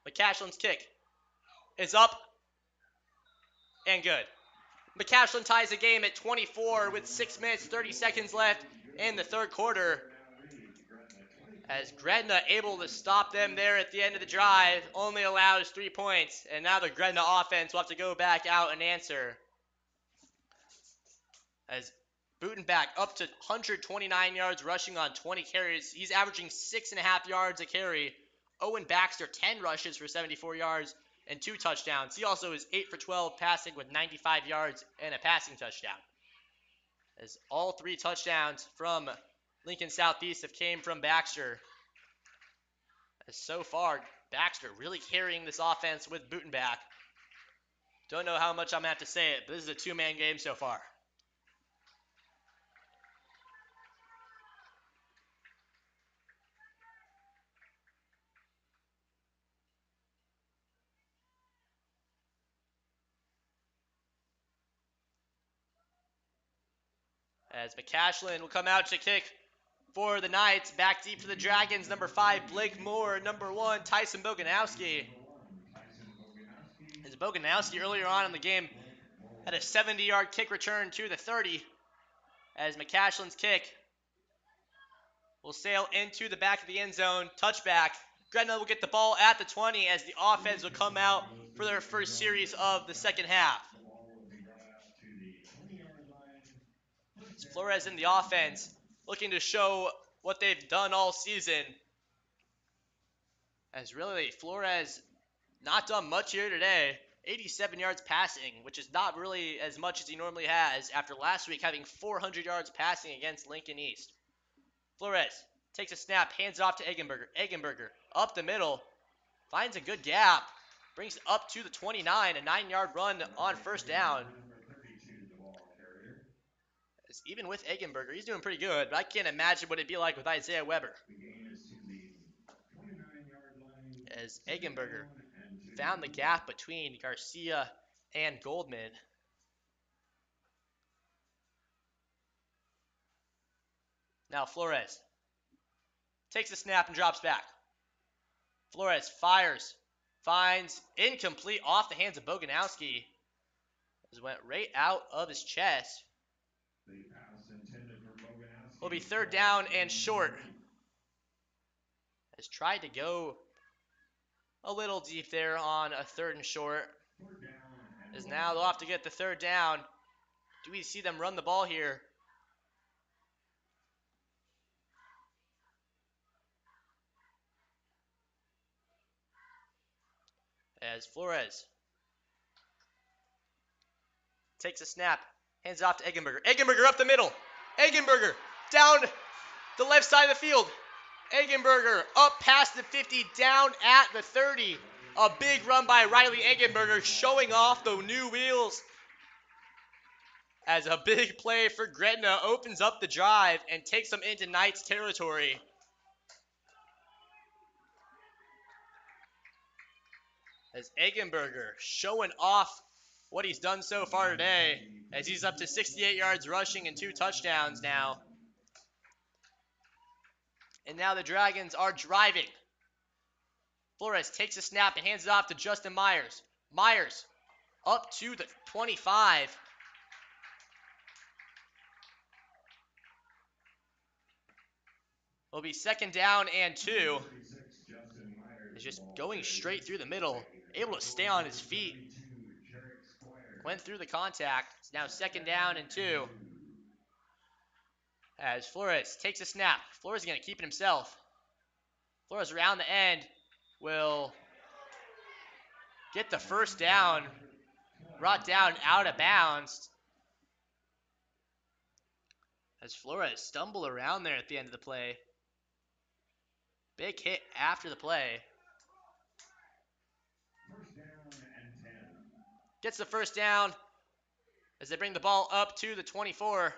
McCashland's kick is up and good. McCashland ties the game at 24 with 6 minutes, 30 seconds left in the third quarter. As Gretna able to stop them there at the end of the drive, only allows 3 points. And now the Gretna offense will have to go back out and answer. As Butenbach up to 129 yards rushing on 20 carries. He's averaging 6.5 yards a carry. Owen Baxter, 10 rushes for 74 yards and 2 touchdowns. He also is 8 for 12 passing with 95 yards and a passing touchdown. As all 3 touchdowns from Lincoln Southeast have came from Baxter. As so far, Baxter really carrying this offense with Butenbach. Don't know how much I'm going to have to say it, but this is a 2-man game so far. As McCashland will come out to kick for the Knights. Back deep for the Dragons. Number 5, Blake Moore. Number 1, Tyson Boganowski. As Boganowski earlier on in the game had a 70-yard kick return to the 30. As McCashland's kick will sail into the back of the end zone. Touchback. Gretna will get the ball at the 20 as the offense will come out for their first series of the second half. As Flores in the offense, looking to show what they've done all season. As really, Flores not done much here today. 87 yards passing, which is not really as much as he normally has after last week having 400 yards passing against Lincoln East. Flores takes a snap, hands it off to Eggenberger. Eggenberger up the middle, finds a good gap, brings it up to the 29, a 9-yard run on first down. As even with Eggenberger, he's doing pretty good, but I can't imagine what it'd be like with Isaiah Weber. As Eggenberger found the gap between Garcia and Goldman. Now Flores takes a snap and drops back. Flores fires, finds incomplete off the hands of Boganowski. Just went right out of his chest. Will be third down and short. Has tried to go a little deep there on a third and short. As now they'll have to get the third down. Do we see them run the ball here? As Flores takes a snap, hands off to Eggenberger. Eggenberger up the middle. Eggenberger down the left side of the field. Eggenberger up past the 50, down at the 30. A big run by Riley Eggenberger, showing off the new wheels. As a big play for Gretna opens up the drive and takes them into Knights territory. As Eggenberger showing off what he's done so far today, as he's up to 68 yards rushing and 2 touchdowns now. And now the Dragons are driving. Flores takes a snap and hands it off to Justin Myers. Myers up to the 25. Will be second down and 2. He's just going straight through the middle, able to stay on his feet. Went through the contact. It's now second down and 2. As Flores takes a snap. Flores is going to keep it himself. Flores around the end will get the first down. Brought down out of bounds. As Flores stumble around there at the end of the play. Big hit after the play. Gets the first down as they bring the ball up to the 24.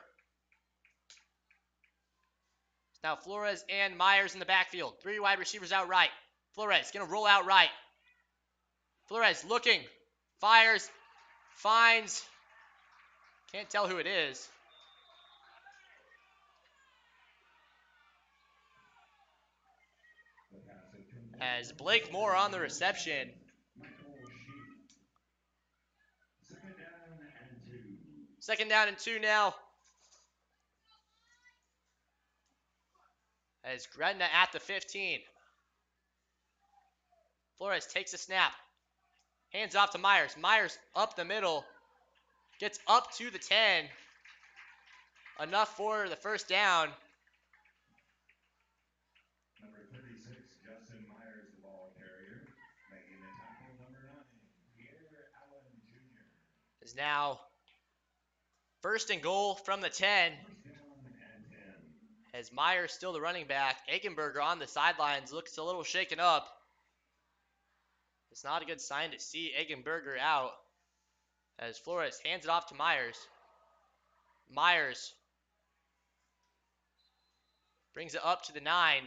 Now Flores and Myers in the backfield. 3 wide receivers out right. Flores going to roll out right. Flores looking. Fires. Finds. Can't tell who it is. As Blake Moore on the reception. Second down and 2 now. As Gretna at the 15. Flores takes a snap. Hands off to Myers. Myers up the middle. Gets up to the 10. Enough for the first down. Number 36, Justin Myers, the ball carrier. Making the tackle, number 9, Pierre Allen Jr. Is now first and goal from the 10. As Myers still the running back. Eggenberger on the sidelines looks a little shaken up. It's not a good sign to see Eggenberger out. As Flores hands it off to Myers. Myers brings it up to the 9.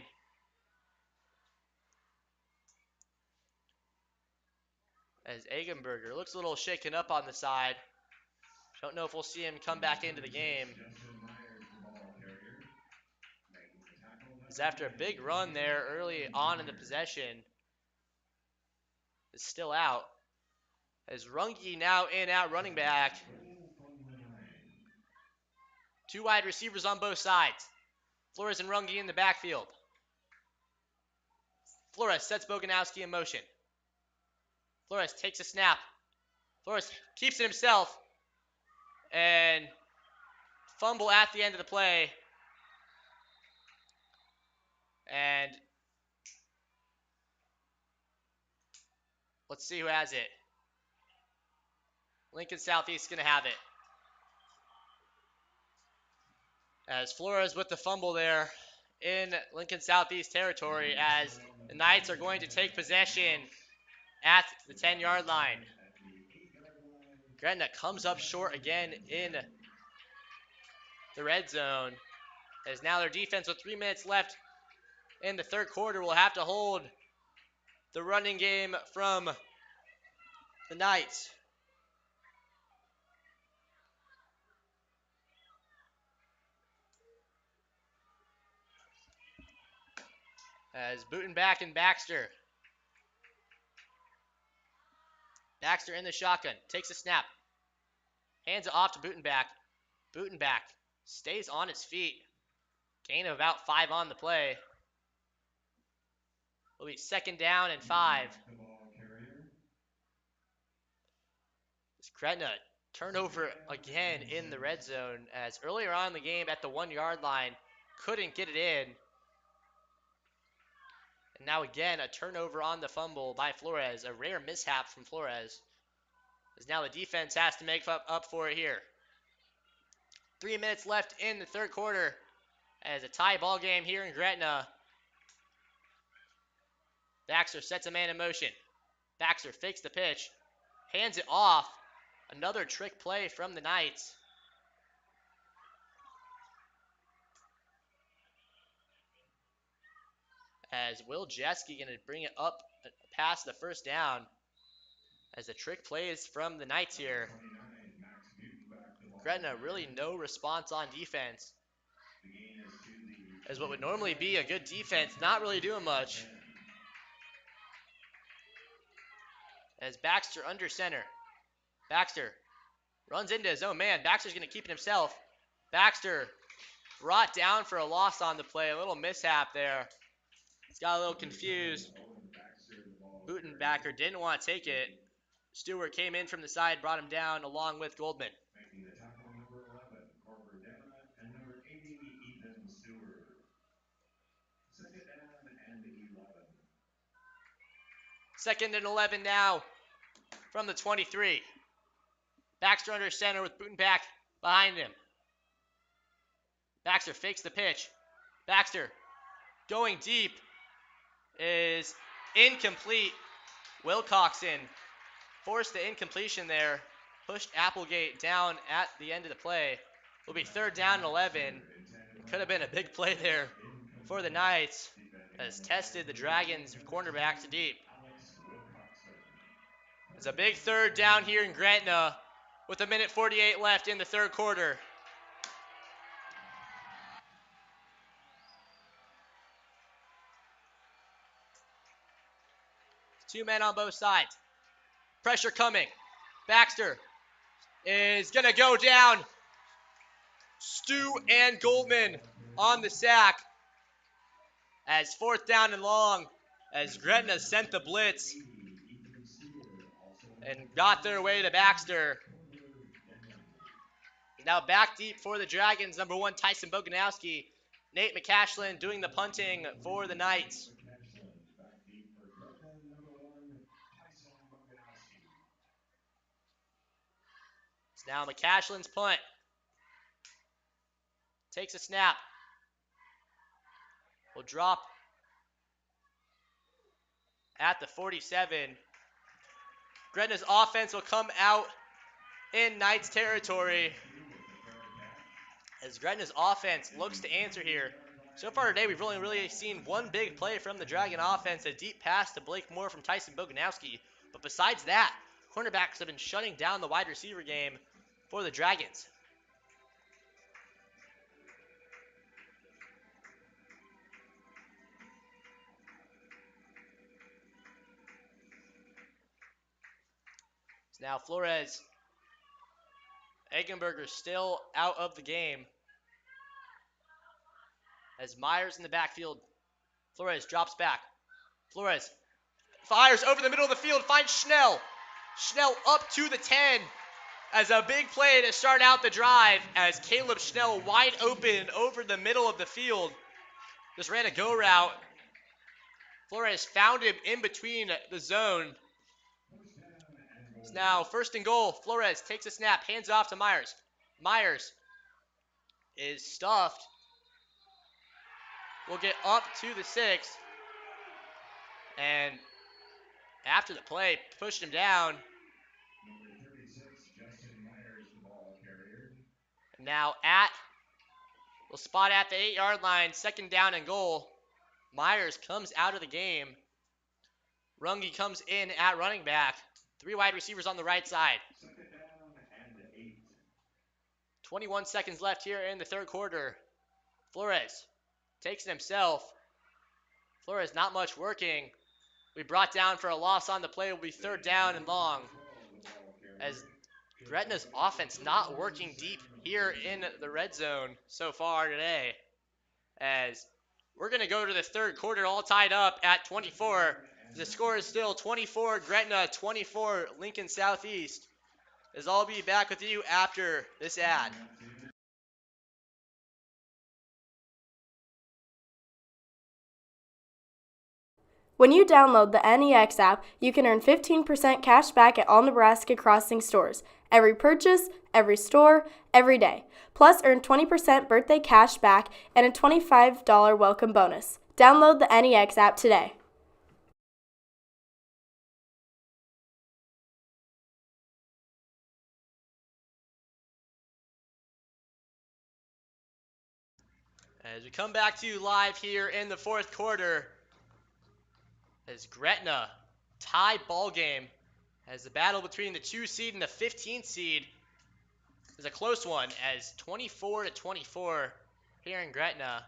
As Eggenberger looks a little shaken up on the side. Don't know if we'll see him come back into the game. As after a big run there early on in the possession, is still out. As Runge now in at running back. 2 wide receivers on both sides. Flores and Runge in the backfield. Flores sets Boganowski in motion. Flores takes a snap. Flores keeps it himself. And fumble at the end of the play. And let's see who has it. Lincoln Southeast is going to have it. As Flores with the fumble there in Lincoln Southeast territory, as the Knights are going to take possession at the 10-yard line. Gretna comes up short again in the red zone. As now their defense with 3 minutes left in the third quarter will have to hold the running game from the Knights. As Butenbach and Baxter. Baxter in the shotgun. Takes a snap. Hands it off to Butenbach. Butenbach stays on his feet. Gain of about 5 on the play. Will be 2nd down and 5. It's Gretna turnover again in the red zone, as earlier on in the game at the 1-yard line couldn't get it in. And now again a turnover on the fumble by Flores, a rare mishap from Flores, as now the defense has to make up for it here. 3 minutes left in the third quarter as a tie ball game here in Gretna. Baxter sets a man in motion. Baxter fakes the pitch, hands it off. Another trick play from the Knights. As Will Jeske going to bring it up past the first down. As the trick plays from the Knights here. Gretna really no response on defense. As what would normally be a good defense, not really doing much. As Baxter under center. Baxter runs into his own man. Baxter's going to keep it himself. Baxter brought down for a loss on the play. A little mishap there. He's got a little confused. Butenbacher didn't want to take it. Stewart came in from the side, brought him down along with Goldman. Second and 11 now from the 23. Baxter under center with Butenbach behind him. Baxter fakes the pitch. Baxter going deep is incomplete. Wilcoxon forced the incompletion there. Pushed Applegate down at the end of the play. Will be 3rd down and 11. Could have been a big play there for the Knights. Has tested the Dragons cornerbacks deep. It's a big 3rd down here in Gretna with 1:48 left in the third quarter. Two men on both sides. Pressure coming. Baxter is going to go down. Stu and Goldman on the sack. As 4th down and long, as Gretna sent the blitz and got their way to Baxter. Now back deep for the Dragons, number 1, Tyson Boganowski. Nate McCashlin doing the punting for the Knights. It's now McCashlin's punt. Takes a snap. Will drop at the 47. Gretna's offense will come out in Knights territory, as Gretna's offense looks to answer here. So far today, we've only really seen one big play from the Dragon offense, a deep pass to Blake Moore from Tyson Boganowski. But besides that, cornerbacks have been shutting down the wide receiver game for the Dragons. Now Flores, Eggenberger still out of the game. As Myers in the backfield, Flores drops back. Flores fires over the middle of the field, finds Schnell. Schnell up to the 10 as a big play to start out the drive, as Caleb Schnell wide open over the middle of the field. Just ran a go route. Flores found him in between the zone. It's now 1st and goal. Flores takes a snap, hands off to Myers. Myers is stuffed. Will get up to the 6. And after the play, pushed him down. Now we'll spot at the 8-yard line, 2nd down and goal. Myers comes out of the game. Runge comes in at running back. 3 wide receivers on the right side. 21 seconds left here in the third quarter. Flores takes it himself. Flores not much working. We brought down for a loss on the play. Will be 3rd down and long, as Gretna's offense not working deep here in the red zone so far today, as we're going to go to the third quarter all tied up at 24. The score is still 24 Gretna, 24 Lincoln Southeast. As I'll be back with you after this ad. When you download the NEX app, you can earn 15% cash back at all Nebraska Crossing stores. Every purchase, every store, every day. Plus, earn 20% birthday cash back and a $25 welcome bonus. Download the NEX app today. As we come back to you live here in the fourth quarter, as Gretna tie ball game, as the battle between the 2 seed and the 15th seed is a close one, as 24-24 here in Gretna.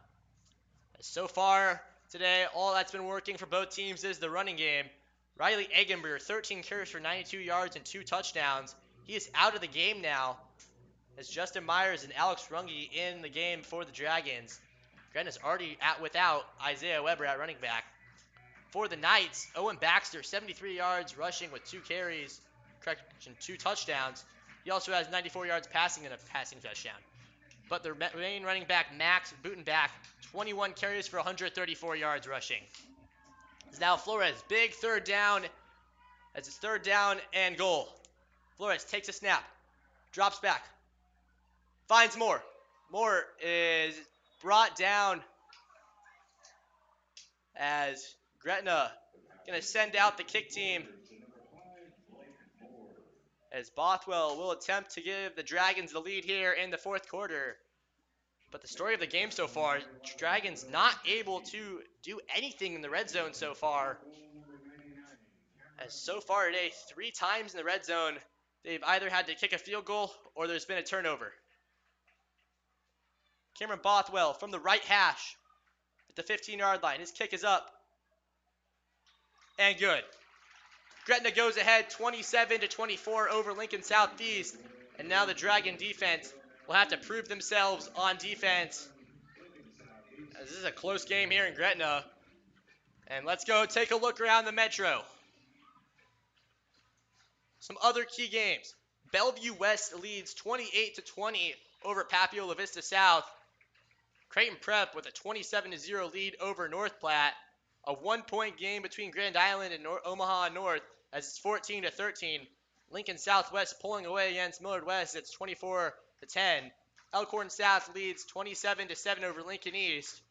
As so far today, all that's been working for both teams is the running game. Riley Eggenberger, 13 carries for 92 yards and 2 touchdowns. He is out of the game now, as Justin Myers and Alex Runge in the game for the Dragons. Gretna's already without Isaiah Weber at running back. For the Knights, Owen Baxter, 73 yards rushing with 2 carries, 2 touchdowns. He also has 94 yards passing and a passing touchdown. But the main running back, Max Butenbach, 21 carries for 134 yards rushing. It's now Flores, big third down, as it's third down and goal. Flores takes a snap, drops back, finds Moore. Moore is brought down as Gretna going to send out the kick team, as Bothwell will attempt to give the Dragons the lead here in the fourth quarter. But the story of the game so far, Dragons not able to do anything in the red zone so far. As so far today, 3 times in the red zone, they've either had to kick a field goal or there's been a turnover. Cameron Bothwell from the right hash at the 15-yard line. His kick is up. And good. Gretna goes ahead 27-24 over Lincoln Southeast. And now the Dragon defense will have to prove themselves on defense. As this is a close game here in Gretna. And let's go take a look around the metro. Some other key games. Bellevue West leads 28-20 over Papio La Vista South. Creighton Prep with a 27-0 lead over North Platte. A 1-point game between Grand Island and Omaha North as it's 14-13. Lincoln Southwest pulling away against Millard West. It's 24-10. Elkhorn South leads 27-7 over Lincoln East.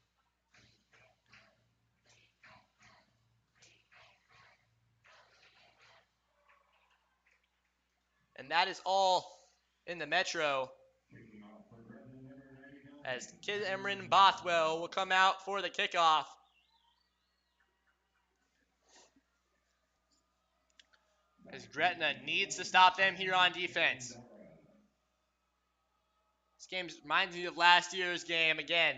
And that is all in the metro, as Cameron Bothwell will come out for the kickoff. As Gretna needs to stop them here on defense. This game reminds me of last year's game again.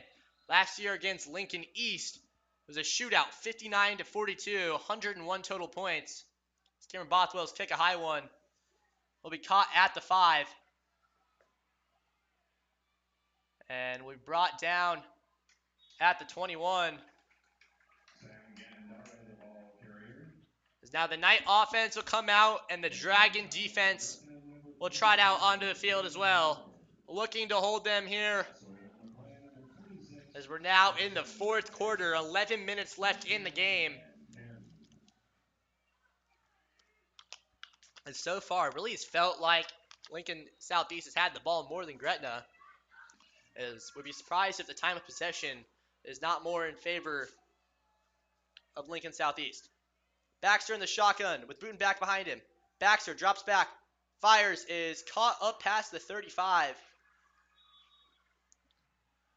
Last year against Lincoln East was a shootout, 59-42, 101 total points. Cameron Bothwell's kick, a high one, will be caught at the 5. And we brought down at the 21. As now the Knight offense will come out and the Dragon defense will trot out onto the field as well, looking to hold them here. As we're now in the fourth quarter, 11 minutes left in the game. And so far, really it's felt like Lincoln Southeast has had the ball more than Gretna. As would be surprised if the time of possession is not more in favor of Lincoln Southeast. Baxter in the shotgun with Butenbach behind him. Baxter drops back, fires, is caught up past the 35.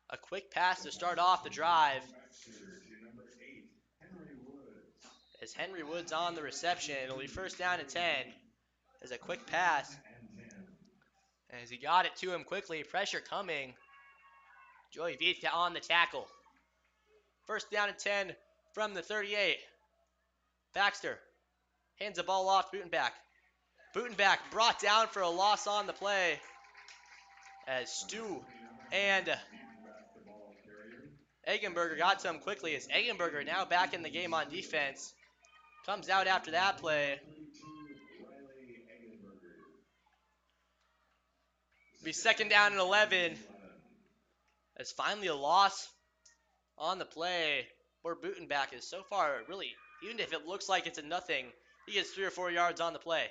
A quick pass to start off the drive. As Henry Woods on the reception, it'll be first down and 10. As a quick pass. As he got it to him quickly, pressure coming. Joey Vita on the tackle. First down and 10 from the 38. Baxter hands the ball off to Butenbach. Butenbach brought down for a loss on the play as Stu and Eggenberger got to him quickly as Eggenberger now back in the game on defense. Comes out after that play. Be second down and 11. As finally a loss on the play for Butenbach is so far really, even if it looks like it's a nothing, he gets 3 or 4 yards on the play.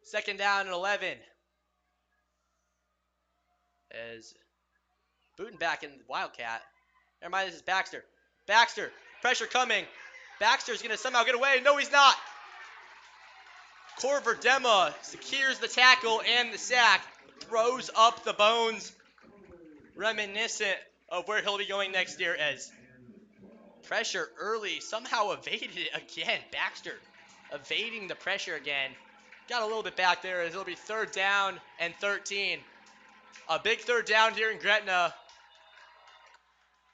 Second down and 11. As Butenbach and Wildcat. Never mind, this is Baxter. Baxter, pressure coming. Baxter's going to somehow get away. No, he's not. Corver Dema secures the tackle and the sack. Throws up the bones. Reminiscent of where he'll be going next year as pressure early. Somehow evaded it again. Baxter evading the pressure again. Got a little bit back there as it'll be third down and 13. A big third down here in Gretna.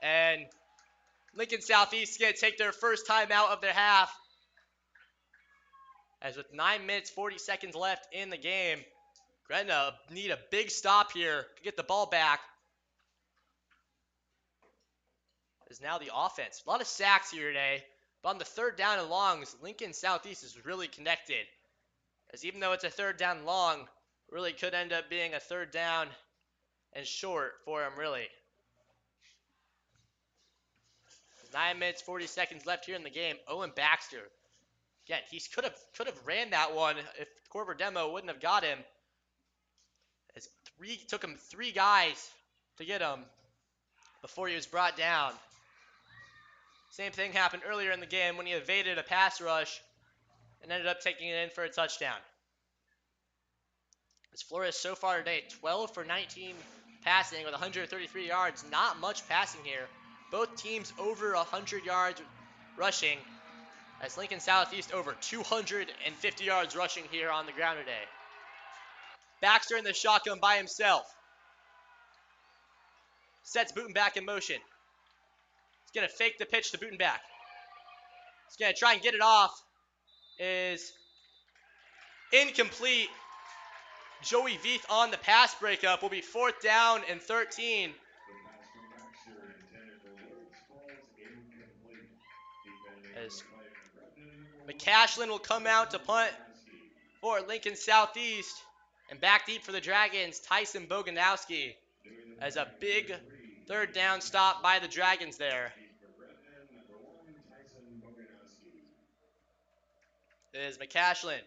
And Lincoln Southeast is going to take their first time out of their half. As with 9 minutes, 40 seconds left in the game, Gretna need a big stop here to get the ball back. As now the offense. A lot of sacks here today. But on the third down and longs, Lincoln Southeast is really connected. As even though it's a third down and long, really could end up being a third down and short for him, really. 9 minutes, 40 seconds left here in the game. Owen Baxter. Again, he could have ran that one if Corver Demo wouldn't have got him. As took him 3 guys to get him before he was brought down. Same thing happened earlier in the game when he evaded a pass rush and ended up taking it in for a touchdown. As Flores so far today, 12 for 19 passing with 133 yards. Not much passing here. Both teams over 100 yards rushing. As Lincoln Southeast over 250 yards rushing here on the ground today. Baxter in the shotgun by himself. Sets Butenbach in motion. He's going to fake the pitch to Butenbach. He's going to try and get it off. Is incomplete. Joey Veith on the pass breakup will be fourth down and 13. As McCashlin will come out to punt for Lincoln Southeast. And back deep for the Dragons, Tyson Boganowski. As a big third down stop by the Dragons there. It is McCashlin.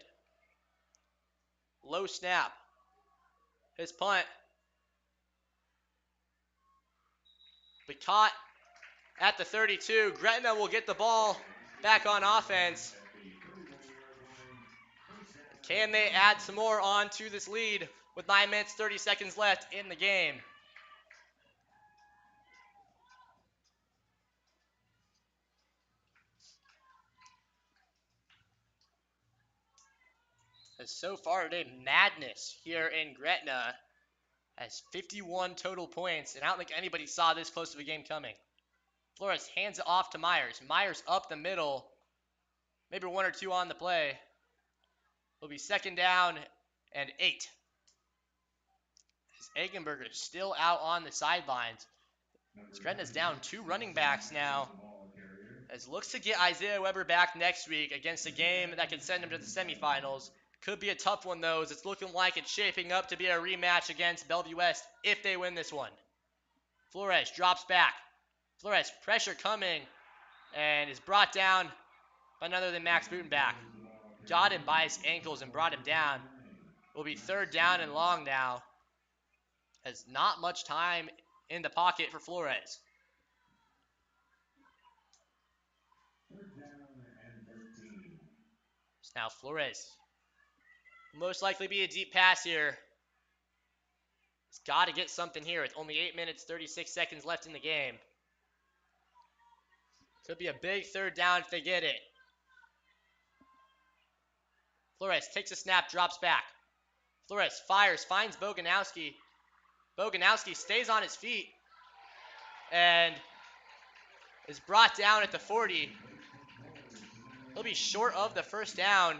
Low snap. His punt. But caught at the 32. Gretna will get the ball back on offense. Can they add some more on to this lead with 9 minutes, 30 seconds left in the game? As so far today, madness here in Gretna has 51 total points, and I don't think anybody saw this close of a game coming. Flores hands it off to Myers. Myers up the middle. Maybe 1 or 2 on the play. Will be second down and 8. As Eggenberger is still out on the sidelines. As Gretna's down 2 running backs now. As looks to get Isaiah Weber back next week against a game that could send him to the semifinals. Could be a tough one, though, as it's looking like it's shaping up to be a rematch against Bellevue West if they win this one. Flores drops back. Flores, pressure coming, and is brought down by none other than Max Butenbach. Got him by his ankles and brought him down. Will be third down and long now. Has not much time in the pocket for Flores. Now Flores will most likely be a deep pass here. He's got to get something here with only 8 minutes, 36 seconds left in the game. Could be a big third down if they get it. Flores takes a snap, drops back. Flores fires, finds Boganowski. Boganowski stays on his feet and is brought down at the 40. He'll be short of the first down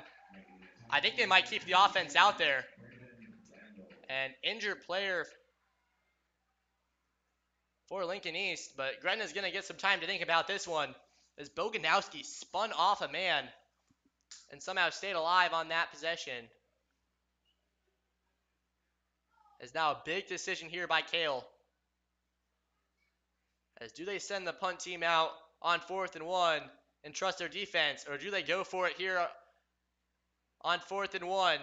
I think they might keep the offense out there. An injured player for Lincoln East, but Gretna's going to get some time to think about this one as Boganowski spun off a man and somehow stayed alive on that possession. Is now a big decision here by Kale. As do they send the punt team out on 4th and 1 and trust their defense, or do they go for it here on 4th and 1?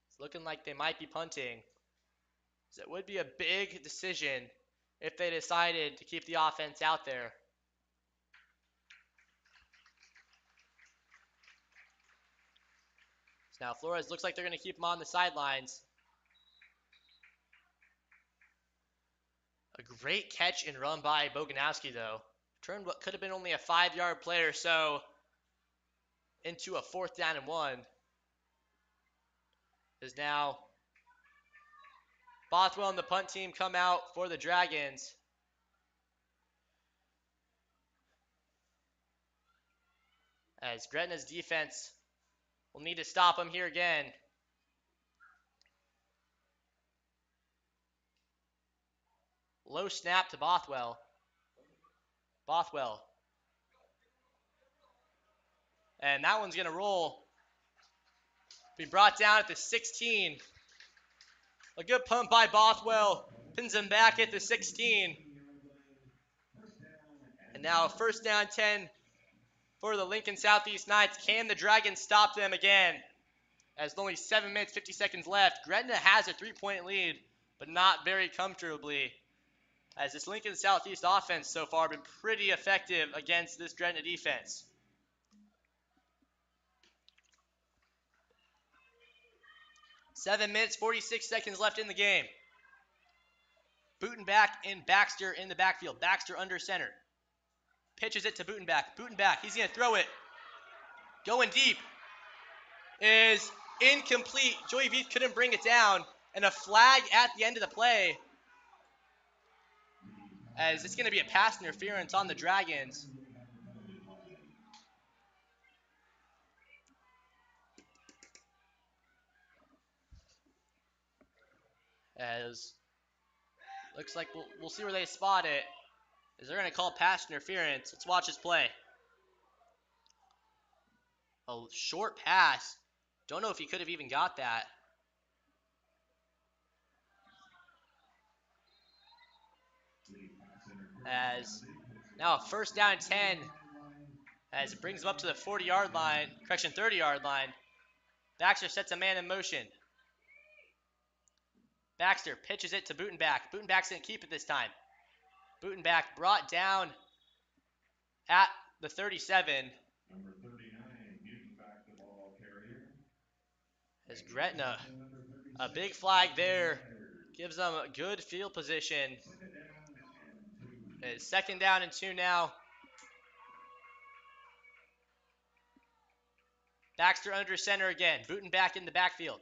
It's looking like they might be punting. So it would be a big decision if they decided to keep the offense out there. So now Flores looks like they're going to keep him on the sidelines. A great catch and run by Boganowski, though. Turned what could have been only a 5-yard play or so into a 4th down and 1. Is now Bothwell and the punt team come out for the Dragons. As Gretna's defense will need to stop him here again. Low snap to Bothwell. Bothwell. And that one's going to roll. Be brought down at the 16. A good punt by Bothwell. Pins him back at the 16. And now 1st down 10 for the Lincoln Southeast Knights. Can the Dragons stop them again? As only 7 minutes, 50 seconds left. Gretna has a 3-point lead, but not very comfortably. As this Lincoln Southeast offense so far been pretty effective against this Gretna defense. Seven minutes, 46 seconds left in the game. Butenbach and Baxter in the backfield. Baxter under center. Pitches it to Butenbach. Butenbach, he's going to throw it. Going deep. Is incomplete. Joey Veith couldn't bring it down. And a flag at the end of the play. As it's going to be a pass interference on the Dragons. As looks like we'll see where they spot it. As they're going to call pass interference. Let's watch this play. A short pass. Don't know if he could have even got that. As now 1st down and 10. As it brings him up to the 40-yard line. Correction, 30-yard line. Baxter sets a man in motion. Baxter pitches it to Butenbach. Butenbach's going to keep it this time. Butenbach brought down at the 37. Number 39, Butenbach, the ball carrier. As Gretna, a big flag there, gives them a good field position. It's 2nd down and 2 now. Baxter under center again. Butenbach in the backfield.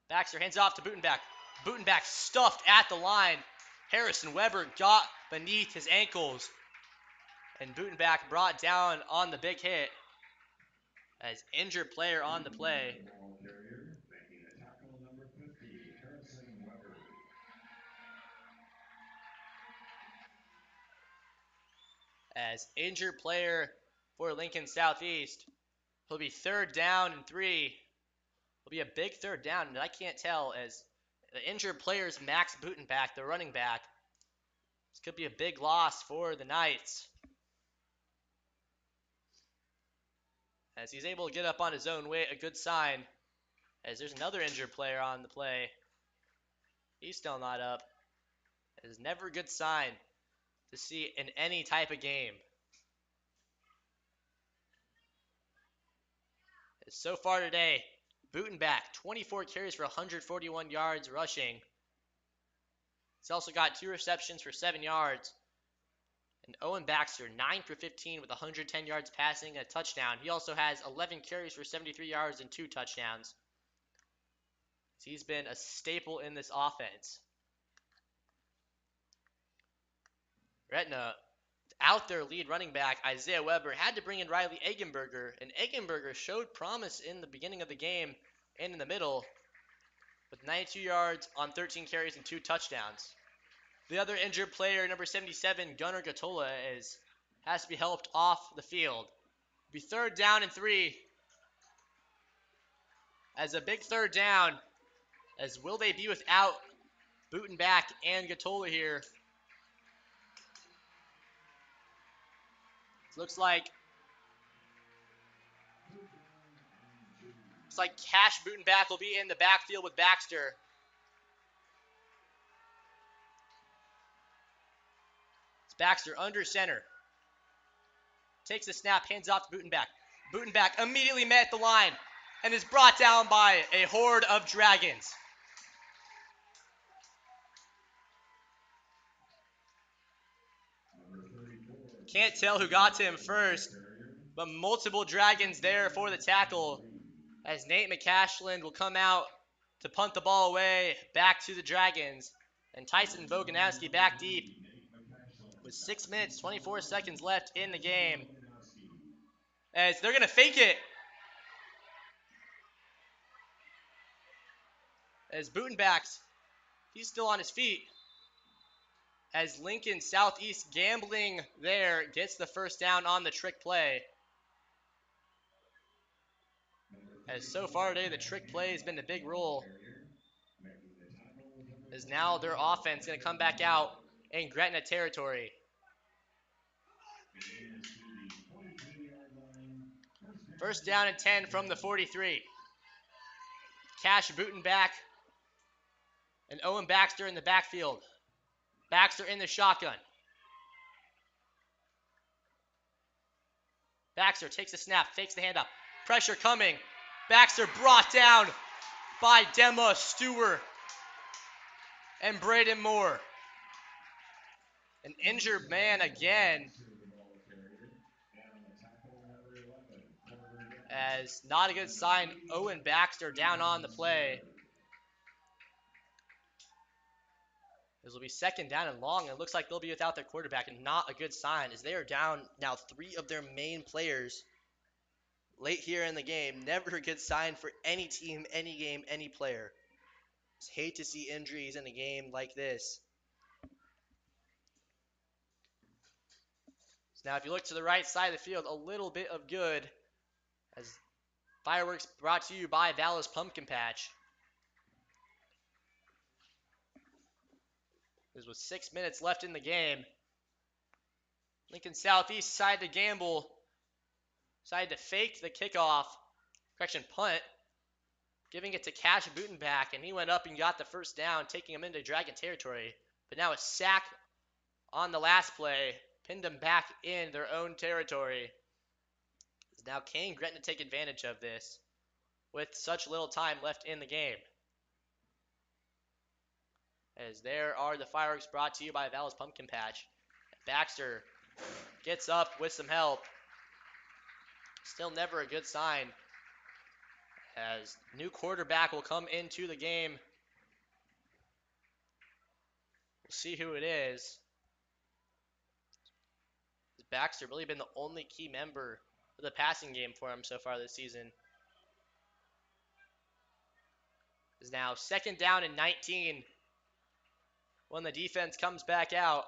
Baxter hands off to Butenbach. Butenbach stuffed at the line. Harrison Weber got beneath his ankles. And Butenbach brought down on the big hit. As injured player on the play. As injured player for Lincoln Southeast. He'll be 3rd down and 3. It'll be a big 3rd down, and I can't tell as the injured player's Max Butenbach, the running back. This could be a big loss for the Knights. As he's able to get up on his own weight, a good sign. As there's another injured player on the play. He's still not up. It's never a good sign to see in any type of game. As so far today, Butenbach, 24 carries for 141 yards rushing. He's also got 2 receptions for 7 yards. And Owen Baxter, 9 for 15 with 110 yards passing and a touchdown. He also has 11 carries for 73 yards and 2 touchdowns. So he's been a staple in this offense. Gretna, out their lead running back, Isaiah Weber, had to bring in Riley Eggenberger, and Eggenberger showed promise in the beginning of the game and in the middle with 92 yards on 13 carries and 2 touchdowns. The other injured player, number 77, Gunnar Gatola, has to be helped off the field. It'll be 3rd down and 3. As a big 3rd down, as will they be without Butenbach and Gatola here? Looks like Cash Butenbach will be in the backfield with Baxter. It's Baxter under center. Takes the snap, hands off to Butenbach. Butenbach immediately met the line and is brought down by a horde of dragons. Can't tell who got to him first, but multiple dragons there for the tackle as Nate McCashland will come out to punt the ball away back to the Dragons. And Tyson Boganowski back deep with 6 minutes, 24 seconds left in the game. As they're going to fake it. As Butenbach, he's still on his feet. As Lincoln Southeast Gambling there gets the first down on the trick play. As so far today, the trick play has been the big role. As now their offense going to come back out in Gretna territory. First down and 10 from the 43. Cash Butenbach and Owen Baxter in the backfield. Baxter in the shotgun. Baxter takes the snap, fakes the handoff. Pressure coming. Baxter brought down by Dema Stewart and Braden Moore. An injured man again. As not a good sign, Owen Baxter down on the play. This will be 2nd down and long. It looks like they'll be without their quarterback, and not a good sign as they are down now 3 of their main players late here in the game. Never a good sign for any team, any game, any player. Just hate to see injuries in a game like this. So now if you look to the right side of the field, a little bit of good as fireworks brought to you by Dallas Pumpkin Patch. This was 6 minutes left in the game. Lincoln Southeast decided to gamble, decided to fake the kickoff, punt, giving it to Cash Butenbach, and he went up and got the first down, taking him into Dragon territory. But now a sack on the last play, pinned them back in their own territory. Now can Gretna take advantage of this with such little time left in the game? As there are the fireworks brought to you by Dallas Pumpkin Patch. Baxter gets up with some help. Still never a good sign. As new quarterback will come into the game. We'll see who it is. Baxter really been the only key member of the passing game for him so far this season. Is now 2nd down and 19 when the defense comes back out.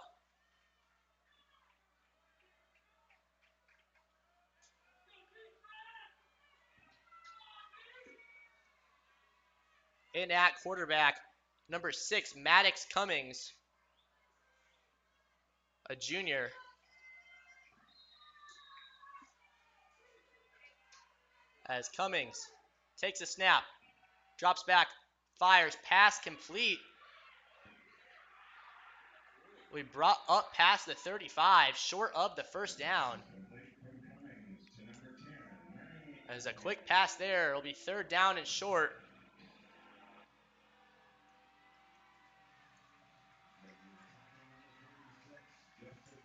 In at quarterback, number 6, Maddox Cummings, a junior. As Cummings takes a snap, drops back, fires, pass complete. We brought up past the 35, short of the first down. As a quick pass there, it'll be 3rd down and short.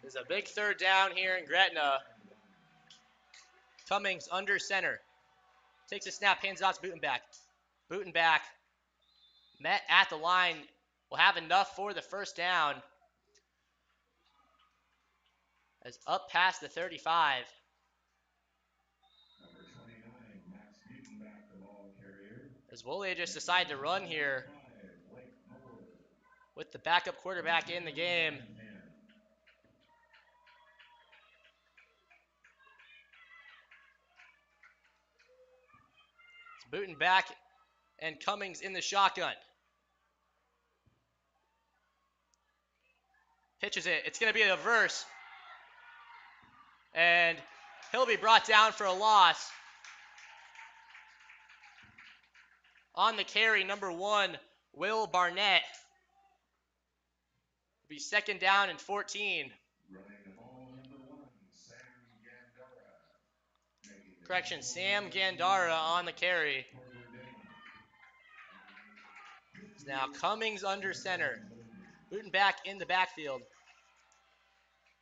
There's a big 3rd down here in Gretna. Cummings under center. Takes a snap, hands off to Butenbach. Butenbach met at the line. Will have enough for the first down. As up past the 35. As will they just decide to run here with the backup quarterback in the game. It's Booten back and Cummings in the shotgun. Pitches it. It's going to be a reverse. And he'll be brought down for a loss. On the carry, number 1, Will Barnett. It'll be second down and 14. Correction, Sam Gandara on the carry. It's now Cummings under center. Booten back in the backfield.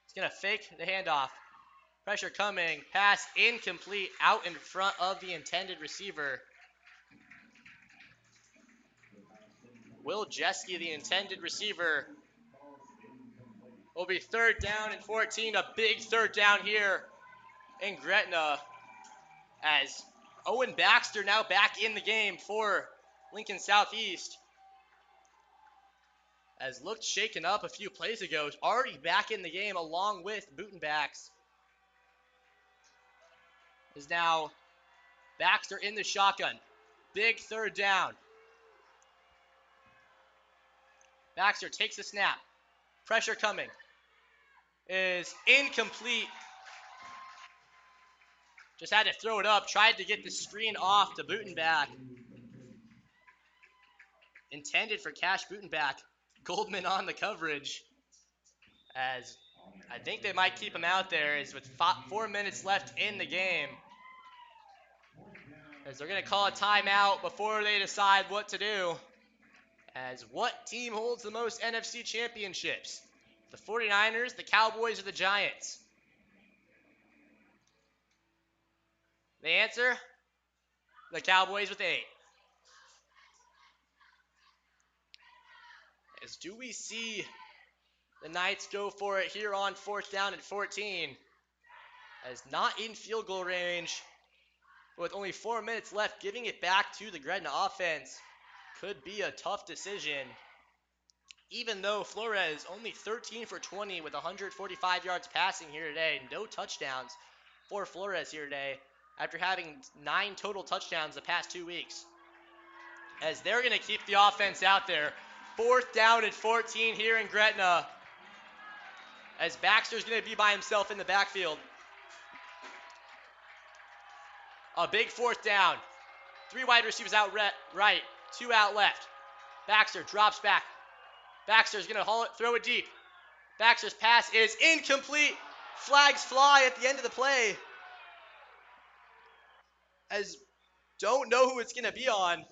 He's going to fake the handoff. Pressure coming. Pass incomplete out in front of the intended receiver. Will Jeske, the intended receiver, will be third down and 14. A big third down here in Gretna as Owen Baxter now back in the game for Lincoln Southeast. As looked shaken up a few plays ago, already back in the game along with Bootenbacks. Is now Baxter in the shotgun. Big third down. Baxter takes the snap. Pressure coming. Is incomplete. Just had to throw it up. Tried to get the screen off to Bootenback. Intended for Cash Bootenback. Goldman on the coverage. As I think they might keep him out there as with 4 minutes left in the game. As they're going to call a timeout before they decide what to do. As what team holds the most NFC championships? The 49ers, the Cowboys, or the Giants? The answer? The Cowboys with 8. As do we see the Knights go for it here on 4th down and 14? As not in field goal range. With only 4 minutes left, giving it back to the Gretna offense could be a tough decision. Even though Flores only 13 for 20 with 145 yards passing here today. No touchdowns for Flores here today after having 9 total touchdowns the past 2 weeks. As they're going to keep the offense out there. 4th down and 14 here in Gretna. As Baxter's going to be by himself in the backfield. A big 4th down. 3 wide receivers out right, 2 out left. Baxter drops back. Baxter's going to haul it, throw it deep. Baxter's pass is incomplete. Flags fly at the end of the play. As don't know who it's going to be on.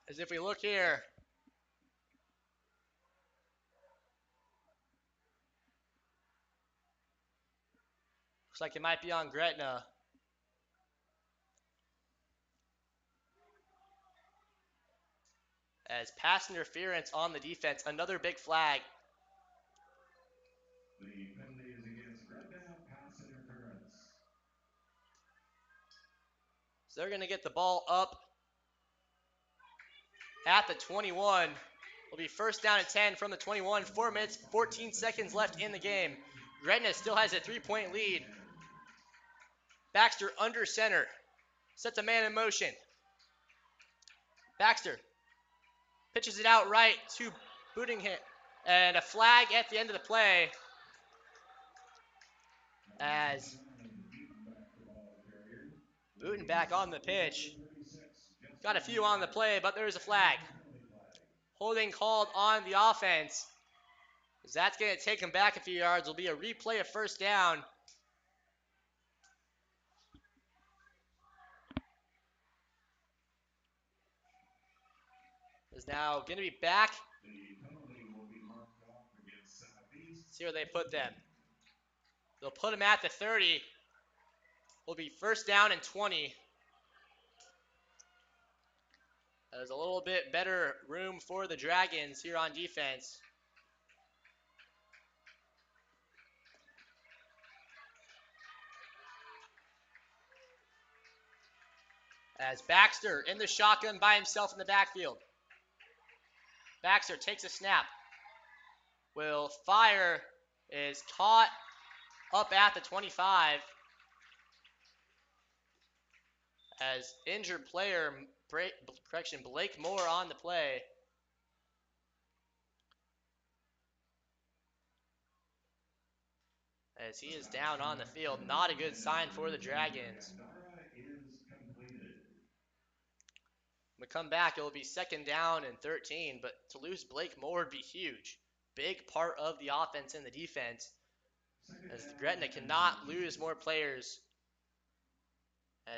As if we look here. Looks like it might be on Gretna. As pass interference on the defense. Another big flag. The penalty is against Gretna, pass interference. So they're going to get the ball up at the 21. Will be 1st down and 10 from the 21. 4 minutes, 14 seconds left in the game. Gretna still has a 3-point lead. Baxter under center. Sets a man in motion. Baxter pitches it out right to Bootingham. And a flag at the end of the play. As Booten back on the pitch. Got a few on the play, but there's a flag. Holding called on the offense. As that's going to take him back a few yards. Will be a replay of 1st down. Is now going to be back. See where they put them. They'll put him at the 30. Will be 1st down and 20. There's a little bit better room for the Dragons here on defense. As Baxter in the shotgun by himself in the backfield. Baxter takes a snap. Will fire, is caught up at the 25. As injured player, Blake Moore on the play. As he is down on the field. Not a good sign for the Dragons. When we come back, it will be 2nd down and 13, but to lose Blake Moore would be huge. Big part of the offense and the defense, as the Gretna cannot lose more players,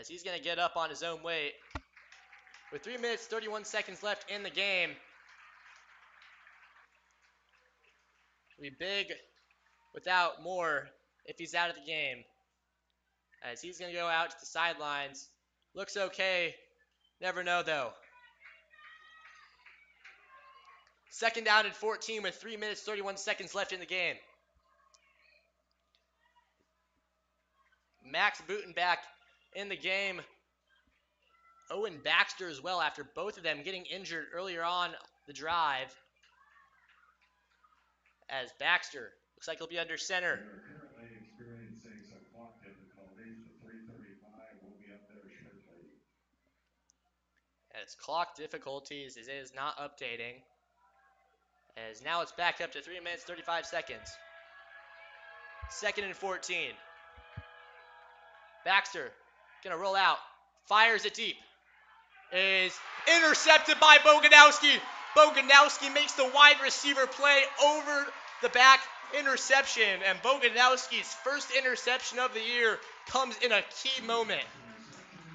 as he's going to get up on his own weight. With 3 minutes, 31 seconds left in the game, it'll be big without Moore if he's out of the game, as he's going to go out to the sidelines. Looks okay. Never know, though. 2nd down and 14 with 3 minutes, 31 seconds left in the game. Max Booten back in the game. Owen Baxter as well, after both of them getting injured earlier on the drive. As Baxter looks like he'll be under center. Currently experiencing some clock difficulties. The 3:35 will be up there shortly. As clock difficulties, it is not updating. As now it's back up to 3 minutes, 35 seconds. 2nd and 14. Baxter gonna roll out. Fires it deep. Is intercepted by Boganowski. Boganowski makes the wide receiver play over the back interception. And Boganowski's first interception of the year comes in a key moment.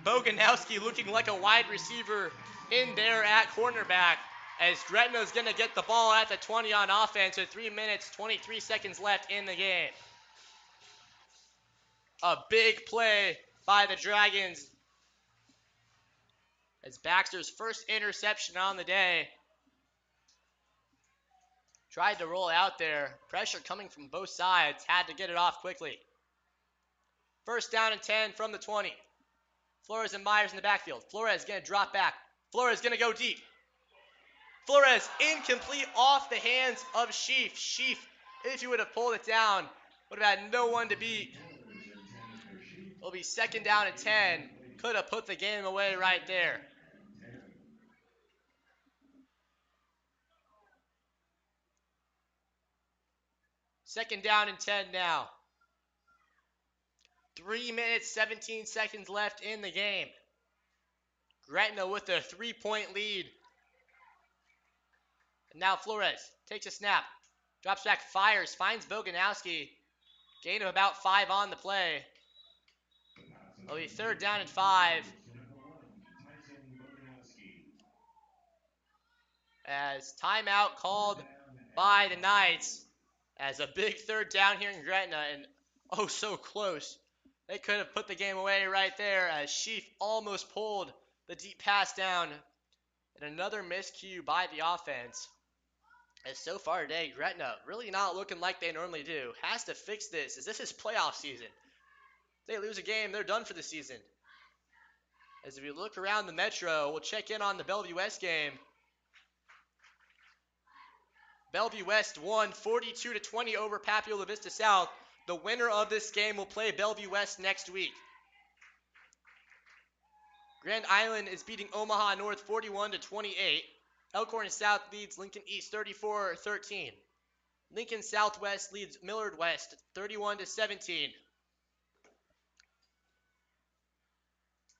Boganowski looking like a wide receiver in there at cornerback, as Gretna's going to get the ball at the 20 on offense with 3 minutes, 23 seconds left in the game. A big play by the Dragons, as Baxter's first interception on the day. Tried to roll out there. Pressure coming from both sides. Had to get it off quickly. 1st down and 10 from the 20. Flores and Myers in the backfield. Flores going to drop back. Flores going to go deep. Flores incomplete off the hands of Sheaf. Sheaf, if he would have pulled it down, would have had no one to beat. It'll be 2nd down and 10. Could have put the game away right there. Second down and 10 now. 3 minutes, 17 seconds left in the game. Gretna with a 3-point lead. And now Flores takes a snap. Drops back, fires, finds Boganowski. Gain of about 5 on the play. It'll be 3rd down and 5. As timeout called by the Knights. As a big 3rd down here in Gretna, and oh so close. They could have put the game away right there, as Sheaf almost pulled the deep pass down. And another miscue by the offense. As so far today, Gretna really not looking like they normally do. Has to fix this, as this is playoff season. If they lose a game, they're done for the season. As if you look around the Metro, we'll check in on the Bellevue West game. Bellevue West won 42-20 over Papio Vista South. The winner of this game will play Bellevue West next week. Grand Island is beating Omaha North 41-28. Elkhorn South leads Lincoln East 34-13. Lincoln Southwest leads Millard West 31-17.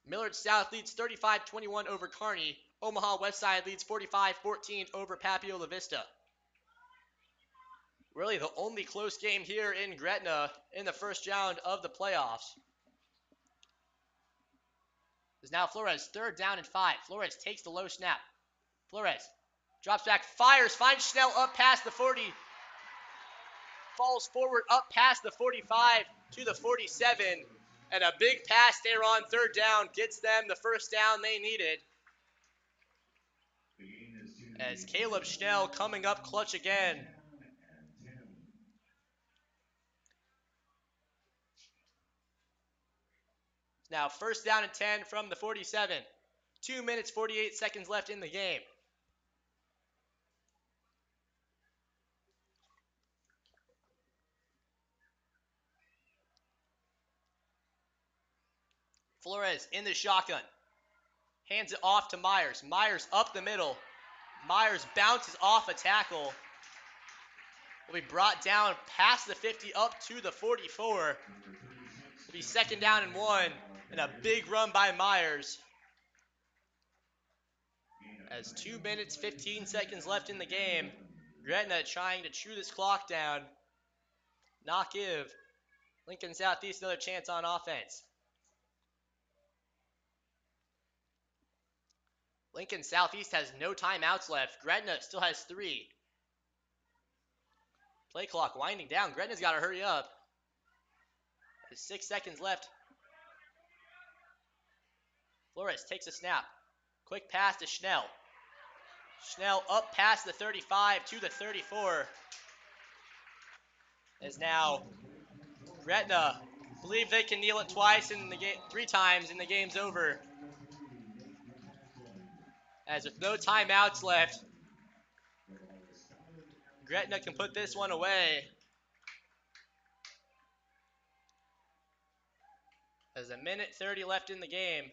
Millard South leads 35-21 over Kearney. Omaha Westside leads 45-14 over Papio La Vista. Really the only close game here in Gretna in the first round of the playoffs. Is now Flores, 3rd down and 5. Flores takes the low snap. Flores drops back, fires, finds Schnell up past the 40. Falls forward up past the 45 to the 47. And a big pass there on 3rd down gets them the first down they needed. as Caleb Schnell coming up clutch again. Now first down and 10 from the 47. 2 minutes, 48 seconds left in the game. Flores in the shotgun. Hands it off to Myers. Myers up the middle. Myers bounces off a tackle. Will be brought down past the 50 up to the 44. It'll be second down and 1. And a big run by Myers. As 2 minutes, 15 seconds left in the game. Gretna trying to chew this clock down. Not give Lincoln Southeast another chance on offense. Lincoln Southeast has no timeouts left. Gretna still has 3. Play clock winding down. Gretna's got to hurry up. There's 6 seconds left. Flores takes a snap. Quick pass to Schnell. Schnell up past the 35 to the 34. As now Gretna believe they can kneel it twice in the game, 3 times, and the game's over. As with no timeouts left, Gretna can put this one away. There's a minute 30 left in the game.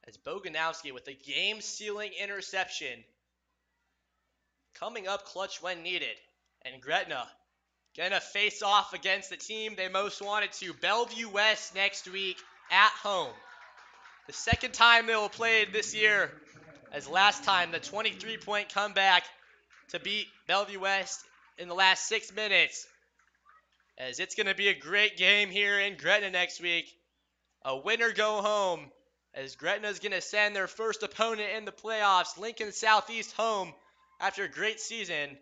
As Boganowski with the game-sealing interception. Coming up clutch when needed. And Gretna gonna face off against the team they most wanted to. Bellevue West next week at home. The second time they will play this year. As last time, the 23-point comeback to beat Bellevue West in the last 6 minutes. As it's going to be a great game here in Gretna next week. A winner go home. As Gretna is going to send their first opponent in the playoffs, Lincoln Southeast, home after a great season.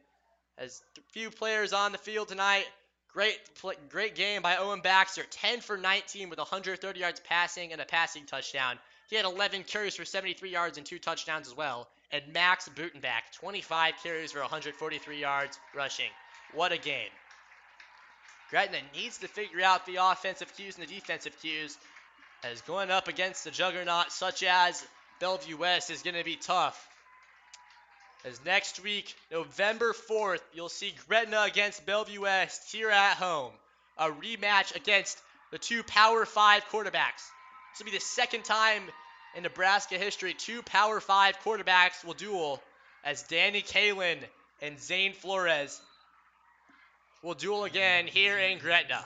As few players on the field tonight. Great game by Owen Baxter. 10 for 19 with 130 yards passing and a passing touchdown. He had 11 carries for 73 yards and 2 touchdowns as well. And Max Butenbach, 25 carries for 143 yards rushing. What a game. Gretna needs to figure out the offensive cues and the defensive cues, as going up against a juggernaut such as Bellevue West is going to be tough. As next week, November 4th, you'll see Gretna against Bellevue West here at home. A rematch against the 2 Power 5 quarterbacks. This will be the second time in Nebraska history 2 Power 5 quarterbacks will duel, as Danny Kalin and Zane Flores will duel again here in Gretna.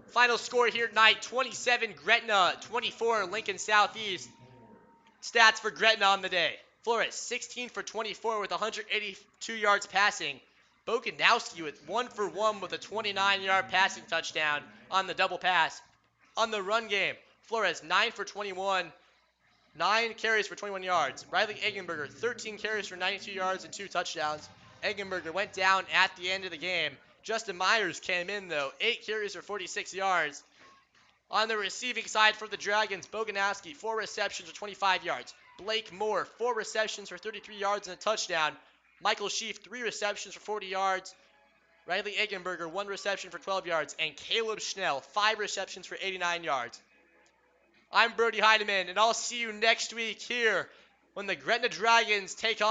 Final score here tonight, 27 Gretna, 24 Lincoln Southeast. Stats for Gretna on the day. Flores, 16 for 24 with 182 yards passing. Boganowski with 1 for 1 with a 29-yard passing touchdown on the double pass. On the run game, Flores, 9 for 21, 9 carries for 21 yards. Riley Eggenberger, 13 carries for 92 yards and 2 touchdowns. Eggenberger went down at the end of the game. Justin Myers came in, though, 8 carries for 46 yards. On the receiving side for the Dragons, Boganowski, 4 receptions for 25 yards. Blake Moore, 4 receptions for 33 yards and a touchdown. Michael Sheaf, 3 receptions for 40 yards. Riley Eggenberger, 1 reception for 12 yards. And Caleb Schnell, 5 receptions for 89 yards. I'm Brody Heidemann, and I'll see you next week here when the Gretna Dragons take on